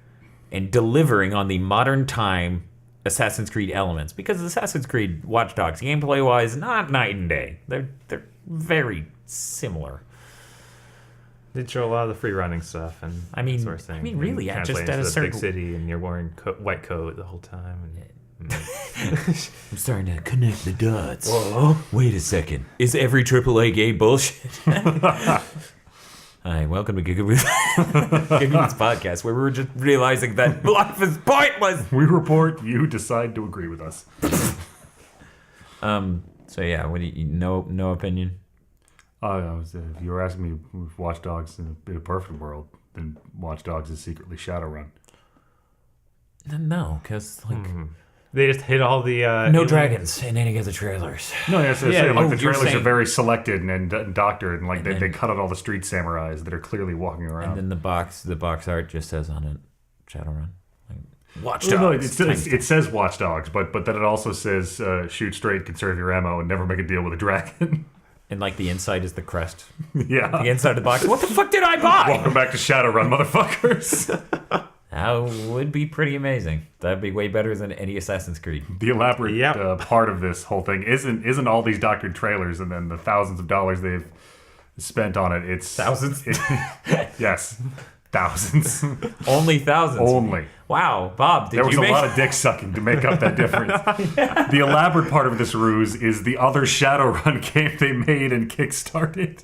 Speaker 1: and delivering on the modern time Assassin's Creed elements. Because Assassin's Creed Watch Dogs, gameplay-wise, not night and day. They're very similar.
Speaker 2: They show a lot of the free running stuff and
Speaker 1: I mean-
Speaker 2: that sort of thing.
Speaker 1: I mean, really,
Speaker 2: And
Speaker 1: just
Speaker 2: translate
Speaker 1: at a
Speaker 2: into the
Speaker 1: certain-
Speaker 2: big city and you're wearing white coat the whole time. And,
Speaker 1: I'm starting to connect the dots. Whoa. Wait a second. Is every AAA game bullshit? Hi, welcome to GigaBoots podcast, where we were just realizing that life is pointless.
Speaker 3: We report, you decide to agree with us.
Speaker 1: So yeah, what do you no opinion?
Speaker 3: If you were asking me if Watch Dogs in a perfect world, then Watch Dogs is secretly Shadowrun.
Speaker 1: No, because like
Speaker 2: they just hit all the...
Speaker 1: no dragons in any of the trailers.
Speaker 3: No, yes,
Speaker 2: Yeah,
Speaker 3: saying, like
Speaker 1: oh,
Speaker 3: the
Speaker 1: you're
Speaker 3: trailers are
Speaker 1: saying-
Speaker 3: very selected and doctored, and like
Speaker 1: And
Speaker 3: they
Speaker 1: then-
Speaker 3: cut out all the street samurais that are clearly walking around.
Speaker 1: And then the box art just says on it, Shadowrun. Like, Watch
Speaker 3: Well, no,
Speaker 1: Dogs.
Speaker 3: it says Watch Dogs, but then it also says shoot straight, conserve your ammo, and never make a deal with a dragon.
Speaker 1: And like the inside is the crest.
Speaker 3: Yeah.
Speaker 1: The inside of the box. What the fuck did I buy?
Speaker 3: Welcome back to Shadowrun, motherfuckers.
Speaker 1: That would be pretty amazing. That'd be way better than any Assassin's Creed.
Speaker 3: The elaborate
Speaker 2: Yep.
Speaker 3: part of this whole thing isn't all these doctored trailers and then the thousands of dollars they've spent on it. It's
Speaker 1: Thousands?
Speaker 3: yes, thousands.
Speaker 1: Only thousands.
Speaker 3: Only.
Speaker 1: Wow, Bob, did
Speaker 3: There was
Speaker 1: you
Speaker 3: a
Speaker 1: make
Speaker 3: lot of dick sucking to make up that difference. The elaborate part of this ruse is the other Shadowrun game they made and kickstarted.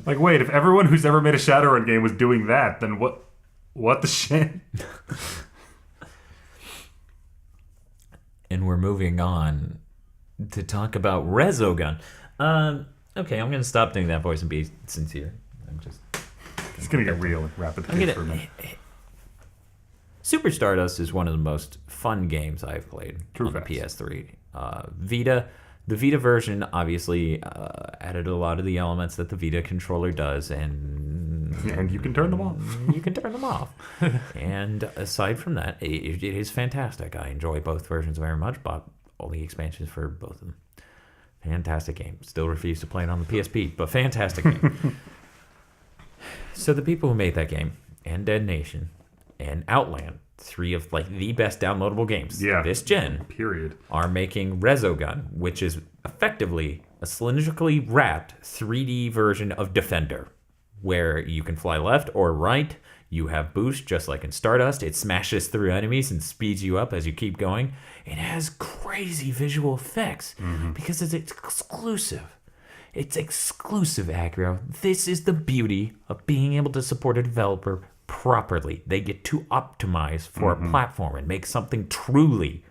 Speaker 3: Like, wait, if everyone who's ever made a Shadowrun game was doing that, then what the shit?
Speaker 1: And we're moving on to talk about Resogun. Okay, I'm gonna stop doing that voice and be sincere. I'm just
Speaker 3: It's gonna get real and rapid
Speaker 1: I'm
Speaker 3: for
Speaker 1: gonna.
Speaker 3: me.
Speaker 1: Super Stardust is one of the most fun games I've played
Speaker 3: True
Speaker 1: on
Speaker 3: facts.
Speaker 1: the PS3. Vita, the Vita version obviously added a lot of the elements that the Vita controller does, and
Speaker 3: And you can turn them off.
Speaker 1: you can turn them off. And aside from that, it is fantastic. I enjoy both versions very much. Bought all the expansions for both of them. Fantastic game. Still refuse to play it on the PSP, but fantastic game. So the people who made that game, and Dead Nation, and Outland, 3 of like the best downloadable games this gen,
Speaker 3: Period.
Speaker 1: are making Resogun, which is effectively a cylindrically wrapped 3D version of Defender, where you can fly left or right. You have boost, just like in Stardust. It smashes through enemies and speeds you up as you keep going. It has crazy visual effects because it's exclusive. It's exclusive, Aggro. This is the beauty of being able to support a developer properly. They get to optimize for a platform and make something truly,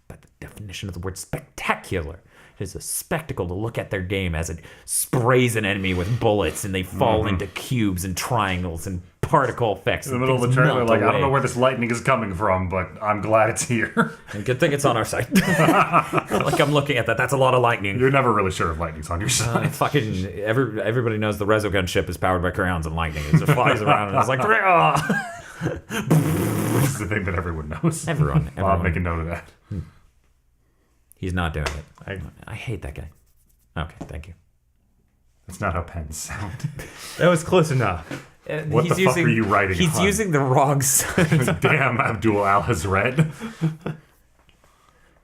Speaker 1: by the definition of the word, spectacular. It is a spectacle to look at their game as it sprays an enemy with bullets and they fall into cubes and triangles and particle effects.
Speaker 3: In the middle of the trailer, like, I don't know where this lightning is coming from, but I'm glad it's here.
Speaker 1: And good thing it's on our site. Like, I'm looking at that. That's a lot of lightning.
Speaker 3: You're never really sure if lightning's on your side.
Speaker 1: Everybody knows the Resogun ship is powered by crayons and lightning. It just flies around and it's like, "Ah!"
Speaker 3: This is the thing that everyone knows.
Speaker 1: Everyone.
Speaker 3: I'll make a note of that.
Speaker 1: He's not doing it. I hate that guy. Okay, thank you.
Speaker 3: That's not how pens sound.
Speaker 2: That was close enough.
Speaker 3: What the fuck are you writing?
Speaker 1: He's using the wrong side.
Speaker 3: Damn, Abdul Al has read.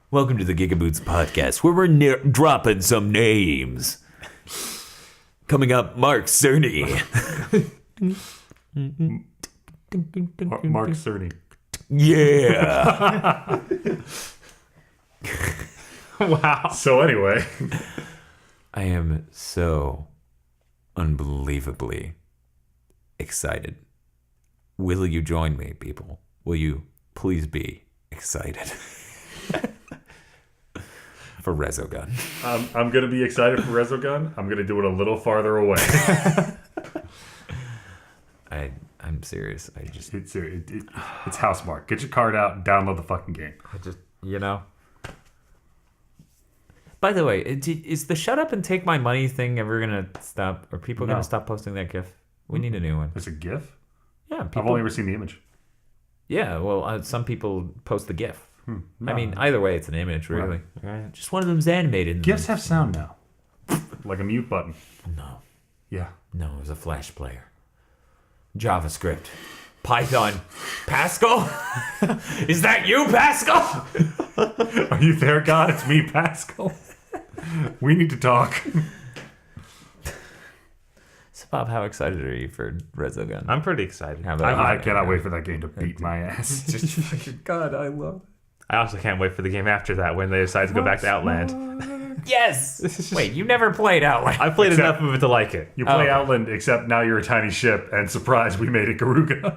Speaker 1: Welcome to the GigaBoots podcast, where we're dropping some names. Coming up, Mark Cerny.
Speaker 3: Mark Cerny.
Speaker 1: Yeah.
Speaker 2: Wow.
Speaker 3: So anyway,
Speaker 1: I am so unbelievably excited. Will you join me, people? Will you please be excited for Resogun?
Speaker 3: I'm going to be excited for Resogun. I'm going to do it a little farther away.
Speaker 1: I'm serious.
Speaker 3: It's housemark. Get your card out and download the fucking game.
Speaker 1: By the way, is the shut up and take my money thing ever going to stop? Are people going to stop posting that GIF? We need a new one.
Speaker 3: It's a GIF?
Speaker 1: Yeah.
Speaker 3: I've only ever seen the image.
Speaker 1: Yeah, well, some people post the GIF.
Speaker 3: No.
Speaker 1: I mean, either way, it's an image, really.
Speaker 2: Right.
Speaker 1: Just one of them's animated.
Speaker 3: GIFs have sound now. Like a mute button.
Speaker 1: No,
Speaker 3: Yeah.
Speaker 1: it was a Flash player. JavaScript. Python. Pascal? Is that you, Pascal?
Speaker 3: Are you there, God? It's me, Pascal. We need to talk.
Speaker 1: So, Bob, how excited are you for Resogun?
Speaker 2: I'm pretty excited.
Speaker 3: I cannot wait for that game to beat my ass.
Speaker 1: Just fucking God, I love it.
Speaker 2: I also can't wait for the game after that when they decide to go back to Outland.
Speaker 1: Yes! Wait, you never played Outland.
Speaker 2: I played enough of it to like it.
Speaker 3: You play Outland, except now you're a tiny ship, and surprise, we made it Garuga.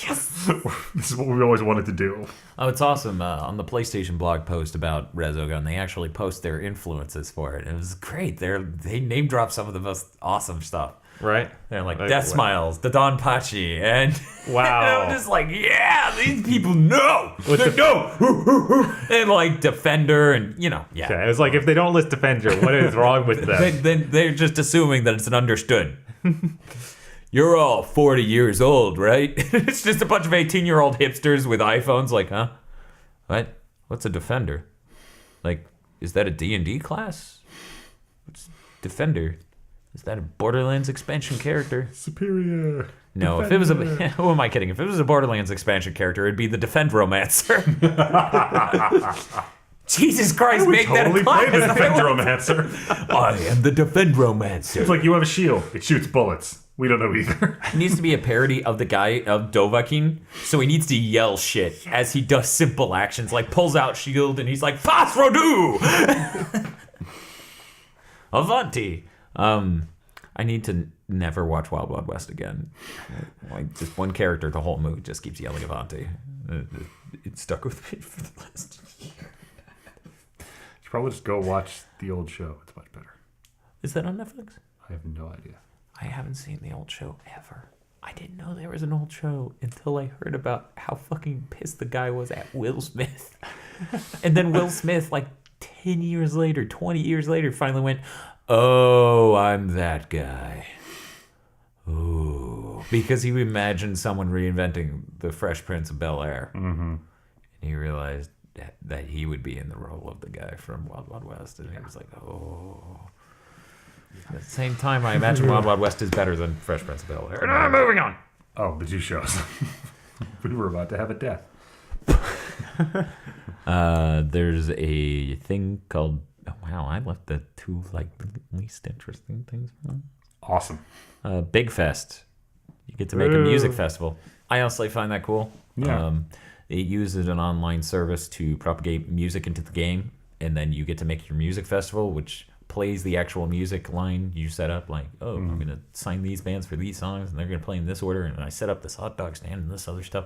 Speaker 1: Yes!
Speaker 3: This is what we always wanted to do.
Speaker 1: Oh, it's awesome. On the PlayStation blog post about Resogun, they actually post their influences for it. It was great. They name drop some of the most awesome stuff.
Speaker 2: Right?
Speaker 1: They're like Death Smiles, the Don Pachi, and
Speaker 2: Wow.
Speaker 1: I'm just like, yeah, these people know. They know. And like Defender, and yeah.
Speaker 2: Okay, it was like if they don't list Defender, what is wrong with them?
Speaker 1: Then they're just assuming that it's an understood. You're all 40 years old, right? It's just a bunch of 18-year-old hipsters with iPhones. Like, huh? What? What's a Defender? Like, is that a D&D class? What's Defender? Is that a Borderlands expansion character?
Speaker 3: Superior.
Speaker 1: No, if it was a... Who am I kidding? If it was a Borderlands expansion character, it'd be the Defendromancer. Jesus Christ, make
Speaker 3: Totally
Speaker 1: that a
Speaker 3: play the
Speaker 1: class.
Speaker 3: Defendromancer.
Speaker 1: I am the Defendromancer.
Speaker 3: It's like you have a shield. It shoots bullets. We don't know either.
Speaker 1: It needs to be a parody of the guy of Dovahkiin, so he needs to yell shit as he does simple actions, like pulls out shield and he's like, Phosphrodoo! Avanti! I need to never watch Wild Wild West again. Like, just one character, the whole movie just keeps yelling Avanti. It stuck with me for the last year.
Speaker 3: You should probably just go watch the old show. It's much better.
Speaker 1: Is that on Netflix?
Speaker 3: I have no idea.
Speaker 1: I haven't seen the old show ever. I didn't know there was an old show until I heard about how fucking pissed the guy was at Will Smith. And then Will Smith, like 10 years later, 20 years later, finally went, oh, I'm that guy. Ooh. Because he imagined someone reinventing the Fresh Prince of Bel-Air.
Speaker 3: Mm-hmm.
Speaker 1: And he realized that he would be in the role of the guy from Wild Wild West. And he was like, oh. At the same time, I imagine Wild Wild West is better than Fresh Prince of Bel-Air. Moving on.
Speaker 3: Oh, the two shows. We were about to have a death.
Speaker 1: There's a thing called... Oh, wow, I left the two least interesting things from.
Speaker 3: Awesome.
Speaker 1: Big Fest. You get to make a music festival. I honestly find that cool.
Speaker 3: Yeah.
Speaker 1: It uses an online service to propagate music into the game, and then you get to make your music festival, which plays the actual music line you set up. Like, I'm going to sign these bands for these songs, and they're going to play in this order, and I set up this hot dog stand and this other stuff.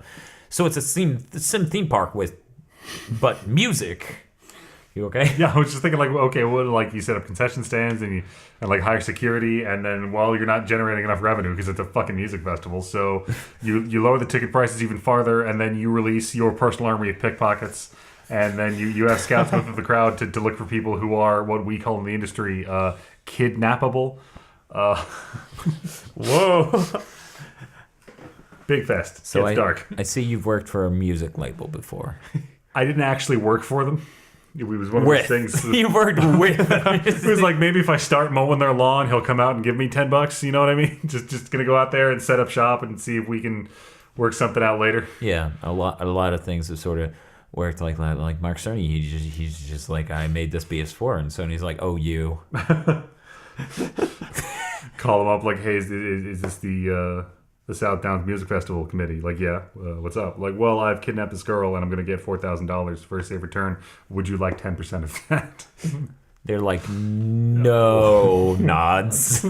Speaker 1: So it's a sim theme park but music. You okay?
Speaker 3: Yeah, I was just thinking like, okay, what like you set up concession stands and like higher security, and then you're not generating enough revenue because it's a fucking music festival, so you lower the ticket prices even farther, and then you release your personal army of pickpockets, and then you have scouts move through the crowd to look for people who are what we call in the industry kidnappable.
Speaker 2: Whoa.
Speaker 3: Big fest.
Speaker 1: So
Speaker 3: it's dark.
Speaker 1: I see you've worked for a music label before.
Speaker 3: I didn't actually work for them. It was one of those things.
Speaker 1: You worked with.
Speaker 3: It was like, maybe if I start mowing their lawn, he'll come out and give me $10. You know what I mean? Just gonna go out there and set up shop and see if we can work something out later.
Speaker 1: Yeah, a lot of things have sort of worked like that. Like Mark Cerny, he's just like, I made this PS4, and Sony's like, oh, you.
Speaker 3: Call them up like, hey, is this the South Downs Music Festival committee? Like, yeah, what's up? Like, well, I've kidnapped this girl and I'm going to get $4,000 for a safe return. Would you like 10% of that?
Speaker 1: They're like, no, nods.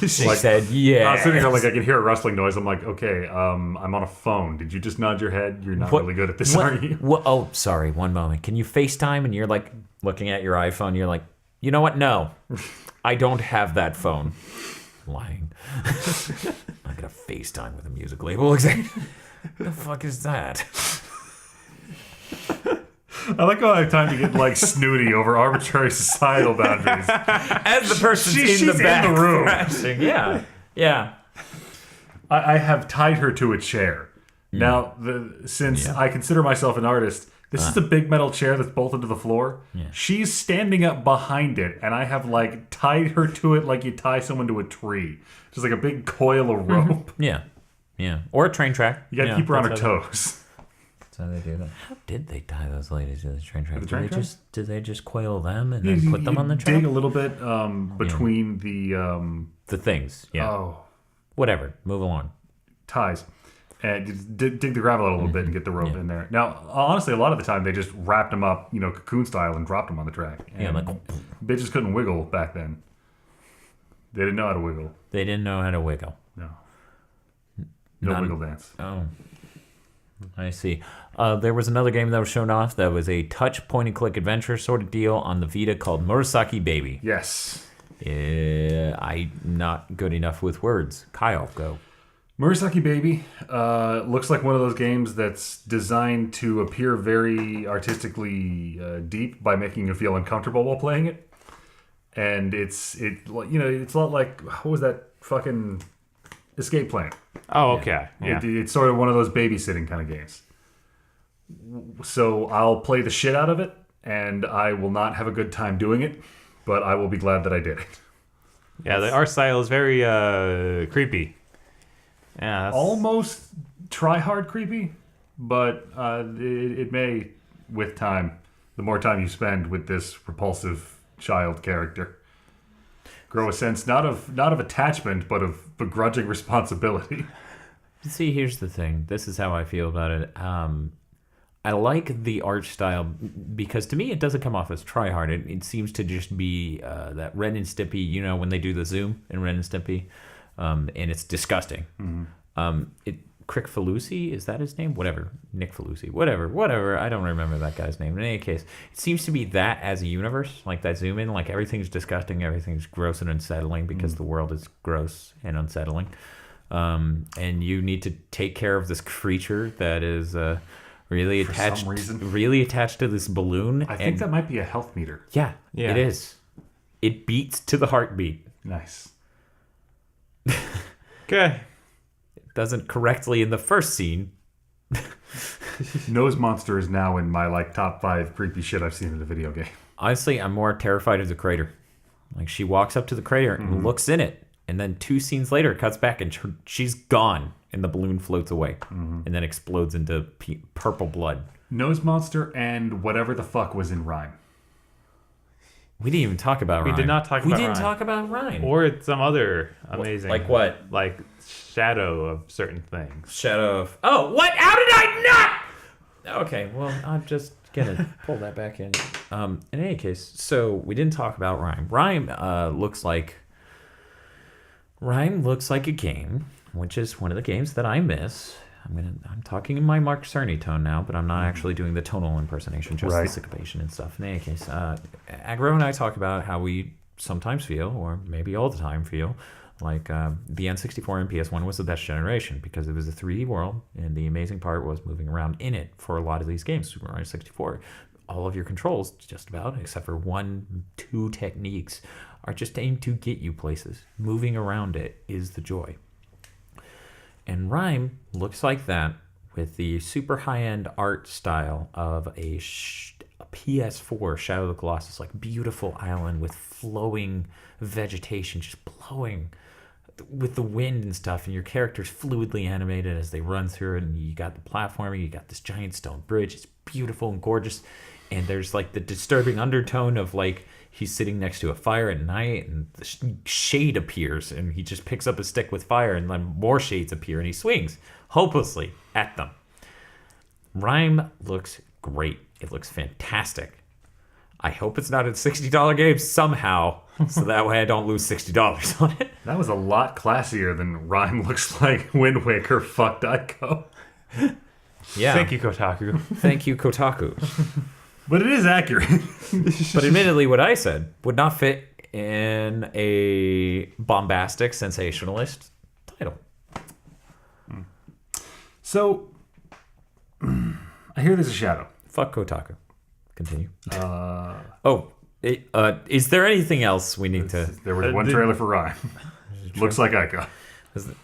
Speaker 1: She
Speaker 3: Like,
Speaker 1: said, yeah.
Speaker 3: I was sitting there like, I can hear a rustling noise. I'm like, okay, I'm on a phone. Did you just nod your head? You're not really good at this, are you?
Speaker 1: Oh, sorry, one moment. Can you FaceTime? And you're like looking at your iPhone. You're like, you know what? No, I don't have that phone. Lying. I'm gonna FaceTime with a music label. The fuck is that?
Speaker 3: I like how I have time to get like snooty over arbitrary societal boundaries.
Speaker 1: As the person's
Speaker 3: She's
Speaker 1: in the back
Speaker 3: in the room.
Speaker 1: crashing. Yeah.
Speaker 3: I have tied her to a chair. Now, since I consider myself an artist, this is a big metal chair that's bolted to the floor.
Speaker 1: Yeah.
Speaker 3: She's standing up behind it, and I have like tied her to it like you tie someone to a tree. Just like a big coil of rope.
Speaker 1: Yeah. Or a train track.
Speaker 3: You gotta keep her on her toes.
Speaker 1: That's how they do that. How did they tie those ladies to the train track?
Speaker 3: The train track?
Speaker 1: Did they just coil them and then put them on the track?
Speaker 3: Dig a little bit between
Speaker 1: The things. Yeah. Whatever. Move along.
Speaker 3: Ties. And just dig the gravel out a little bit and get the rope in there. Now, honestly, a lot of the time they just wrapped them up, cocoon style and dropped them on the track. And bitches couldn't wiggle back then. They didn't know how to wiggle.
Speaker 1: They didn't know how to wiggle.
Speaker 3: No. No wiggle dance.
Speaker 1: Oh. I see. There was another game that was shown off that was a touch point-and-click adventure sort of deal on the Vita called Murasaki Baby.
Speaker 3: Yes.
Speaker 1: I'm not good enough with words. Kyle, go.
Speaker 3: Murasaki Baby looks like one of those games that's designed to appear very artistically deep by making you feel uncomfortable while playing it. And it's a lot like, what was that fucking Escape Plan?
Speaker 2: Oh, okay. Yeah.
Speaker 3: It's sort of one of those babysitting kind of games. So I'll play the shit out of it, and I will not have a good time doing it, but I will be glad that I did it.
Speaker 2: Yeah, the art style is very creepy. Yeah, that's...
Speaker 3: Almost try-hard creepy, but it may, with time, the more time you spend with this repulsive child character, grow a sense not of attachment, but of begrudging responsibility.
Speaker 1: See, here's the thing. This is how I feel about it. I like the art style because to me it doesn't come off as try-hard. It seems to just be that Ren and Stimpy, when they do the zoom in Ren and Stimpy. And it's disgusting. Crick Falusi, is that his name? Whatever. Nick Falusi. Whatever. I don't remember that guy's name. In any case, it seems to be that as a universe, like that zoom in, like everything's disgusting, everything's gross and unsettling because the world is gross and unsettling. And you need to take care of this creature that is really attached to this balloon.
Speaker 3: I think that might be a health meter.
Speaker 1: Yeah, it is. It beats to the heartbeat.
Speaker 3: Nice.
Speaker 2: Okay.
Speaker 1: It doesn't correctly in the first scene.
Speaker 3: Nose Monster is now in my top 5 creepy shit I've seen in a video game.
Speaker 1: Honestly, I'm more terrified of the crater. Like, she walks up to the crater and looks in it, and then 2 scenes later it cuts back and she's gone, and the balloon floats away and then explodes into purple blood.
Speaker 3: Nose Monster and whatever the fuck was in Rhyme.
Speaker 1: We didn't even talk about Rhyme.
Speaker 2: We did not talk about Rhyme.
Speaker 1: We didn't talk about Rhyme.
Speaker 2: Or some other amazing...
Speaker 1: Like what?
Speaker 2: Like shadow of certain things.
Speaker 1: Shadow of... Oh, what? How did I not? Okay, well, I'm just going to pull that back in. In any case, so we didn't talk about Rhyme. Rhyme looks like a game, which is one of the games that I miss. I'm talking in my Mark Cerny tone now, but I'm not actually doing the tonal impersonation, just
Speaker 3: Right.
Speaker 1: the syncopation and stuff. In any case, Aggro and I talk about how we sometimes feel, or maybe all the time feel, like the N64 and PS1 was the best generation because it was a 3D world, and the amazing part was moving around in it for a lot of these games. Super Mario 64, all of your controls, just about, except for 1-2 techniques, are just aimed to get you places. Moving around it is the joy. And Rime looks like that with the super high-end art style of a PS4 Shadow of the Colossus, like beautiful island with flowing vegetation just blowing with the wind and stuff, and your character's fluidly animated as they run through it, and you got the platforming, you got this giant stone bridge. It's beautiful and gorgeous, and there's like the disturbing undertone of like he's sitting next to a fire at night, and the shade appears, and he just picks up a stick with fire, and then more shades appear, and he swings hopelessly at them. Rime looks great. It looks fantastic. I hope it's not a $60 game somehow, so that way I don't lose $60 on it.
Speaker 3: That was a lot classier than Rime looks like Wind Waker fucked Ico.
Speaker 1: Yeah.
Speaker 2: Thank you, Kotaku.
Speaker 1: Thank you, Kotaku.
Speaker 3: But it is accurate.
Speaker 1: But admittedly, what I said would not fit in a bombastic, sensationalist title.
Speaker 3: So, I hear there's a shadow.
Speaker 1: Fuck Kotaku. Continue. Is there anything else we need to...
Speaker 3: There was one trailer for Rime. Looks like Ico.
Speaker 1: Was there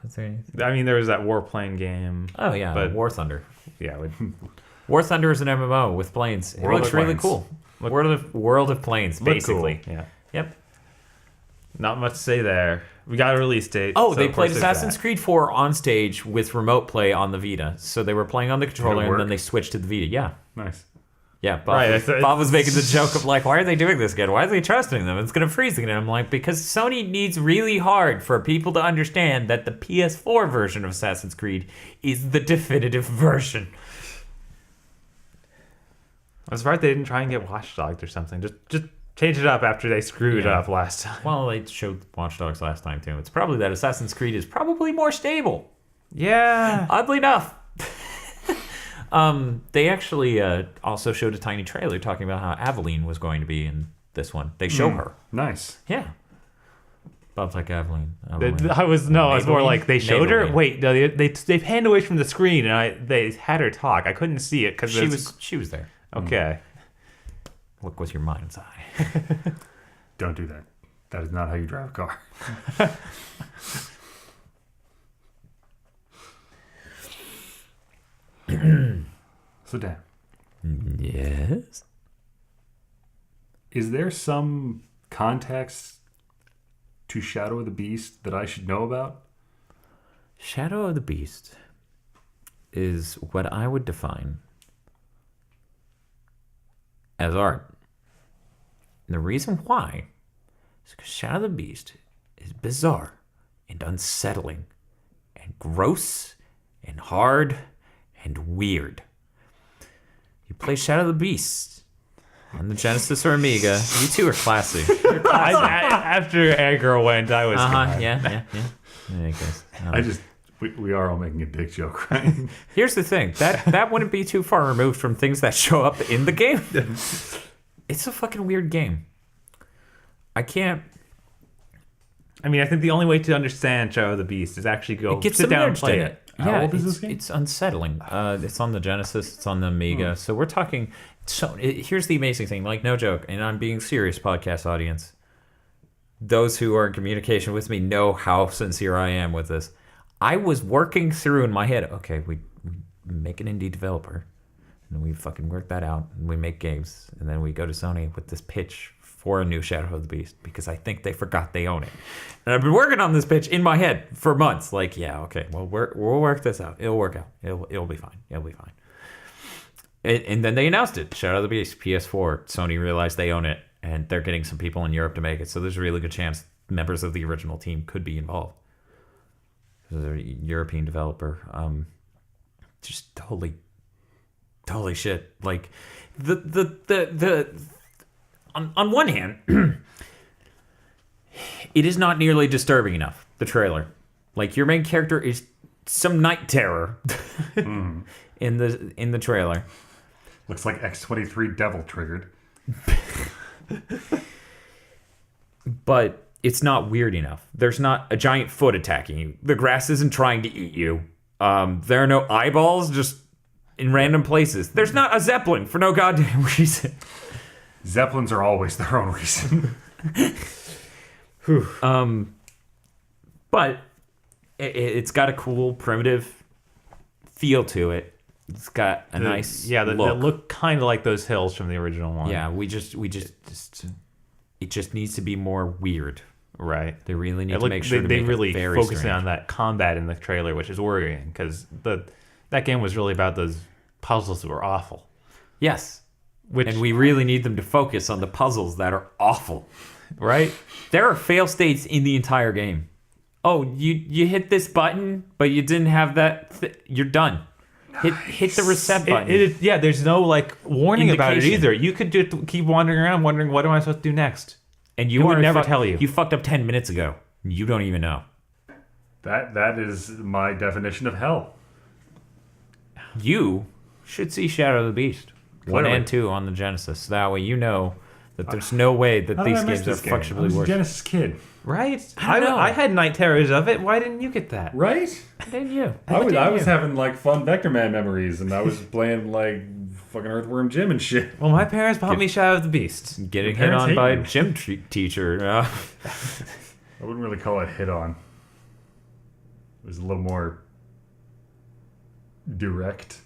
Speaker 1: anything?
Speaker 2: I mean, there was that Warplane game.
Speaker 1: Oh, yeah,
Speaker 2: But-
Speaker 1: War Thunder.
Speaker 2: Yeah,
Speaker 1: War Thunder is an MMO with planes. It
Speaker 3: World
Speaker 1: looks
Speaker 3: of
Speaker 1: really
Speaker 3: Planes.
Speaker 1: cool. World of Planes, basically.
Speaker 2: yeah.
Speaker 1: Yep.
Speaker 2: Not much to say there. We got a release date.
Speaker 1: Oh,
Speaker 2: so
Speaker 1: they
Speaker 2: of
Speaker 1: played
Speaker 2: course there's
Speaker 1: Assassin's
Speaker 2: that.
Speaker 1: Creed 4 on stage with remote play on the Vita. So they were playing on the controller, and
Speaker 3: work?
Speaker 1: then they switched to the Vita. Yeah.
Speaker 3: Nice.
Speaker 1: Yeah, Bob,
Speaker 2: Right, it's-
Speaker 1: Bob was making the joke of like, why are they doing this again? Why are they trusting them? It's going to freeze again. I'm like, because Sony needs really hard for people to understand that the PS4 version of Assassin's Creed is the definitive version.
Speaker 2: I was surprised they didn't try and get Watch Dogs or something. Just change it up after they screwed
Speaker 1: Yeah.
Speaker 2: up last time.
Speaker 1: Well, they showed Watch Dogs last time too. It's probably that Assassin's Creed is probably more stable.
Speaker 2: Yeah.
Speaker 1: Oddly enough. They actually also showed a tiny trailer talking about how Aveline was going to be in this one. They show her.
Speaker 3: Nice.
Speaker 1: Yeah. Bob's like Aveline.
Speaker 2: I was more
Speaker 1: Maybelline?
Speaker 2: like they showed her.
Speaker 1: Maybelline.
Speaker 2: Wait, no, they panned away from the screen and they had her talk. I couldn't see it because
Speaker 1: She was there.
Speaker 2: okay.
Speaker 1: Look with your mind's eye.
Speaker 3: Don't do that. That is not how you drive a car. So, Dan,
Speaker 1: Yes.
Speaker 3: is there some context to Shadow of the Beast that I should know about?
Speaker 1: Shadow of the Beast is what I would define as art. And the reason why is because Shadow of the Beast is bizarre and unsettling and gross and hard and weird. You play Shadow of the Beast on the Genesis or Amiga. You two are classy.
Speaker 2: After Aggro went, I was.
Speaker 1: Yeah. I guess.
Speaker 3: We are all making a dick joke, right?
Speaker 1: Here's the thing. That wouldn't be too far removed from things that show up in the game. It's a fucking weird game. I can't...
Speaker 2: I mean, I think the only way to understand Shadow of the Beast is actually go
Speaker 1: It gets
Speaker 2: sit down and
Speaker 1: submerged
Speaker 2: play
Speaker 1: in
Speaker 2: it.
Speaker 3: How old is this game?
Speaker 1: It's unsettling. It's on the Genesis. It's on the Amiga. So we're talking... here's the amazing thing. Like, no joke. And I'm being serious, podcast audience. Those who are in communication with me know how sincere I am with this. I was working through in my head, okay, we make an indie developer, and we fucking work that out, and we make games, and then we go to Sony with this pitch for a new Shadow of the Beast, because I think they forgot they own it. And I've been working on this pitch in my head for months, like, yeah, okay, well, we'll work this out. It'll work out. It'll be fine. It'll be fine. And then they announced it, Shadow of the Beast, PS4. Sony realized they own it, and they're getting some people in Europe to make it, so there's a really good chance members of the original team could be involved. They're a European developer. Just holy shit. Like the on one hand, it is not nearly disturbing enough, the trailer. Like, your main character is some night terror in the trailer.
Speaker 3: Looks like X-23 Devil triggered.
Speaker 1: But it's not weird enough. There's not a giant foot attacking you. The grass isn't trying to eat you. There are no eyeballs just in random places. There's not a Zeppelin for no goddamn reason.
Speaker 3: Zeppelins are always their own reason.
Speaker 1: But it's got a cool, primitive feel to it. It's got a nice
Speaker 2: they
Speaker 1: look.
Speaker 2: look kind of like those hills from the original one.
Speaker 1: Yeah, it just needs to be more weird.
Speaker 2: Right.
Speaker 1: They really need to make sure
Speaker 2: they
Speaker 1: make
Speaker 2: really
Speaker 1: it very
Speaker 2: focusing
Speaker 1: strange.
Speaker 2: on that combat in the trailer, which is worrying because that game was really about those puzzles that were awful.
Speaker 1: Yes.
Speaker 2: Which
Speaker 1: And we really need them to focus on the puzzles that are awful.
Speaker 2: right?
Speaker 1: There are fail states in the entire game. Oh, you hit this button, but you didn't have that. You're done. Hit the reset button.
Speaker 2: There's no like warning about it
Speaker 1: Indication.
Speaker 2: either. You could just keep wandering around wondering what am I supposed to do next.
Speaker 1: And
Speaker 2: It would never tell you.
Speaker 1: You fucked up 10 minutes ago. You don't even know.
Speaker 3: That is my definition of hell.
Speaker 1: You should see Shadow of the Beast. 1
Speaker 3: Clearly.
Speaker 1: and 2 on the Genesis. That way you know that there's no way that
Speaker 3: How did
Speaker 1: these
Speaker 3: I miss
Speaker 1: games are
Speaker 3: this game? I
Speaker 1: functionally
Speaker 3: was a
Speaker 1: worse.
Speaker 3: Genesis kid.
Speaker 2: Right?
Speaker 1: I don't know.
Speaker 2: I had night terrors of it. Why didn't you get that?
Speaker 3: Right?
Speaker 1: Didn't you?
Speaker 3: I was having like fun Vector Man memories, and I was playing like fucking Earthworm Jim and shit.
Speaker 2: Well, my parents bought me Shadow of the Beast.
Speaker 1: Getting
Speaker 3: Your
Speaker 1: hit
Speaker 3: parents
Speaker 1: on
Speaker 3: hate
Speaker 1: by
Speaker 3: you.
Speaker 1: a gym teacher.
Speaker 3: I wouldn't really call it hit on. It was a little more direct.